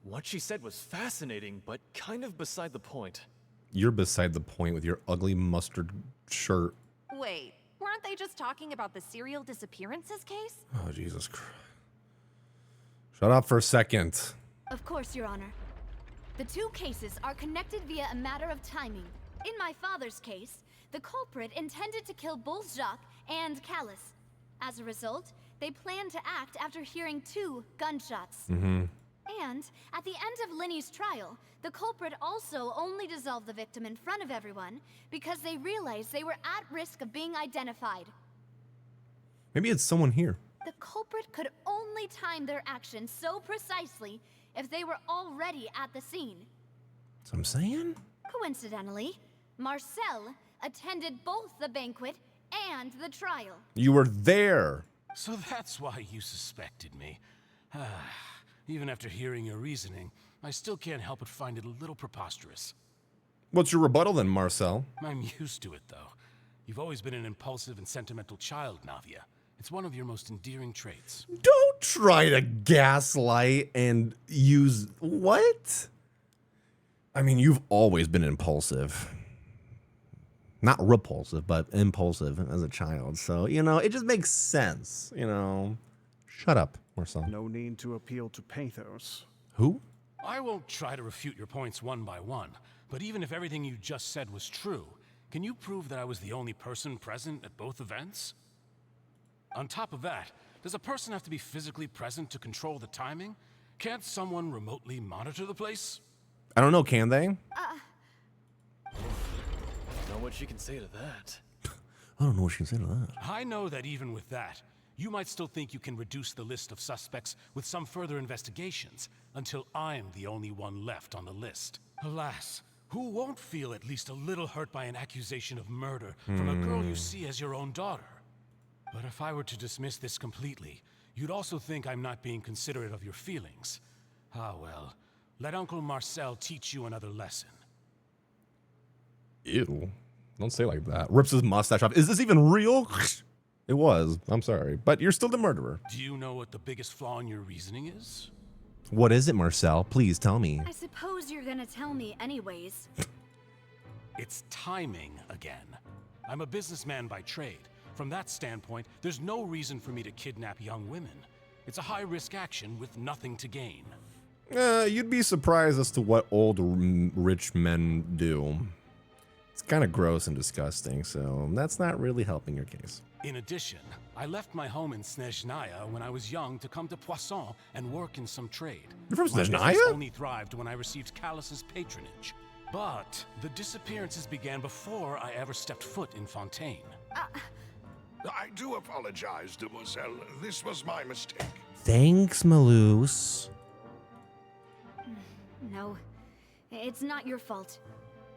What she said was fascinating, but kind of beside the point. You're beside the point with your ugly mustard shirt. Wait, weren't they just talking about the serial disappearances case? Oh, Jesus Christ. Shut up for a second. Of course, Your Honor. The two cases are connected via a matter of timing. In my father's case, the culprit intended to kill both Jacques and Callus. As a result, they planned to act after hearing 2 gunshots. And at the end of Linny's trial, the culprit also only dissolved the victim in front of everyone because they realized they were at risk of being identified. Maybe it's someone here. The culprit could only time their actions so precisely if they were already at the scene. That's what I'm saying. Coincidentally, Marcel attended both the banquet and the trial. You were there. So that's why you suspected me. Even after hearing your reasoning, I still can't help but find it a little preposterous. What's your rebuttal then, Marcel? I'm used to it, though. You've always been an impulsive and sentimental child, Navia. It's one of your most endearing traits. Don't try to gaslight and use... What? I mean, you've always been impulsive. Not repulsive, but impulsive as a child. So, you know, it just makes sense, you know. Shut up, Marcel. No need to appeal to pathos. Who? I won't try to refute your points one by one, But even if everything you just said was true, can you prove that I was the only person present at both events? On top of that, does a person have to be physically present to control the timing? Can't someone remotely monitor the place? I don't know, can they? Know what she can say to that. I don't know what she can say to that. I know that even with that, you might still think you can reduce the list of suspects with some further investigations until I'm the only one left on the list. Alas, who won't feel at least a little hurt by an accusation of murder from a girl you see as your own daughter? But if I were to dismiss this completely, you'd also think I'm not being considerate of your feelings. Ah well, let Uncle Marcel teach you another lesson. Ew. Don't say like that. Rips his mustache off. Is this even real? It was. I'm sorry. But you're still the murderer. Do you know what the biggest flaw in your reasoning is? What is it, Marcel? Please tell me. I suppose you're gonna tell me anyways. It's timing again. I'm a businessman by trade. From that standpoint, there's no reason for me to kidnap young women. It's a high-risk action with nothing to gain. You'd be surprised as to what old rich men do. It's kind of gross and disgusting, so that's not really helping your case. In addition, I left my home in Snezhnaya when I was young to come to Poisson and work in some trade. You're from My Snezhnaya? business only thrived when I received Callus's patronage. But the disappearances began before I ever stepped foot in Fontaine. I do apologize, demoiselle. This was my mistake. Thanks, Maloose. No, it's not your fault.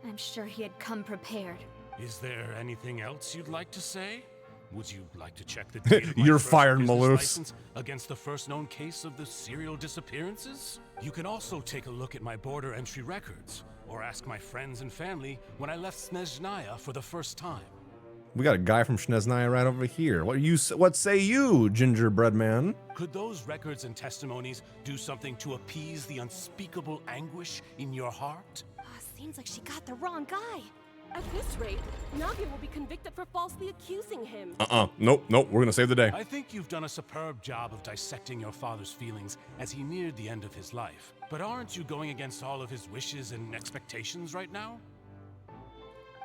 I'm sure he had come prepared. Is there anything else you'd like to say? Would you like to check the date of my You're first fired, business Maloose. license against the first known case of the serial disappearances? You can also take a look at my border entry records, or ask my friends and family when I left Snezhnaya for the first time. We got a guy from Snezhnaya right over here. What say you, gingerbread man? Could those records and testimonies do something to appease the unspeakable anguish in your heart? Seems like she got the wrong guy. At this rate, Navia will be convicted for falsely accusing him. Nope, we're gonna save the day. I think you've done a superb job of dissecting your father's feelings as he neared the end of his life. But aren't you going against all of his wishes and expectations right now?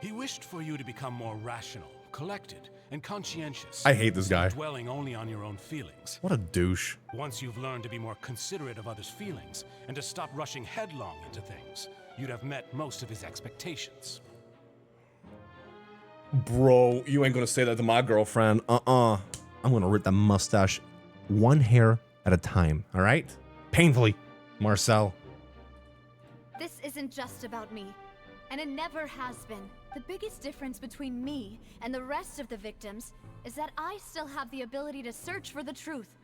He wished for you to become more rational, collected, and conscientious. I hate this guy. Dwelling only on your own feelings. What a douche. Once you've learned to be more considerate of others' feelings and to stop rushing headlong into things, you'd have met most of his expectations. Bro, you ain't gonna say that to my girlfriend. I'm gonna rip that mustache one hair at a time, all right? Painfully, Marcel. This isn't just about me, and it never has been. The biggest difference between me and the rest of the victims is that I still have the ability to search for the truth.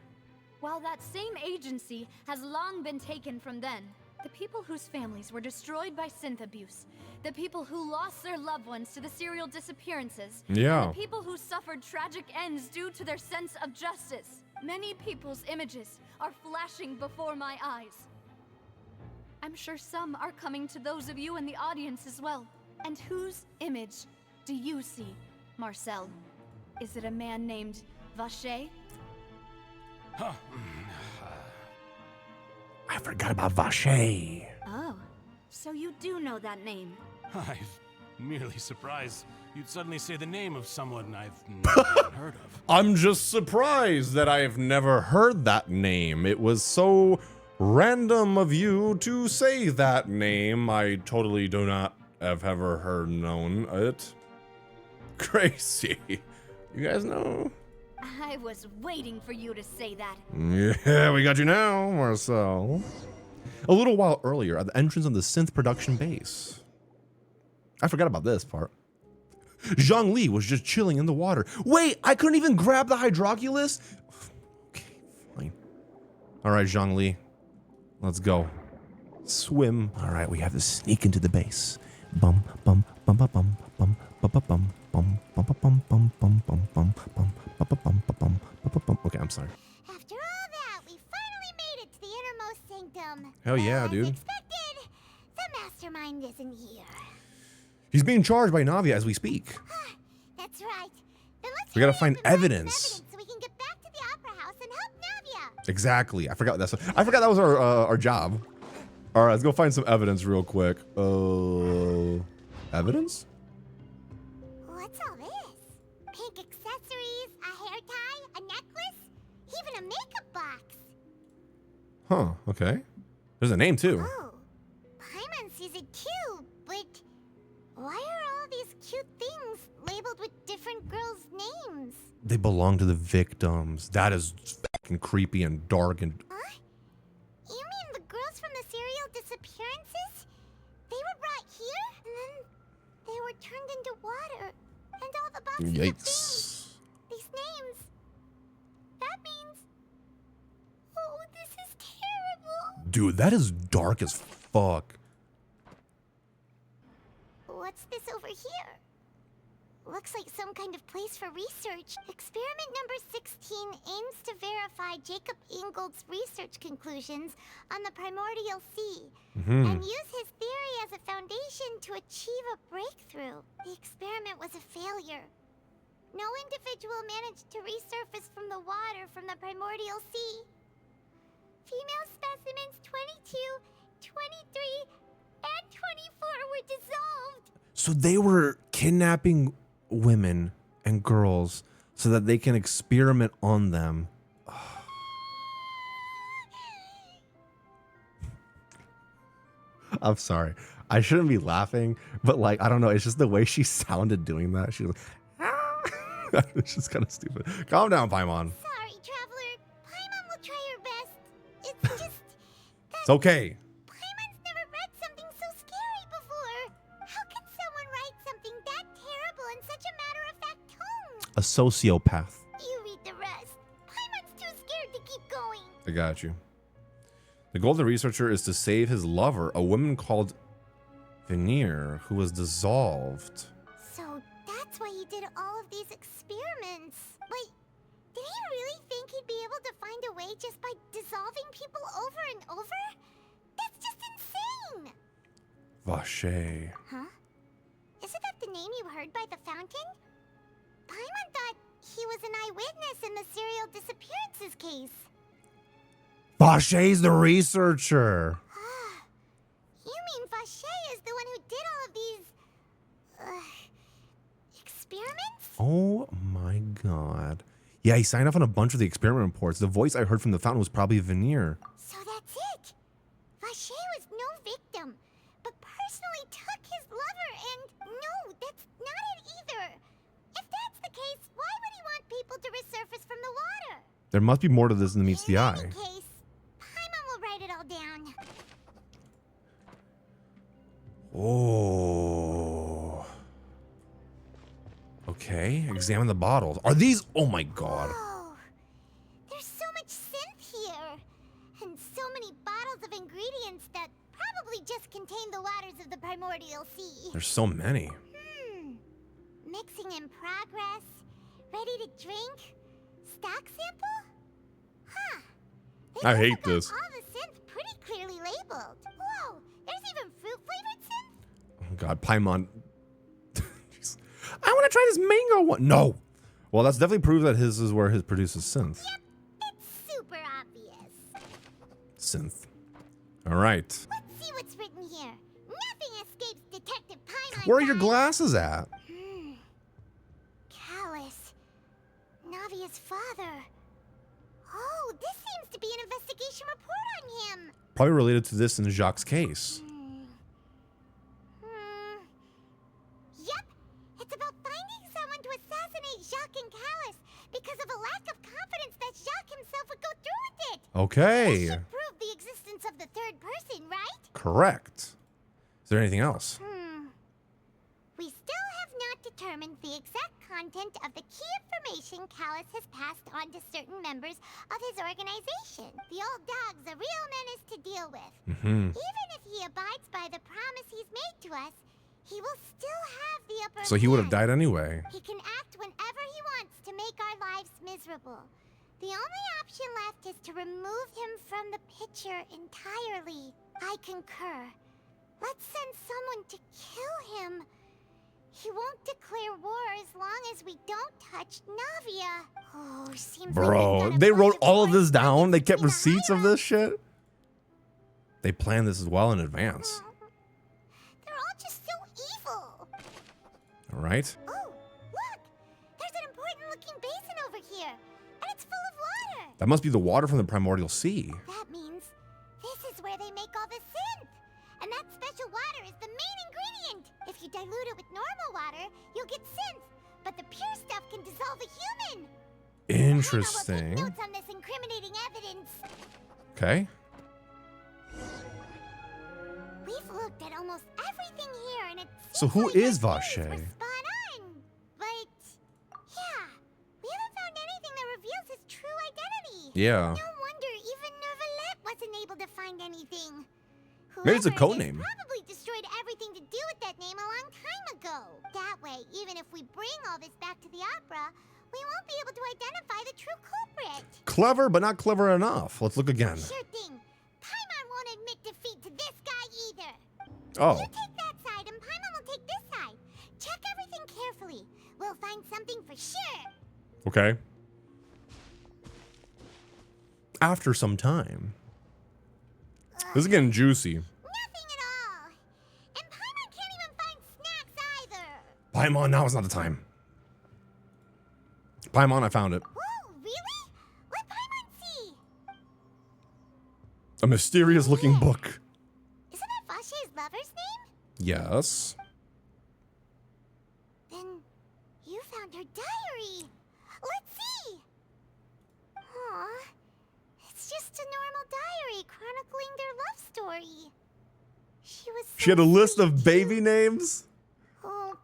While that same agency has long been taken from them, the people whose families were destroyed by synth abuse, the people who lost their loved ones to the serial disappearances, Yeah. and the people who suffered tragic ends due to their sense of justice. Many people's images are flashing before my eyes. I'm sure some are coming to those of you in the audience as well. And whose image do you see, Marcel? Is it a man named Vacher? I forgot about Vacher. Oh, so you do know that name. I'm merely surprised you'd suddenly say the name of someone I've never heard of. I'm just surprised that I've never heard that name. It was so random of you to say that name. I totally do not have ever heard known it. Crazy. You guys know? I was waiting for you to say that. Yeah, we got you now, Marcel. A little while earlier, at the entrance of the synth production base. I forgot about this part. Zhongli was just chilling in the water. Wait, I couldn't even grab the hydroculus? Okay, fine. All right, Zhongli, let's go. Swim. All right, we have to sneak into the base. Bum, bum, bum, bum, bum, bum, bum, bum, bum, bum, bum, bum, bum, bum, bum, bum, bum. Okay, I'm sorry. After all that, we finally made it to the innermost sanctum. Hell yeah, As dude. expected, the mastermind isn't here. He's being charged by Navia as we speak. That's right. Then let's We gotta hurry up find and evidence. so we can get back to the opera house and help Navia. Exactly. I forgot that was our job. All right, let's go find some evidence real quick. Evidence? What's all this? Pink accessories, a hair tie, a necklace, even a makeup box. Huh, okay. There's a name too. Oh, Paimon sees it too, but why are all these cute things labeled with different girls' names? They belong to the victims. That is fucking creepy and dark and... Huh? You mean the girls from the serial disappearances? They were brought here, and then they were turned into water. And all the boxes of things. These names. That means... Oh, this is terrible. Dude, that is dark as fuck. What's this over here? Looks like some kind of place for research. Experiment number 16 aims to verify Jacob Ingold's research conclusions on the primordial sea and use his theory as a foundation to achieve a breakthrough. The experiment was a failure. No individual managed to resurface from the water from the primordial sea. Female specimens 22, 23, and 24 were dissolved. So they were kidnapping women and girls so that they can experiment on them. I'm sorry. I shouldn't be laughing, but like, I don't know. It's just the way she sounded doing that. She was like, it's just kind of stupid. Calm down, Paimon. Sorry, Traveler. Paimon will try her best. It's just... It's okay. Paimon's never read something so scary before. How can someone write something that terrible in such a matter-of-fact tone? A sociopath. You read the rest. Paimon's too scared to keep going. I got you. The goal of the researcher is to save his lover, a woman called Veneer, who was dissolved. So that's why he did all of these experiments. But did he really think he'd be able to find a way just by dissolving people over and over? That's just insane! Vache. Huh? Isn't that the name you heard by the fountain? Paimon thought he was an eyewitness in the serial disappearances case. Vache's the researcher. You mean Vache is the one who did all of these... experiments? Oh my god. Yeah, he signed off on a bunch of the experiment reports. The voice I heard from the fountain was probably Veneer. So that's it! Vache was no victim, but personally took his lover and... No, that's not it either! If that's the case, why would he want people to resurface from the water? There must be more to this than meets the eye. In any case, Paimon will write it all down. Oh. Okay, examine the bottles. Are these? Oh my god. Whoa. There's so much synth here. And so many bottles of ingredients that probably just contain the waters of the primordial sea. There's so many. Mixing in progress. Ready to drink. Stock sample? Huh. I hate this. All the synth pretty clearly labeled. Whoa, there's even fruit-flavored synth? Oh god, Paimon. Jeez. I want to try this mango one. No. Well, that's definitely proof that his is where his produces synth. Yep, it's super obvious. Synth. All right. Let's see what's written here. Nothing escapes Detective Paimon. Where are your glasses at? Callus. Navia's father. Oh, this seems to be an investigation report on him. Probably related to this in Jacques' case. Yep, it's about finding someone to assassinate Jacques and Callus because of a lack of confidence that Jacques himself would go through with it. Okay. That should prove the existence of the third person, right? Correct. Is there anything else? We still have not determined the exact content of the key information Callus has passed on to certain members of his organization. The old dog's a real menace to deal with. Even if he abides by the promise he's made to us, he will still have the upper So he would have hand. died anyway. He can act whenever he wants to make our lives miserable. The only option left is to remove him from the picture entirely. I concur. Let's send someone to kill him. He won't declare war as long as we don't touch Navia. Oh, seems Bro, they wrote all of this down. They kept receipts of this shit. They planned this as well in advance. They're all just so evil. All right. Oh, look! There's an important-looking basin over here, and it's full of water. That must be the water from the primordial sea. That means this is where they make all the synth. And that special water is the main ingredient. If you dilute it with normal water, you'll get synth. But the pure stuff can dissolve a human. Interesting. Notes on this incriminating evidence. Okay. We've looked at almost everything here, and it's So who is Vache? spot on. But yeah, we haven't found anything that reveals his true identity. Yeah. No wonder even Nervalette wasn't able to find anything. Maybe it's a Whoever code it is name. probably destroyed everything to do with that name a long time ago. That way, even if we bring all this back to the opera, we won't be able to identify the true culprit. Clever, but not clever enough. Let's look again. Sure thing. Paimon won't admit defeat to this guy either. Oh. You take that side, and Paimon will take this side. Check everything carefully. We'll find something for sure. Okay. After some time. This is getting juicy. Nothing at all. And Paimon can't even find snacks either. Paimon, now is not the time. Paimon, I found it. Whoa, really? What Paimon see? A mysterious looking book. Isn't that Vache's lover's name? Yes. Then you found her diary. Let's see. Aw, it's just a normal diary chronicling their love story. She was so She had a list of baby names? Oh,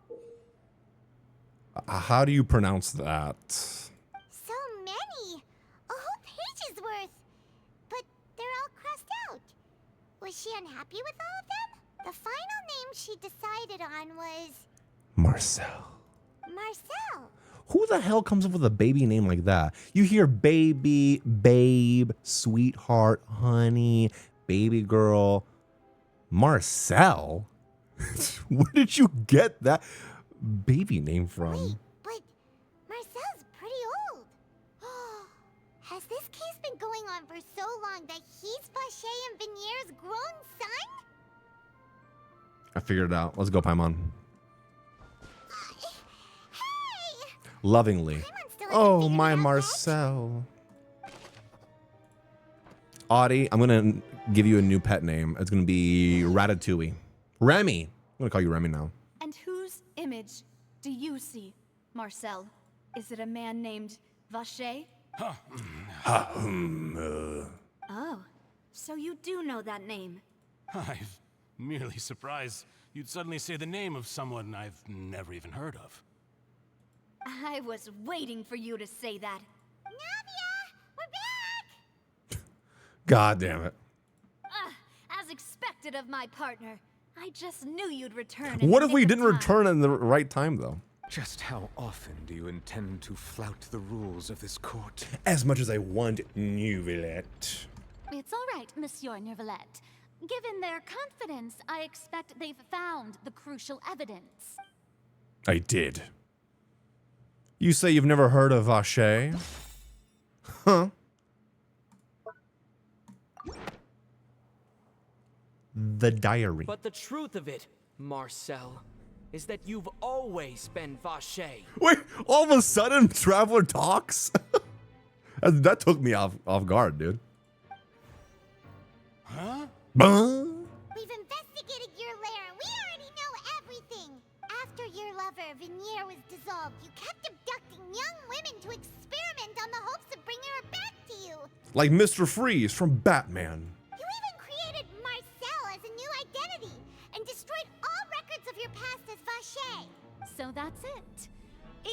How do you pronounce that? so many. A whole page's worth. But they're all crossed out. Was she unhappy with all of them? The final name she decided on was Marcel. Marcel. Who the hell comes up with a baby name like that? You hear baby, babe, sweetheart, honey, baby girl. Marcel? Where did you get that baby name from? But Marcel's pretty old. Has this case been going on for so long that he's Vache and Venier's grown son? I figured it out. Let's go, Paimon. Hey! Lovingly. Oh, my Marcel. Audie, I'm going to give you a new pet name. It's going to be Ratatouille. Remy. I'm going to call you Remy now. And whose image do you see, Marcel? Is it a man named Vache? Oh, so you do know that name. I'm merely surprised you'd suddenly say the name of someone I've never even heard of. I was waiting for you to say that. God damn it. As expected of my partner. I just knew you'd return. What if we didn't return in the right time, though? Just how often do you intend to flout the rules of this court? As much as I want, Neuvillette. It's all right, Monsieur Nervalette. Given their confidence, I expect they've found the crucial evidence. I did. You say you've never heard of Vache? Huh? The diary. But the truth of it, Marcel, is that you've always been Vache. Wait, all of a sudden, Traveler talks? That took me off guard, dude. Huh? We've investigated your lair. We already know everything. After your lover, Venier, was dissolved, you kept abducting young women to experiment on the hopes of bringing her back to you. Like Mr. Freeze from Batman. You even created Marcel as a new identity and destroyed all records of your past as Vache. So that's it.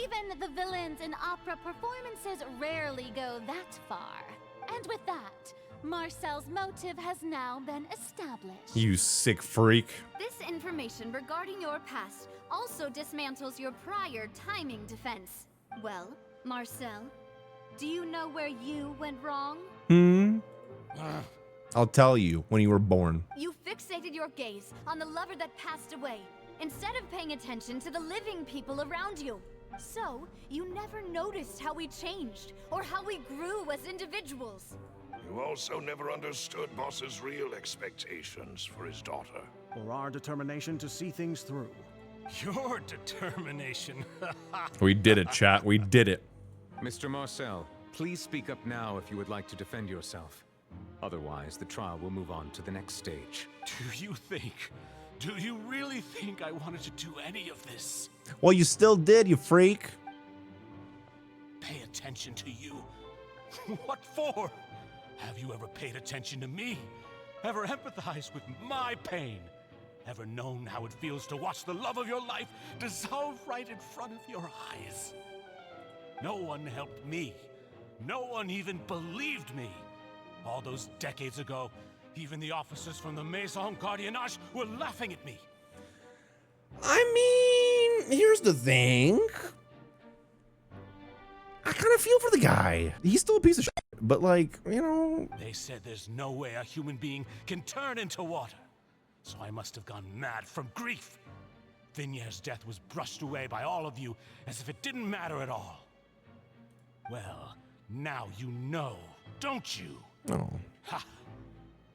Even the villains in opera performances rarely go that far. And with that, Marcel's motive has now been established. You sick freak. This information regarding your past also dismantles your prior timing defense. Well, Marcel, do you know where you went wrong? I'll tell you when you were born. You fixated your gaze on the lover that passed away, instead of paying attention to the living people around you. So, you never noticed how we changed, or how we grew as individuals. You also never understood Boss's real expectations for his daughter. Or our determination to see things through. Your determination. We did it, chat. We did it. Mr. Marcel, please speak up now if you would like to defend yourself. Otherwise, the trial will move on to the next stage. Do you really think I wanted to do any of this? Well, you still did, you freak. Pay attention to you. What for? Have you ever paid attention to me? Ever empathized with my pain? Ever known how it feels to watch the love of your life dissolve right in front of your eyes? No one helped me. No one even believed me. All those decades ago, even the officers from the Maison Gardiennage were laughing at me. I mean, here's the thing. I kind of feel for the guy. He's still a piece of shit, but like, you know. They said there's no way a human being can turn into water. So I must have gone mad from grief. Vignier's death was brushed away by all of you as if it didn't matter at all. Well, now you know, don't you? No. Ha!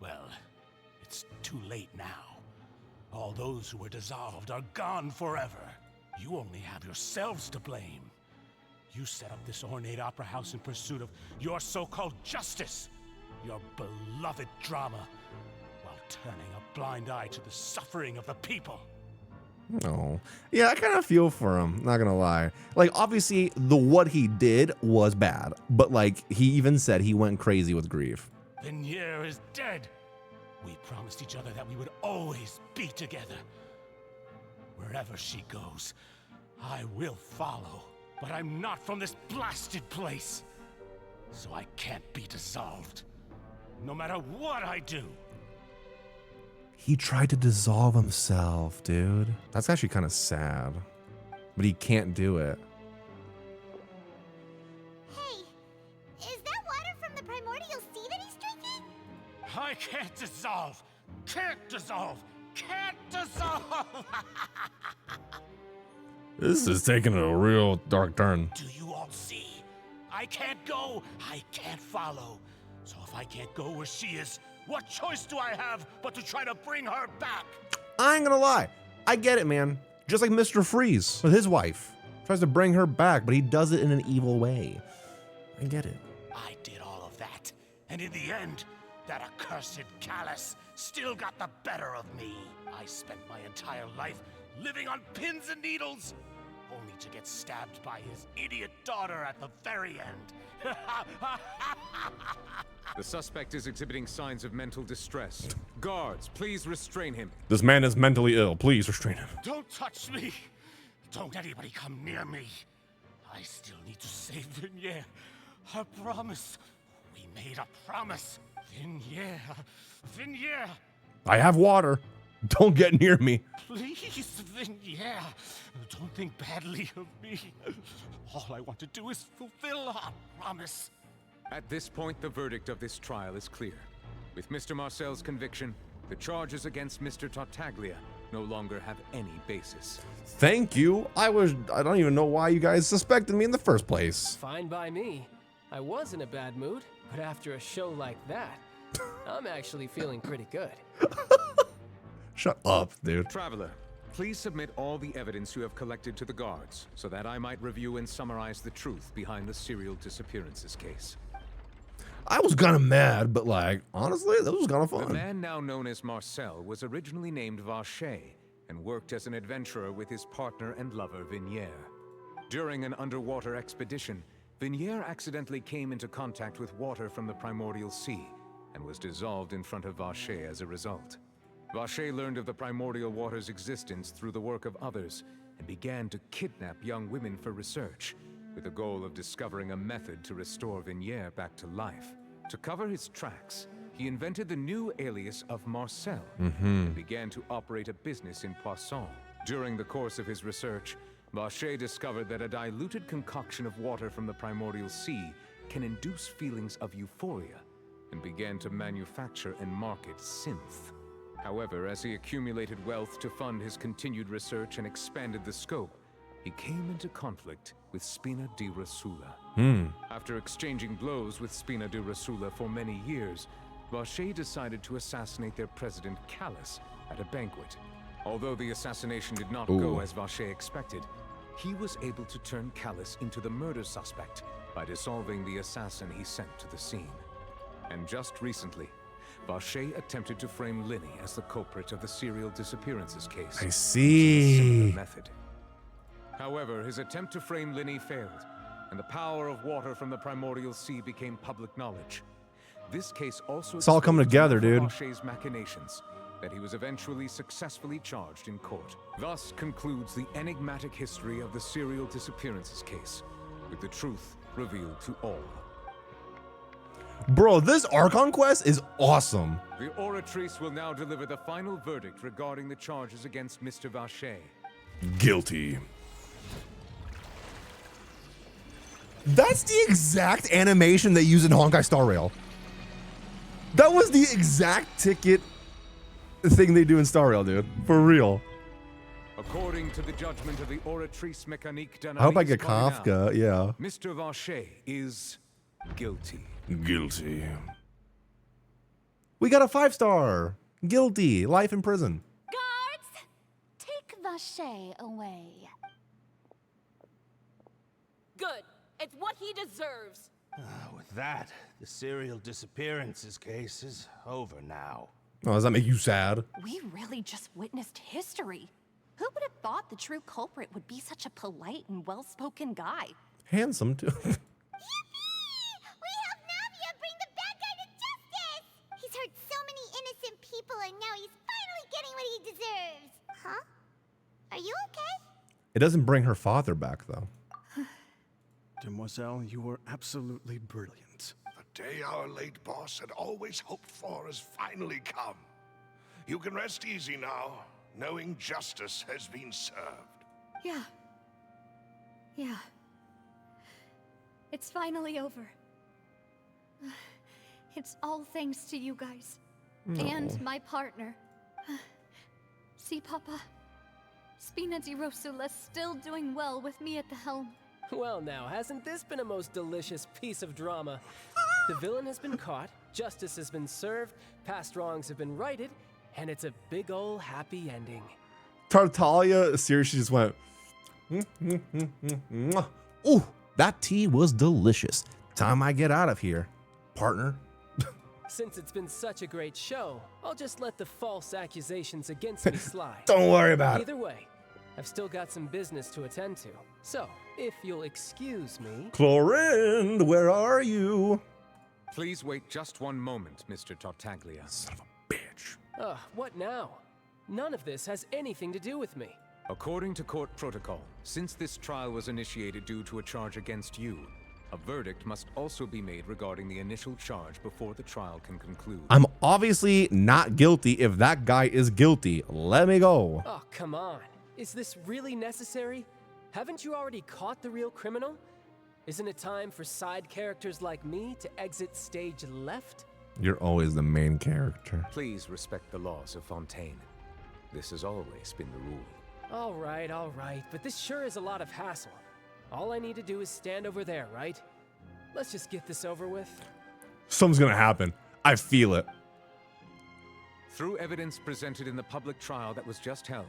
Well, it's too late now. All those who were dissolved are gone forever. You only have yourselves to blame. You set up this ornate opera house in pursuit of your so-called justice, your beloved drama, while turning a blind eye to the suffering of the people. No. Yeah, I kind of feel for him, not gonna lie. Like, obviously, what he did was bad, but like, he even said he went crazy with grief. Vignier is dead. We promised each other that we would always be together. Wherever she goes, I will follow. But I'm not from this blasted place. So I can't be dissolved. No matter what I do. He tried to dissolve himself, dude. That's actually kind of sad. But he can't do it. Hey, is that water from the primordial sea that he's drinking? I can't dissolve. Can't dissolve. Can't dissolve. This is taking a real dark turn. Do you all see? I can't go. I can't follow. So if I can't go where she is, what choice do I have but to try to bring her back? I ain't gonna lie. I get it, man. Just like Mr. Freeze with his wife. Tries to bring her back, but he does it in an evil way. I get it. I did all of that. And in the end, that accursed Callus still got the better of me. I spent my entire life living on pins and needles, only to get stabbed by his idiot daughter at the very end. The suspect is exhibiting signs of mental distress. Guards, please restrain him. This man is mentally ill. Please restrain him. Don't touch me! Don't anybody come near me. I still need to save Vignier. I promise. We made a promise. Vignier. Vignier. I have water. Don't get near me. Please, Vignier. Don't think badly of me. All I want to do is fulfill our promise. At this point, the verdict of this trial is clear. With Mr. Marcel's conviction, the charges against Mr. Tartaglia no longer have any basis. Thank you. I don't even know why you guys suspected me in the first place. Fine by me. I was in a bad mood, but after a show like that, I'm actually feeling pretty good. Shut up, dude. Traveler, please submit all the evidence you have collected to the guards so that I might review and summarize the truth behind the serial disappearances case. I was kind of mad, but like, honestly, that was kind of fun. The man now known as Marcel was originally named Vacher and worked as an adventurer with his partner and lover Vignier. During an underwater expedition, Vignier accidentally came into contact with water from the primordial sea and was dissolved in front of Vacher as a result. Vacher learned of the primordial water's existence through the work of others and began to kidnap young women for research, with the goal of discovering a method to restore Vignier back to life. To cover his tracks, he invented the new alias of Marcel and began to operate a business in Poisson. During the course of his research, Vacher discovered that a diluted concoction of water from the primordial sea can induce feelings of euphoria and began to manufacture and market synth. However, as he accumulated wealth to fund his continued research and expanded the scope, he came into conflict with Spina di Rosula. After exchanging blows with Spina di Rosula for many years, Vacher decided to assassinate their president Callus at a banquet. Although the assassination did not go as Vacher expected, he was able to turn Callus into the murder suspect by dissolving the assassin he sent to the scene. And just recently, Vacher attempted to frame Linny as the culprit of the serial disappearances case. I using a see. similar method. However, his attempt to frame Linny failed, and the power of water from the primordial sea became public knowledge. This case also It's all coming together, dude. Vacher's machinations, that he was eventually successfully charged in court. Thus concludes the enigmatic history of the serial disappearances case, with the truth revealed to all. Bro, this Archon Quest is awesome. The Oratrice will now deliver the final verdict regarding the charges against Mr. Vacher. Guilty. That's the exact animation they use in Honkai Star Rail. That was the exact ticket thing they do in Star Rail, dude. For real. According to the judgment of the Oratrice Mécanique d'Analyse I hope I get Cardinale, Kafka, yeah. Mr. Vacher is guilty. Guilty. We got a 5-star. Guilty. Life in prison. Guards, take Vacher away. Good. It's what he deserves. With that, the serial disappearances case is over now. Oh, does that make you sad? We really just witnessed history. Who would have thought the true culprit would be such a polite and well-spoken guy? Handsome, too. He's hurt so many innocent people, and now he's finally getting what he deserves. Huh? Are you okay? It doesn't bring her father back, though. Demoiselle, you were absolutely brilliant. The day our late boss had always hoped for has finally come. You can rest easy now, knowing justice has been served. Yeah. Yeah. It's finally over. It's all thanks to you guys. No. And my partner. See, Papa? Spina di Rosula's still doing well with me at the helm. Well now, hasn't this been a most delicious piece of drama? The villain has been caught, justice has been served, past wrongs have been righted, and it's a big ol' happy ending. Tartaglia seriously just went. Ooh, that tea was delicious. Time I get out of here, partner. Since it's been such a great show, I'll just let the false accusations against me slide. Don't worry about it. Either way, I've still got some business to attend to. So, if you'll excuse me... Chlorinde, where are you? Please wait just one moment, Mr. Tartaglia. Son of a bitch. What now? None of this has anything to do with me. According to court protocol, since this trial was initiated due to a charge against you, a verdict must also be made regarding the initial charge before the trial can conclude. I'm obviously not guilty if that guy is guilty. Let me go. Oh, come on. Is this really necessary? Haven't you already caught the real criminal? Isn't it time for side characters like me to exit stage left? You're always the main character. Please respect the laws of Fontaine. This has always been the rule. All right, but this sure is a lot of hassle. All I need to do is stand over there, right? Let's just get this over with. Something's gonna happen. I feel it. Through evidence presented in the public trial that was just held,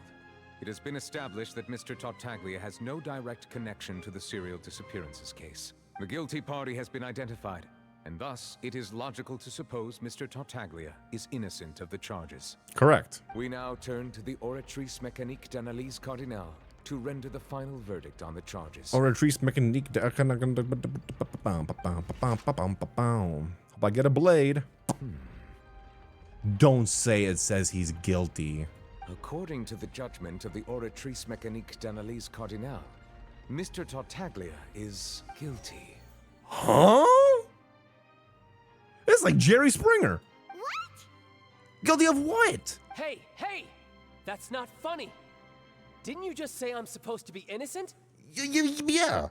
it has been established that Mr. Tartaglia has no direct connection to the serial disappearances case. The guilty party has been identified, and thus it is logical to suppose Mr. Tartaglia is innocent of the charges. Correct. We now turn to the Oratrice Mécanique d'Analyse Cardinale to render the final verdict on the charges. Oratrice Mécanique. Hope I get a blade. Don't say it says he's guilty. According to the judgment of the Oratrice Mécanique d'Analyse Cardinale, Mr. Tartaglia is guilty. Huh? It's like Jerry Springer. What? Guilty of what? Hey! That's not funny. Didn't you just say I'm supposed to be innocent? Yeah.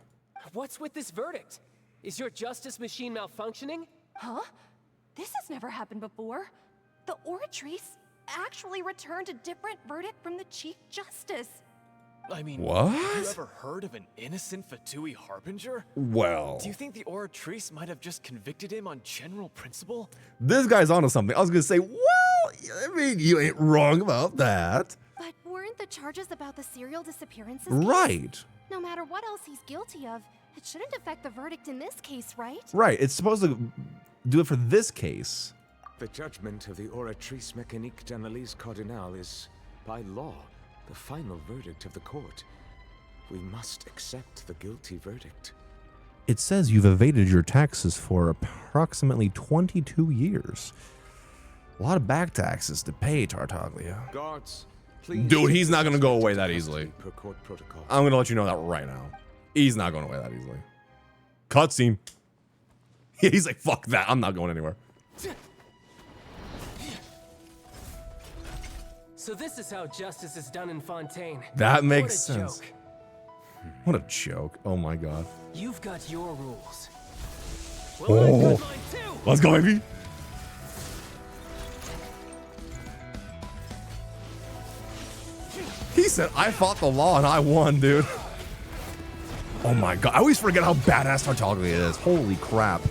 What's with this verdict? Is your justice machine malfunctioning? Huh? This has never happened before. The Oratrice actually returned a different verdict from the Chief Justice. I mean, what? Have you ever heard of an innocent Fatui Harbinger? Well. Do you think the Oratrice might have just convicted him on general principle? This guy's onto something. I was gonna say, well, I mean, you ain't wrong about that. But we're Aren't the charges about the serial disappearances Right. case? No matter what else he's guilty of, it shouldn't affect the verdict in this case, right? Right. It's supposed to do it for this case. The judgment of the Oratrice Mécanique d'Analyse Cardinal is, by law, the final verdict of the court. We must accept the guilty verdict. It says you've evaded your taxes for approximately 22 years. A lot of back taxes to pay, Tartaglia. Guards, please. Dude, he's not going to go away that easily. Per court protocol. I'm going to let you know that right now. He's not going away that easily. Cutscene. He's like, fuck that. I'm not going anywhere. So this is how justice is done in Fontaine. That makes What a sense. joke. What a joke. Oh my god. You've got your rules. Well, I've Oh. got mine too. Let's go, baby. He said, I fought the law and I won, dude. Oh my god. I always forget how badass Tartaglia is. Holy crap.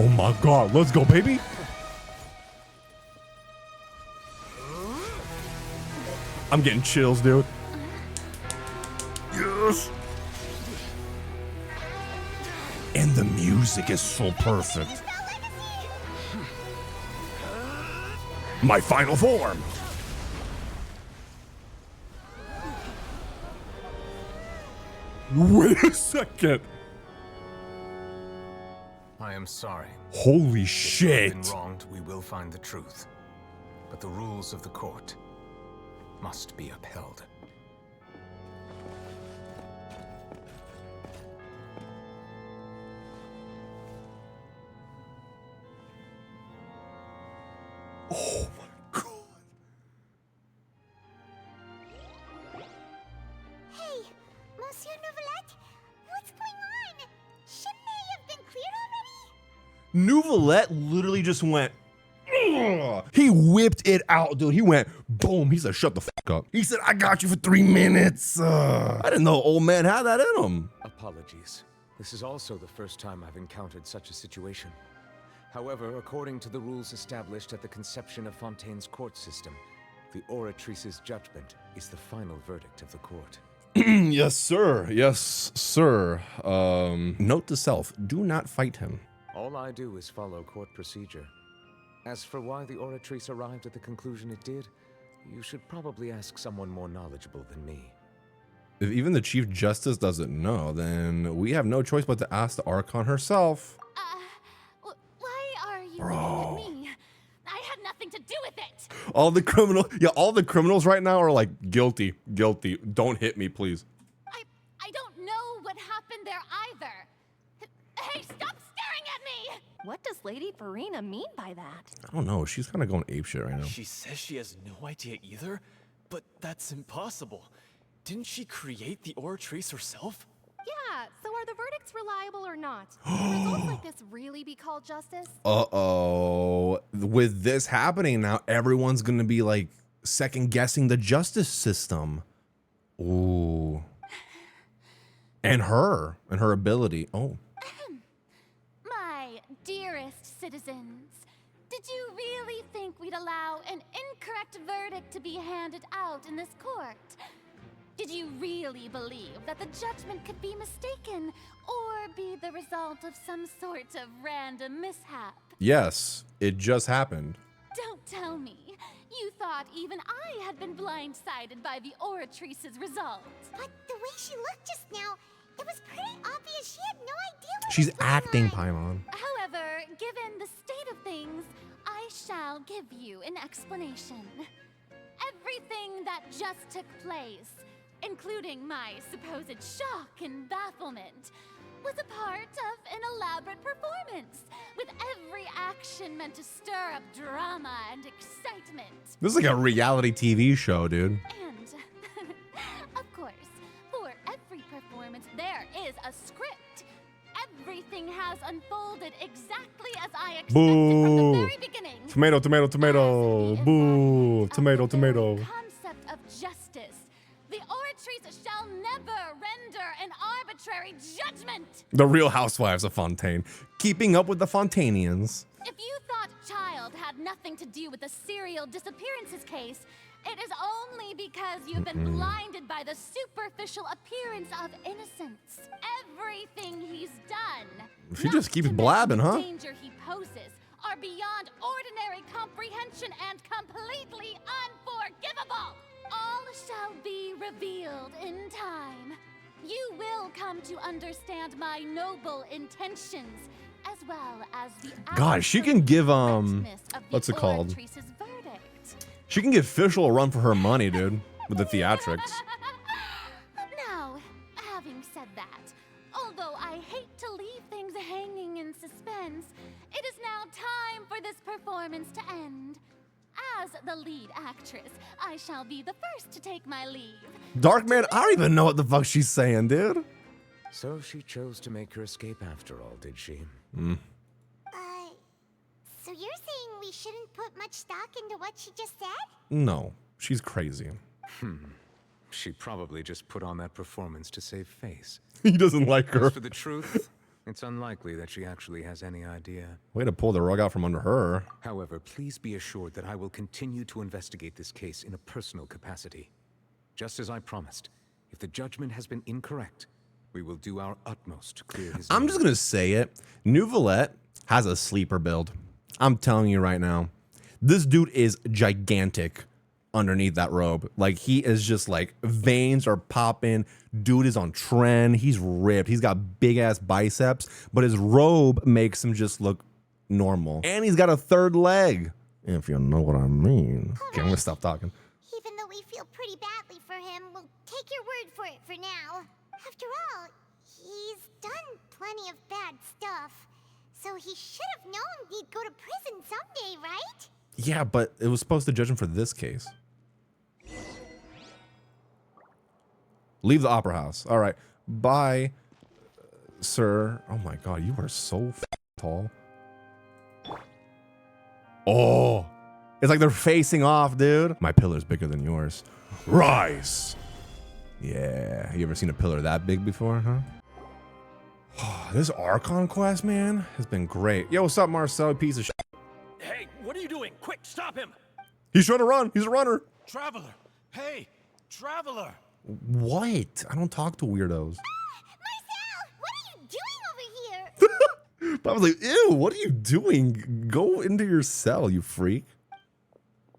Oh my god. Let's go, baby. I'm getting chills, dude. Yes. And the music is so perfect. My final form. Wait a second. I am sorry. Holy If shit. we've been wronged, we will find the truth. But the rules of the court must be upheld. Oh my god. Hey, Monsieur Novelette, what's going on? Shouldn't they have been cleared already? Nouvelette literally just went. "Ugh." He whipped it out, dude. He went boom. He said, shut the fuck up. He said, I got you for 3 minutes. I didn't know old man had that in him. Apologies. This is also the first time I've encountered such a situation. However, according to the rules established at the conception of Fontaine's court system, the Oratrice's judgment is the final verdict of the court. Yes, sir. Yes, sir. Note to self, do not fight him. All I do is follow court procedure. As for why the Oratrice arrived at the conclusion it did, you should probably ask someone more knowledgeable than me. If even the Chief Justice doesn't know, then we have no choice but to ask the Archon herself. Why are you Bro. looking at me? I had nothing to do with it. All the criminals right now are like, guilty, guilty. Don't hit me, please. I don't know what happened there either. Hey, stop staring at me! What does Lady Farina mean by that? I don't know. She's kind of going apeshit right now. She says she has no idea either, but that's impossible. Didn't she create the Oratrice herself? Yeah, so are the verdicts reliable or not? Can results like this really be called justice? Uh-oh. With this happening now, everyone's going to be like second guessing the justice system. Ooh. And her ability. Oh. My dearest citizens, did you really think we'd allow an incorrect verdict to be handed out in this court? Did you really believe that the judgment could be mistaken or be the result of some sort of random mishap? Yes, it just happened. Don't tell me. You thought even I had been blindsided by the Oratrice's result. But the way she looked just now, it was pretty obvious she had no idea what She's was going acting, on. Paimon. However, given the state of things, I shall give you an explanation. Everything that just took place, including my supposed shock and bafflement, was a part of an elaborate performance, with every action meant to stir up drama and excitement. This is like a reality TV show, dude. And, of course, for every performance, there is a script. Everything has unfolded exactly as I expected from the Boo. very beginning. Tomato, tomato, tomato. Boo. Tomato, tomato. Concept of justice. The Oratrice shall never render an arbitrary judgment. The Real Housewives of Fontaine. Keeping up with the Fontainians. If you thought Child had nothing to do with the serial disappearances case, it is only because you've been blinded by the superficial appearance of innocence. Everything he's done, She just keeps blabbing, huh? the danger he poses, are beyond ordinary comprehension and completely unforgivable. All shall be revealed in time. You will come to understand my noble intentions, as well as the God, she can give what's it called? She can give Fischl a run for her money, dude, with the theatrics. Now, having said that, although I hate to leave things hanging in suspense, it is now time for this performance to end. As the lead actress, I shall be the first to take my leave. Darkman, I don't even know what the fuck she's saying, dude. So she chose to make her escape after all, did she? So you're saying we shouldn't put much stock into what she just said? No, she's crazy. She probably just put on that performance to save face. He doesn't like her. As for the truth, it's unlikely that she actually has any idea. Way to pull the rug out from under her. However, please be assured that I will continue to investigate this case in a personal capacity. Just as I promised, if the judgment has been incorrect, we will do our utmost to clear his I'm name. just gonna say it. Neuvillette has a sleeper build. I'm telling you right now. This dude is gigantic underneath that robe. Like, he is just like, veins are popping. Dude is on trend. He's ripped. He's got big ass biceps, but his robe makes him just look normal. And he's got a third leg, if you know what I mean. Okay, I'm gonna stop talking. Even though we feel pretty badly for him, we'll take your word for it for now. After all, he's done plenty of bad stuff. So he should have known he'd go to prison someday, right? Yeah, but it was supposed to judge him for this case. Leave the opera house. All right. Bye, sir. Oh my God, you are so tall. Oh, it's like they're facing off, dude. My pillar's bigger than yours. Rise. Yeah. You ever seen a pillar that big before, huh? This Archon Quest, man, has been great. Yo, what's up, Marcel? Piece of shit. Hey, what are you doing? Quick, stop him! He's trying to run. He's a runner. Traveler! Hey, Traveler! What? I don't talk to weirdos. Marcel, what are you doing over here? But I was like, ew, what are you doing? Go into your cell, you freak.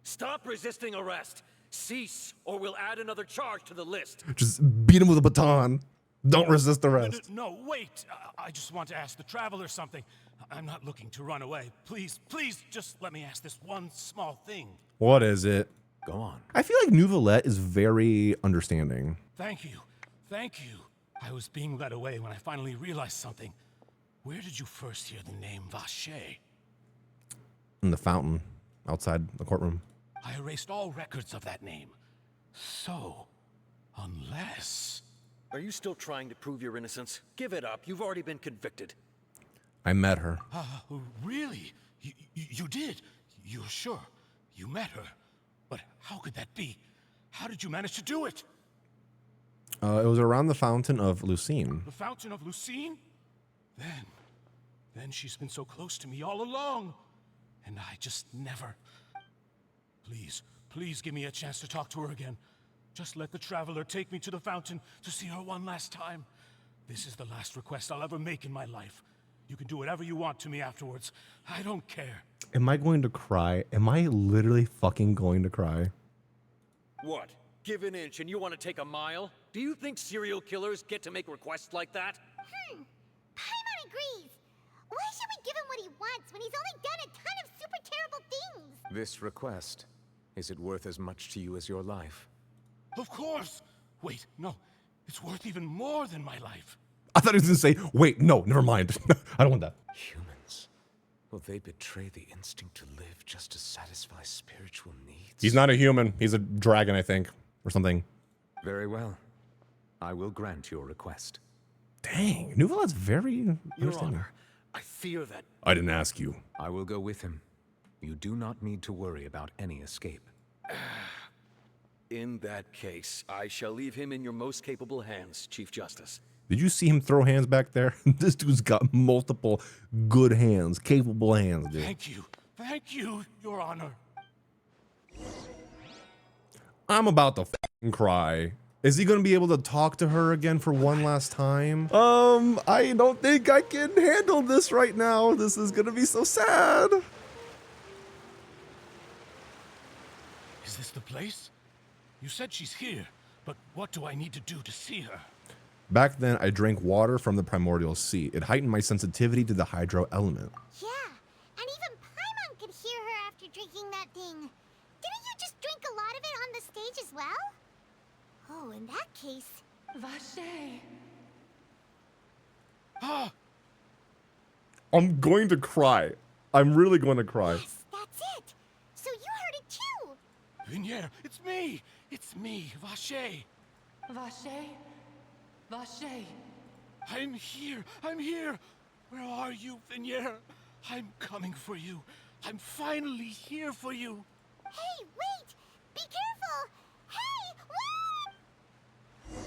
Stop resisting arrest. Cease, or we'll add another charge to the list. Just beat him with a baton. Don't resist arrest. No, wait. I just want to ask the Traveler something. I'm not looking to run away. Please, please, just let me ask this one small thing. What is it? Go on. I feel like Neuvillette is very understanding. Thank you. Thank you. I was being led away when I finally realized something. Where did you first hear the name Vacher? In the fountain outside the courtroom. I erased all records of that name. So, unless... Are you still trying to prove your innocence? Give it up. You've already been convicted. I met her. Really? You did? You're sure? You met her? But how could that be? How did you manage to do it? It was around the Fountain of Lucine. The Fountain of Lucine? Then she's been so close to me all along. And I just never... Please, please give me a chance to talk to her again. Just let the Traveler take me to the fountain to see her one last time. This is the last request I'll ever make in my life. You can do whatever you want to me afterwards. I don't care. Am I going to cry? Am I literally fucking going to cry? What? Give an inch and you want to take a mile? Do you think serial killers get to make requests like that? Paimon agrees. Why should we give him what he wants when he's only done a ton of super terrible things? This request, is it worth as much to you as your life? Of course! Wait, no. It's worth even more than my life. I thought he was going to say, wait, no, never mind. I don't want that. Humans. Will they betray the instinct to live just to satisfy spiritual needs? He's not a human. He's a dragon, I think, or something. Very well. I will grant your request. Dang, Neuvillette's very Your Honor, I fear that... I didn't ask you. I will go with him. You do not need to worry about any escape. In that case, I shall leave him in your most capable hands, Chief Justice. Did you see him throw hands back there? This dude's got multiple good hands, capable hands, dude. Thank you, Your Honor. I'm about to f***ing cry. Is he gonna be able to talk to her again for one last time? I don't think I can handle this right now. This is gonna be so sad. Is this the place? You said she's here, but what do I need to do to see her? Back then, I drank water from the primordial sea. It heightened my sensitivity to the hydro element. Yeah, and even Paimon could hear her after drinking that thing. Didn't you just drink a lot of it on the stage as well? Oh, in that case... Vache. Ah! I'm going to cry. I'm really going to cry. Yes, that's it. So you heard it too. Vinier, it's me. It's me, Vache. Vache? Vache. I'm here. I'm here. Where are you, Vinier? I'm coming for you. I'm finally here for you. Hey, wait! Be careful! Hey, wait!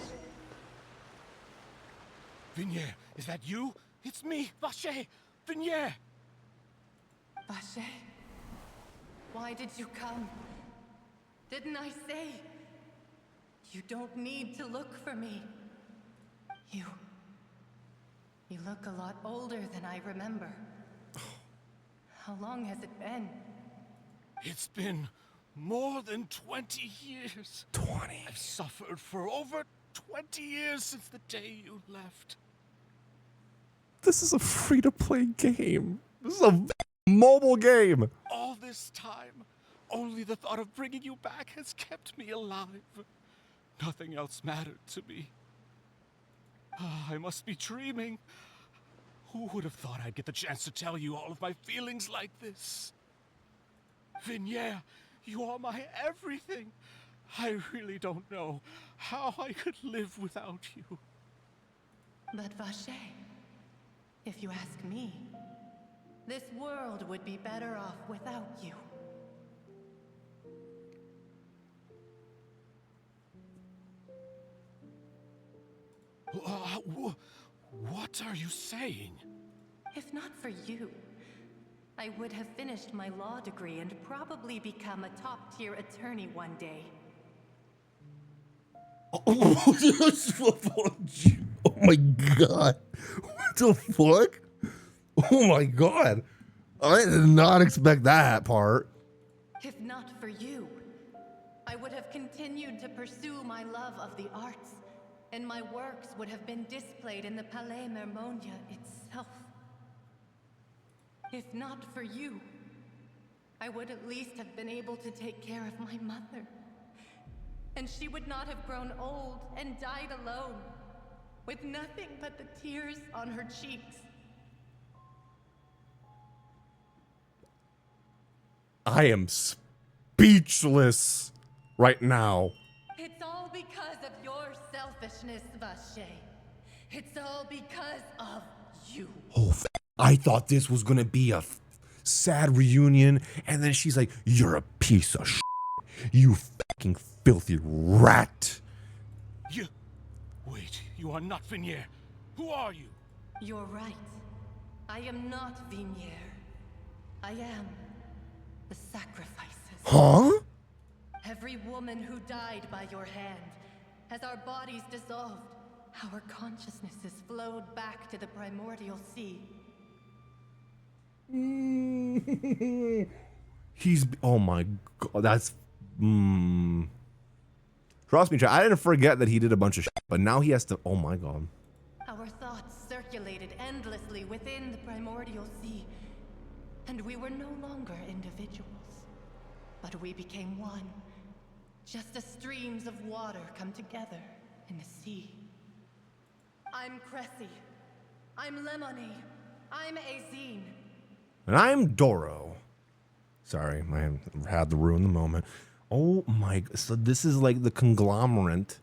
Vinier, is that you? It's me, Vache. Vinier. Vache? Why did you come? Didn't I say? You don't need to look for me. You look a lot older than I remember. How long has it been? It's been more than 20 years. 20. I've suffered for over 20 years since the day you left. This is a free-to-play game. This is a mobile game. All this time, only the thought of bringing you back has kept me alive. Nothing else mattered to me. I must be dreaming. Who would have thought I'd get the chance to tell you all of my feelings like this? Vinier, you are my everything. I really don't know how I could live without you. But Vache, if you ask me, this world would be better off without you. What are you saying? If not for you, I would have finished my law degree and probably become a top-tier attorney one day. Oh my god. What the fuck? Oh my god. I did not expect that part. If not for you, I would have continued to pursue my love of the arts, and my works would have been displayed in the Palais Mermonia itself. If not for you, I would at least have been able to take care of my mother. And she would not have grown old and died alone, with nothing but the tears on her cheeks. I am speechless right now. It's all because of your selfishness, Vache. It's all because of you. Oh, I thought this was gonna be a sad reunion, and then she's like, "You're a piece of shit. You fucking filthy rat." Wait, you are not Vinier. Who are you? You're right. I am not Vinier. I am the sacrifices. Huh? Every woman who died by your hand, as our bodies dissolved, our consciousnesses flowed back to the primordial sea. He's, oh my god, that's, Trust me, I didn't forget that he did a bunch of shit, but now he has to, oh my god. Our thoughts circulated endlessly within the primordial sea, and we were no longer individuals, but we became one, just as streams of water come together in the sea. I'm Cressy. I'm Lemony. I'm Azine. And I'm Doro. Sorry, I had to ruin the moment. Oh my, so this is like the conglomerate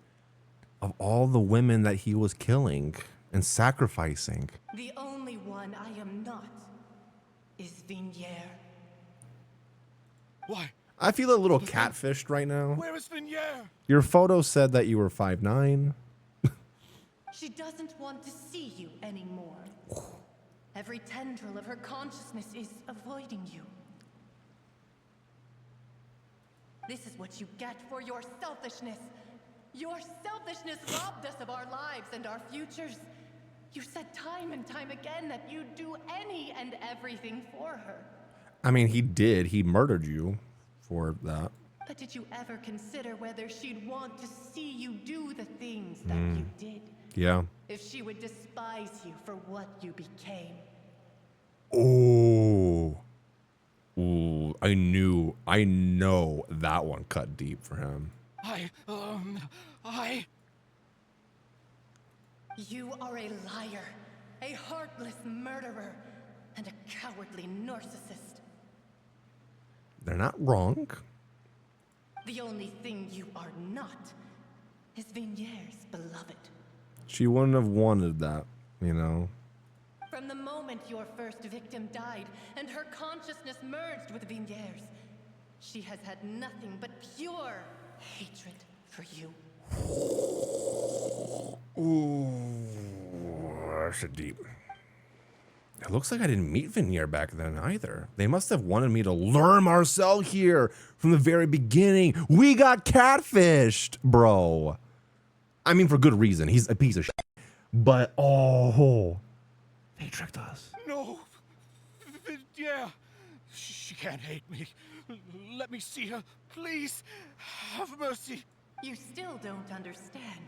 of all the women that he was killing and sacrificing. The only one I am not is Vinier. Why? I feel a little catfished right now. Where is Vinier? Your photo said that you were 5'9". She doesn't want to see you anymore. Every tendril of her consciousness is avoiding you. This is what you get for your selfishness. Your selfishness robbed us of our lives and our futures. You said time and time again that you'd do any and everything for her. I mean, he did. He murdered you for that. But did you ever consider whether she'd want to see you do the things that you did? Yeah. If she would despise you for what you became? Oh. Ooh, I know that one cut deep for him. You are a liar, a heartless murderer, and a cowardly narcissist. They're not wrong. The only thing you are not is Vigniere's beloved. She wouldn't have wanted that, you know. From the moment your first victim died and her consciousness merged with Vigniere's, she has had nothing but pure hatred for you. Ooh, that's a deep. It looks like I didn't meet Vigniere back then either. They must have wanted me to lure Marcel here from the very beginning. We got catfished, bro. I mean, for good reason. He's a piece of shit. But, oh, they tricked us. No. Yeah. She can't hate me. Let me see her. Please. Have mercy. You still don't understand.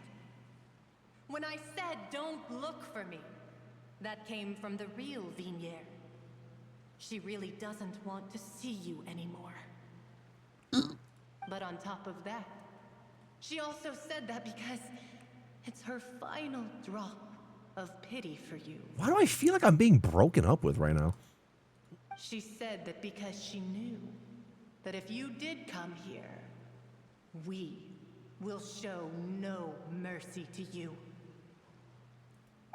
When I said don't look for me, that came from the real Vigniere. She really doesn't want to see you anymore. But on top of that, she also said that because it's her final drop of pity for you. Why do I feel like I'm being broken up with right now? She said that because she knew that if you did come here, we will show no mercy to you.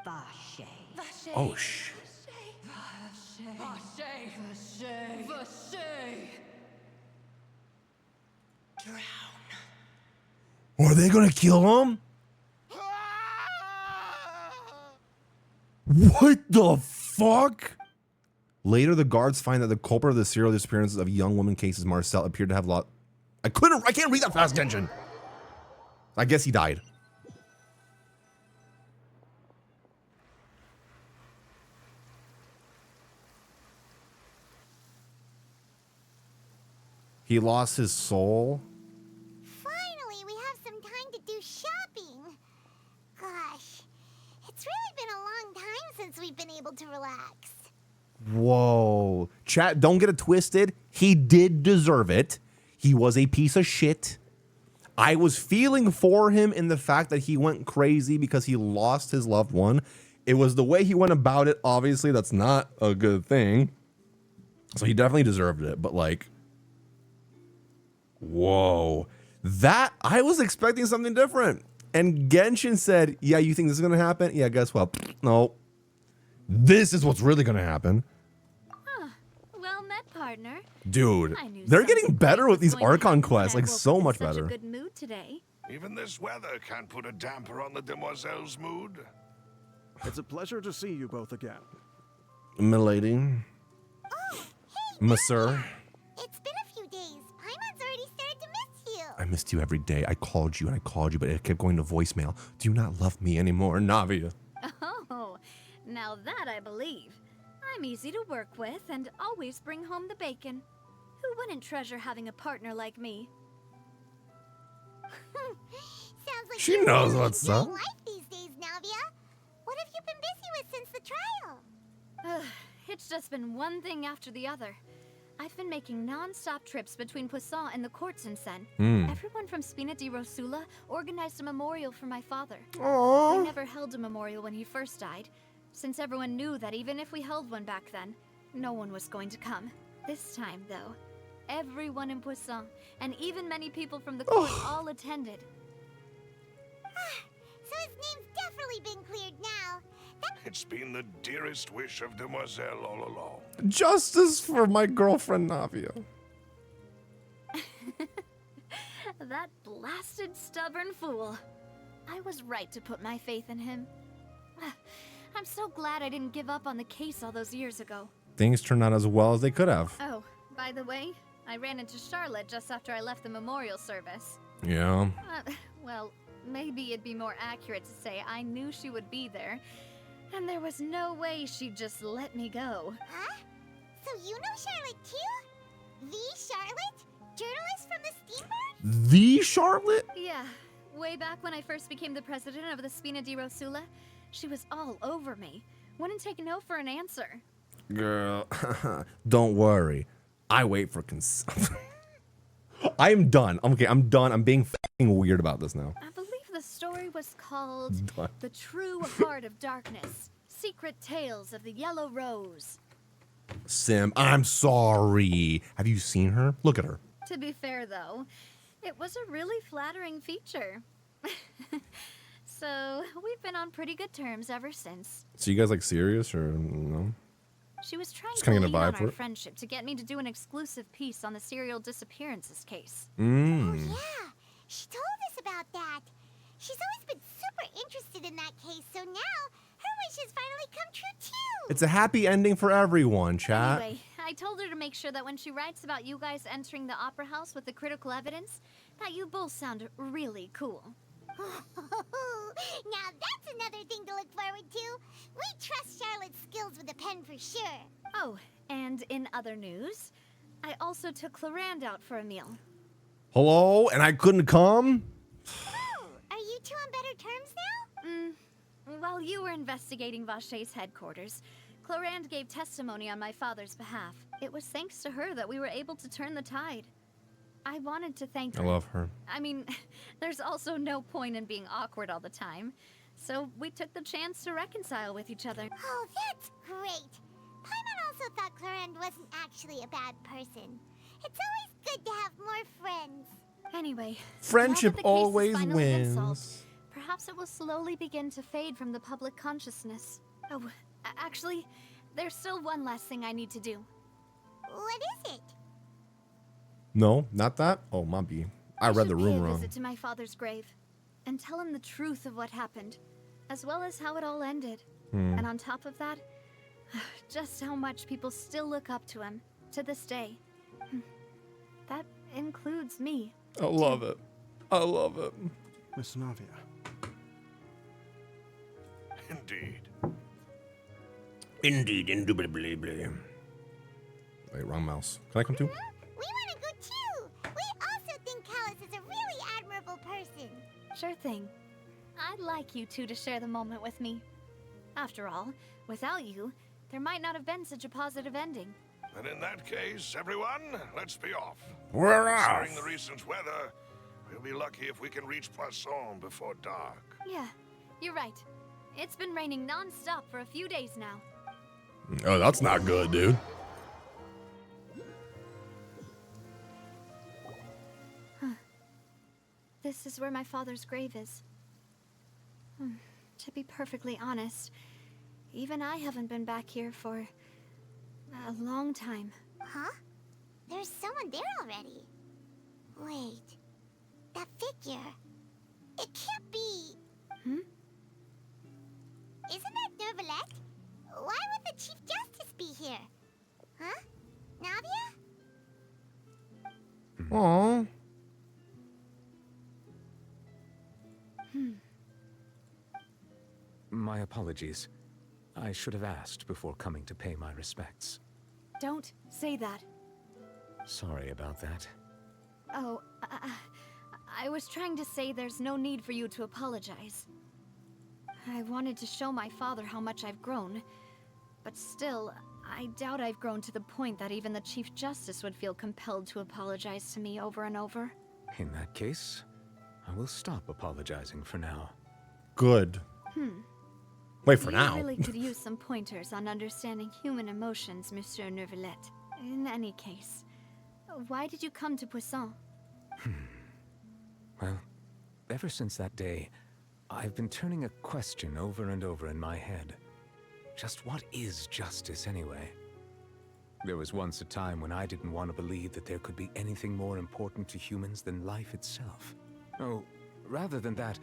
Vache. Vache. Oh, shh. Vache. Vache. Vache. Vache. Drown. Are they gonna kill him? What the fuck? Later, the guards find that the culprit of the serial disappearances of young woman cases, Marcel, appeared to have lost. I can't read that fast, Genshin. I guess he died. He lost his soul. Finally, we have some time to do shopping. Gosh, it's really been a long time since we've been able to relax. Whoa. Chat, don't get it twisted. He did deserve it. He was a piece of shit. I was feeling for him in the fact that he went crazy because he lost his loved one. It was the way he went about it. Obviously, that's not a good thing. So he definitely deserved it. But like, whoa. That, I was expecting something different. And Genshin said, yeah, you think this is going to happen? Yeah, guess what? No. This is what's really going to happen. Huh. Well met, partner. Dude, they're getting better with these Archon quests, like so much better. Good mood today. Even this weather can't put a damper on the demoiselle's mood. It's a pleasure to see you both again. Milady. Oh, hey, Monsieur. It's been a few days. Paimon's already started to miss you. I missed you every day. I called you and I called you, but it kept going to voicemail. Do you not love me anymore, Navia? Oh, now that I believe. I'm easy to work with and always bring home the bacon. Who wouldn't treasure having a partner like me? Sounds like She you're knows really what's enjoying up. life these days, Navia. What have you been busy with since the trial? It's just been one thing after the other. I've been making non-stop trips between Poisson and the courts in Sen. Everyone from Spina di Rosula organized a memorial for my father. Aww. We never held a memorial when he first died, since everyone knew that even if we held one back then, no one was going to come. This time, though, everyone in Poisson, and even many people from the court all attended. So his name's definitely been cleared now. It's been the dearest wish of Demoiselle all along. Justice for my girlfriend, Navia. That blasted stubborn fool. I was right to put my faith in him. I'm so glad I didn't give up on the case all those years ago. Things turned out as well as they could have. Oh, by the way, I ran into Charlotte just after I left the memorial service. Yeah. Well, maybe it'd be more accurate to say I knew she would be there, and there was no way she'd just let me go. Huh? So you know Charlotte too? The Charlotte? Journalist from the Steambird? The Charlotte? Yeah. Way back when I first became the president of the Spina di Rosula, she was all over me. Wouldn't take no for an answer. Girl, don't worry. I wait for I am done. Okay, I'm done. I'm being f***ing weird about this now. I believe the story was called The True Heart of Darkness. Secret Tales of the Yellow Rose. Sim, I'm sorry. Have you seen her? Look at her. To be fair, though, it was a really flattering feature. So, we've been on pretty good terms ever since. So you guys like serious or no? She was trying Just to kinda lean get a vibe on for our it. friendship to get me to do an exclusive piece on the serial disappearances case. Oh yeah, she told us about that. She's always been super interested in that case, so now her wish has finally come true too. It's a happy ending for everyone, chat. Anyway, I told her to make sure that when she writes about you guys entering the opera house with the critical evidence, that you both sound really cool. Now that's another thing to look forward to. We trust Charlotte's skills with a pen for sure. Oh, and in other news, I also took Clarand out for a meal. Hello? And I couldn't come? Oh, are you two on better terms now? While you were investigating Vachey's headquarters, Clarand gave testimony on my father's behalf. It was thanks to her that we were able to turn the tide. I wanted to thank her. I love her. I mean, there's also no point in being awkward all the time. So we took the chance to reconcile with each other. Oh, that's great. Paimon also thought Clarand wasn't actually a bad person. It's always good to have more friends. Anyway, Friendship now that the case is always finally been solved, wins. perhaps it will slowly begin to fade from the public consciousness. Oh, actually, there's still one last thing I need to do. What is it? No, not that? Oh, my B. I read the Pay room a wrong. visit to my father's grave and tell him the truth of what happened, as well as how it all ended. And on top of that, just how much people still look up to him to this day. That includes me. I love it. I love it. Miss Navia. Indeed. Indeed, indubitably. Wait, wrong mouse. Can I come too? We want to go too. We also think Callus is a really admirable person. Sure thing. I'd like you two to share the moment with me. After all, without you, there might not have been such a positive ending. And in that case, everyone, let's be off. We're off. Considering the recent weather, we'll be lucky if we can reach Poisson before dark. Yeah, you're right. It's been raining non-stop for a few days now. Oh, that's not good, dude. This is where my father's grave is. To be perfectly honest, even I haven't been back here for a long time. Huh? There's someone there already. Wait. That figure. It can't be. Isn't that Neuvillette? Why would the Chief Justice be here? Huh? Navia? Aww. My apologies. I should have asked before coming to pay my respects. Don't say that. Sorry about that. Oh, I was trying to say there's no need for you to apologize. I wanted to show my father how much I've grown, but still, I doubt I've grown to the point that even the Chief Justice would feel compelled to apologize to me over and over. In that case, I will stop apologizing for now. Good. Wait for You now. really could use some pointers on understanding human emotions, Monsieur Neuvillette. In any case, why did you come to Poisson? Well, ever since that day, I've been turning a question over and over in my head. Just what is justice anyway? There was once a time when I didn't want to believe that there could be anything more important to humans than life itself. Oh, rather than that,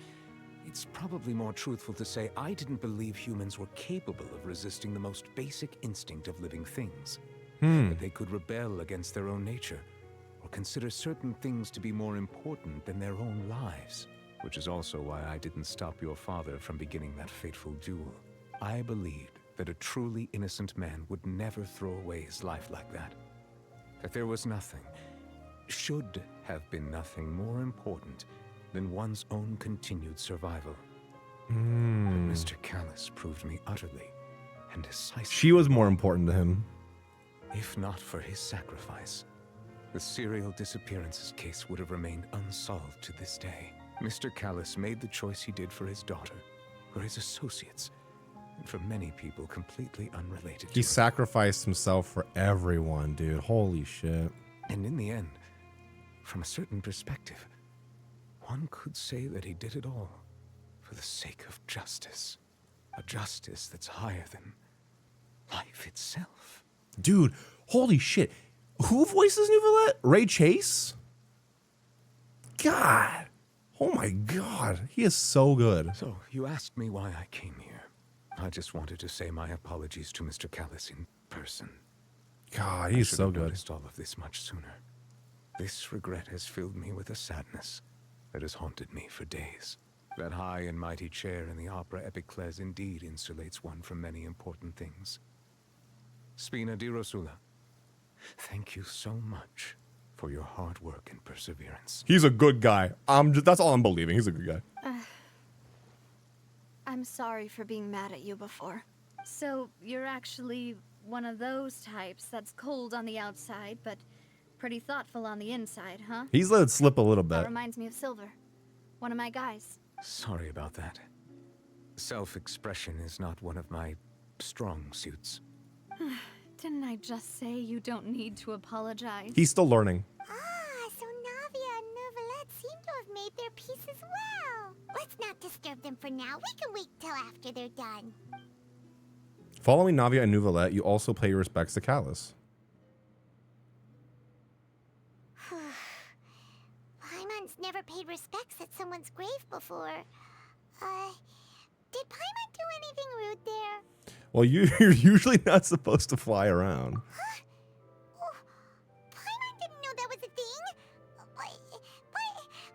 It's probably more truthful to say I didn't believe humans were capable of resisting the most basic instinct of living things. That they could rebel against their own nature, or consider certain things to be more important than their own lives. Which is also why I didn't stop your father from beginning that fateful duel. I believed that a truly innocent man would never throw away his life like that. That there was nothing, should have been nothing more important than one's own continued survival. But Mr. Callus proved me utterly and decisively. She was more important to him. If not for his sacrifice, the serial disappearances case would have remained unsolved to this day. Mr. Callus made the choice he did for his daughter, for his associates, and for many people completely unrelated to He sacrificed himself for everyone, dude. Holy shit. And in the end, from a certain perspective, one could say that he did it all for the sake of justice. A justice that's higher than life itself. Dude, holy shit. Who voices Nouvellette? Ray Chase? God. Oh my god. He is so good. So, you asked me why I came here. I just wanted to say my apologies to Mr. Callus in person. God, he's so good. I noticed all of this much sooner. This regret has filled me with a sadness that has haunted me for days. That high and mighty chair in the opera Epiclese indeed insulates one from many important things. Spina di Rosula, thank you so much for your hard work and perseverance. He's a good guy. That's all I'm believing. He's a good guy. I'm sorry for being mad at you before. So, you're actually one of those types that's cold on the outside, but pretty thoughtful on the inside, huh? He's let it slip a little That bit. reminds me of Silver, one of my guys. Sorry about that. Self-expression is not one of my strong suits. Didn't I just say you don't need to apologize? He's still learning. Ah, so Navia and Nouvellette seem to have made their peace as well. Let's not disturb them for now. We can wait till after they're done. Following Navia and Nouvellette, you also pay your respects to Callus. Paimon's never paid respects at someone's grave before. Did Paimon do anything rude there? Well, you're usually not supposed to fly around. Paimon didn't know that was a thing. But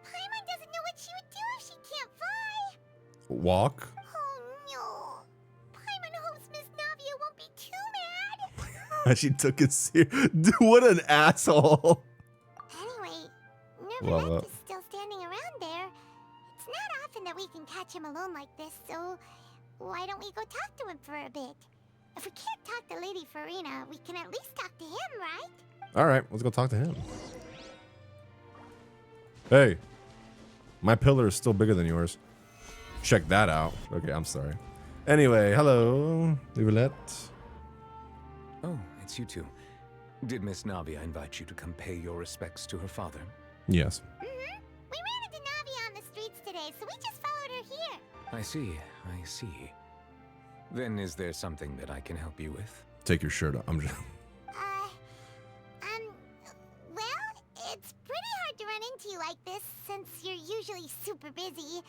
Paimon doesn't know what she would do if she can't fly. Walk. Oh no. Paimon hopes Miss Navia won't be too mad. She took it serious. Dude, what an asshole. Anyway, Love Nouvellette it. is still standing around there. It's not often that we can catch him alone like this, so why don't we go talk to him for a bit? If we can't talk to Lady Farina, we can at least talk to him, right? All right, let's go talk to him. Hey, my pillar is still bigger than yours. Check that out. Okay, I'm sorry. Anyway, hello, Nouvellette. Oh, it's you two. Did Miss Navia invite you to come pay your respects to her father? Yes. We ran into Navia on the streets today, so we just followed her here. I see, I see. Then is there something that I can help you with? Take your shirt off. I'm just... Well, it's pretty hard to run into you like this since you're usually super busy.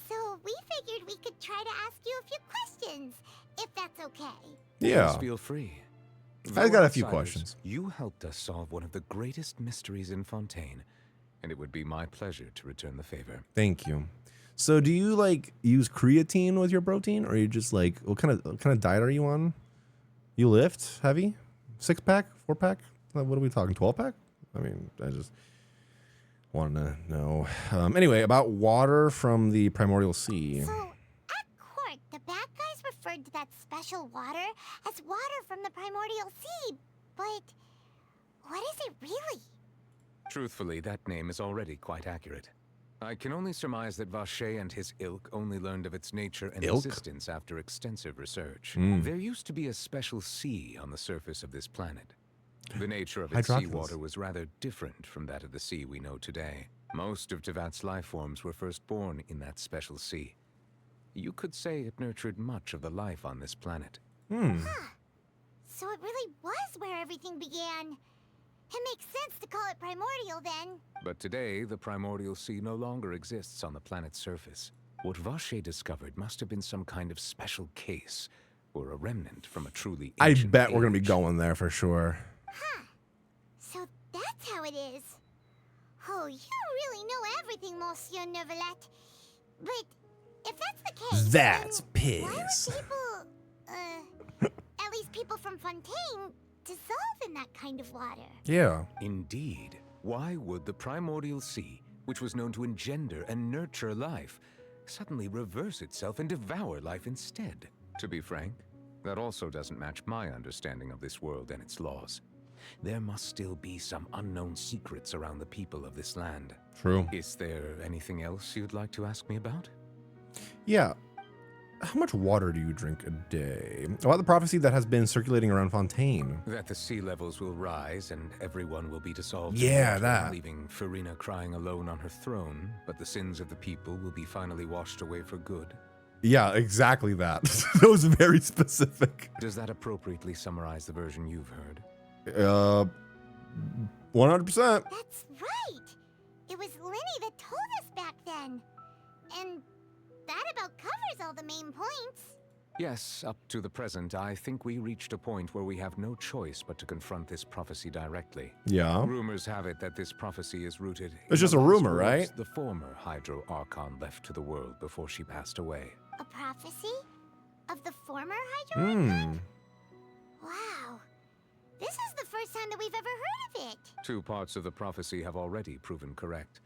So we figured we could try to ask you a few questions, if that's okay. Yeah. Please feel free. I got a few Outsiders, questions. You helped us solve one of the greatest mysteries in Fontaine, and it would be my pleasure to return the favor. Thank you. So do you like use creatine with your protein, or you just like what kind of diet are you on? You lift heavy? 6-pack, 4-pack? What are we talking? 12-pack? I mean, I just want to know. Anyway, about water from the primordial sea. So, at court, the bad guys referred to that special water as water from the primordial sea. But what is it really? Truthfully, that name is already quite accurate. I can only surmise that Vacher and his ilk only learned of its nature and Ilk? existence after extensive research. Mm. There used to be a special sea on the surface of this planet. The nature of its Hydroculus. seawater was rather different from that of the sea we know today. Most of Tevat's life forms were first born in that special sea. You could say it nurtured much of the life on this planet. So it really was where everything began. It makes sense to call it primordial then. But today, the primordial sea no longer exists on the planet's surface. What Vache discovered must have been some kind of special case, or a remnant from a truly I ancient bet we're gonna age. be going there for sure. So that's how it is. Oh, you really know everything, Monsieur Neuvillette. But if that's the case, That's then piss. why would people, at least people from Fontaine, dissolve in that kind of water? Yeah. Indeed. Why would the primordial sea, which was known to engender and nurture life, suddenly reverse itself and devour life instead? To be frank, that also doesn't match my understanding of this world and its laws. There must still be some unknown secrets around the people of this land. True. Is there anything else you'd like to ask me about? Yeah. How much water do you drink a day? About the prophecy that has been circulating around Fontaine. That the sea levels will rise and everyone will be dissolved. Yeah, in water, that. leaving Farina crying alone on her throne, but the sins of the people will be finally washed away for good. Yeah, exactly that. That was very specific. Does that appropriately summarize the version you've heard? 100%. That's right. It was Lenny that told us back then. And that about covers all the main points. Yes, up to the present, I think we reached a point where we have no choice but to confront this prophecy directly. Yeah. Rumors have it that this prophecy is rooted It's just a rumor, right? The former Hydro Archon left to the world before she passed away. A prophecy? Of the former Hydro Archon? Wow. This is the first time that we've ever heard of it. 2 parts of the prophecy have already proven correct.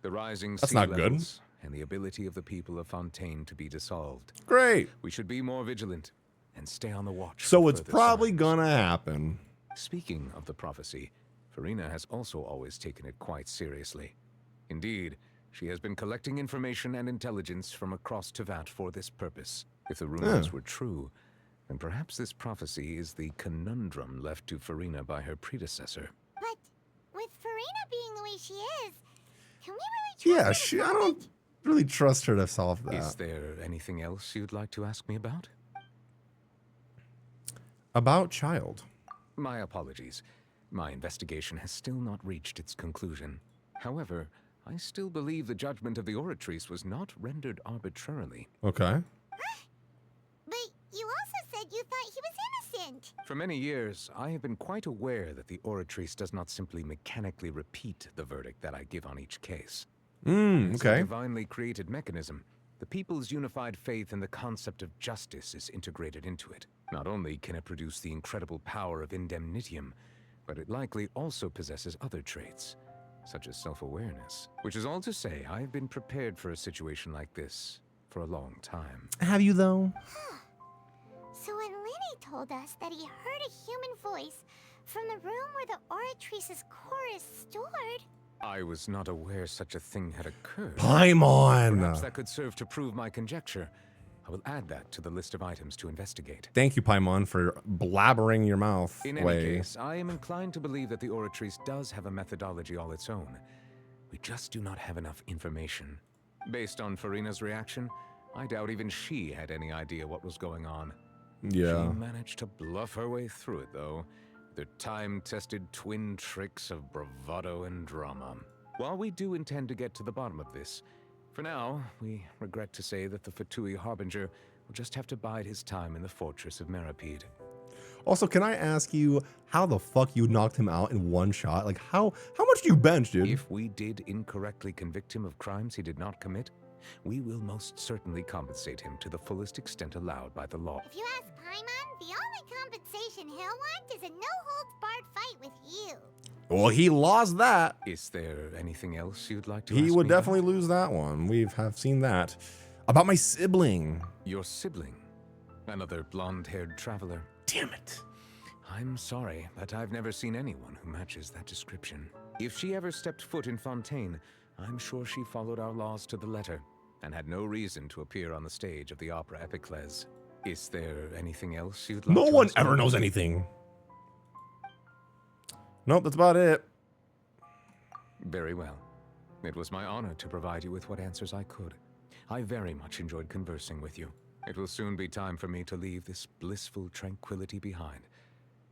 The rising That's sea not good. levels and the ability of the people of Fontaine to be dissolved. Great. We should be more vigilant and stay on the watch. So for it's further probably signs. gonna happen. Speaking of the prophecy, Farina has also always taken it quite seriously. Indeed, she has been collecting information and intelligence from across Tevat for this purpose. If the rumors were true, then perhaps this prophecy is the conundrum left to Farina by her predecessor. But with Farina being the way she is, can we really trust her to I solve don't really trust her to solve that. Is there anything else you'd like to ask me about? About Child. My apologies. My investigation has still not reached its conclusion. However, I still believe the judgment of the Oratrice was not rendered arbitrarily. Okay. But you also said you thought he was innocent. For many years, I have been quite aware that the Oratrice does not simply mechanically repeat the verdict that I give on each case. It's a Okay. divinely created mechanism. The people's unified faith in the concept of justice is integrated into it. Not only can it produce the incredible power of indemnitium, but it likely also possesses other traits, such as self-awareness. Which is all to say, I have been prepared for a situation like this for a long time. Have you, though? So when Lenny told us that he heard a human voice from the room where the Oratrice's core is stored... I was not aware such a thing had occurred. Paimon! Perhaps that could serve to prove my conjecture. I will add that to the list of items to investigate. Thank you, Paimon, for blabbering your mouth In away. any case, I am inclined to believe that the Oratrice does have a methodology all its own. We just do not have enough information. Based on Farina's reaction, I doubt even she had any idea what was going on. Yeah. She managed to bluff her way through it, though. Their time-tested twin tricks of bravado and drama. While we do intend to get to the bottom of this, for now, we regret to say that the Fatui Harbinger will just have to bide his time in the fortress of Meripede. Also, can I ask you how the fuck you knocked him out in one shot? Like, how much do you bench, dude? If we did incorrectly convict him of crimes he did not commit, we will most certainly compensate him to the fullest extent allowed by the law. If you ask Paimon, the only compensation he'll want is a no-holds-barred fight with you. Well, he lost that. Is there anything else you'd like to He ask would me about? definitely lose that one. We have seen that. About my sibling. Your sibling? Another blonde-haired traveler? Damn it. I'm sorry, but I've never seen anyone who matches that description. If she ever stepped foot in Fontaine, I'm sure she followed our laws to the letter, and had no reason to appear on the stage of the opera Epicles. Is there anything else you'd like No to one ask me ever about? knows anything. Nope, that's about it. Very well. It was my honor to provide you with what answers I could. I very much enjoyed conversing with you. It will soon be time for me to leave this blissful tranquility behind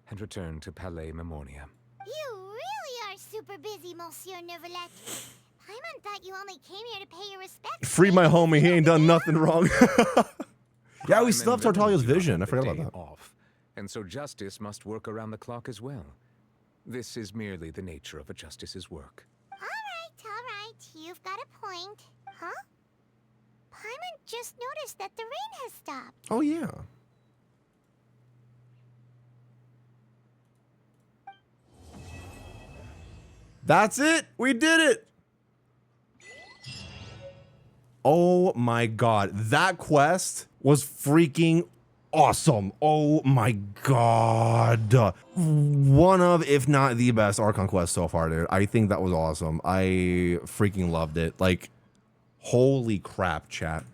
and return to Palais Memornia. You really are super busy, Monsieur Neuvillette. Paimon thought you only came here to pay your respects. Free my homie. He ain't done nothing wrong. Yeah, we still have Tartaglia's vision. I forgot about that. Off, and so justice must work around the clock as well. This is merely the nature of a justice's work. All right. You've got a point. Huh? Paimon just noticed that the rain has stopped. Oh, yeah. That's it. We did it. Oh my god. That quest was freaking awesome. Oh my god. One of, if not the best Archon quest so far, dude. I think that was awesome. I freaking loved it. Like, holy crap, chat.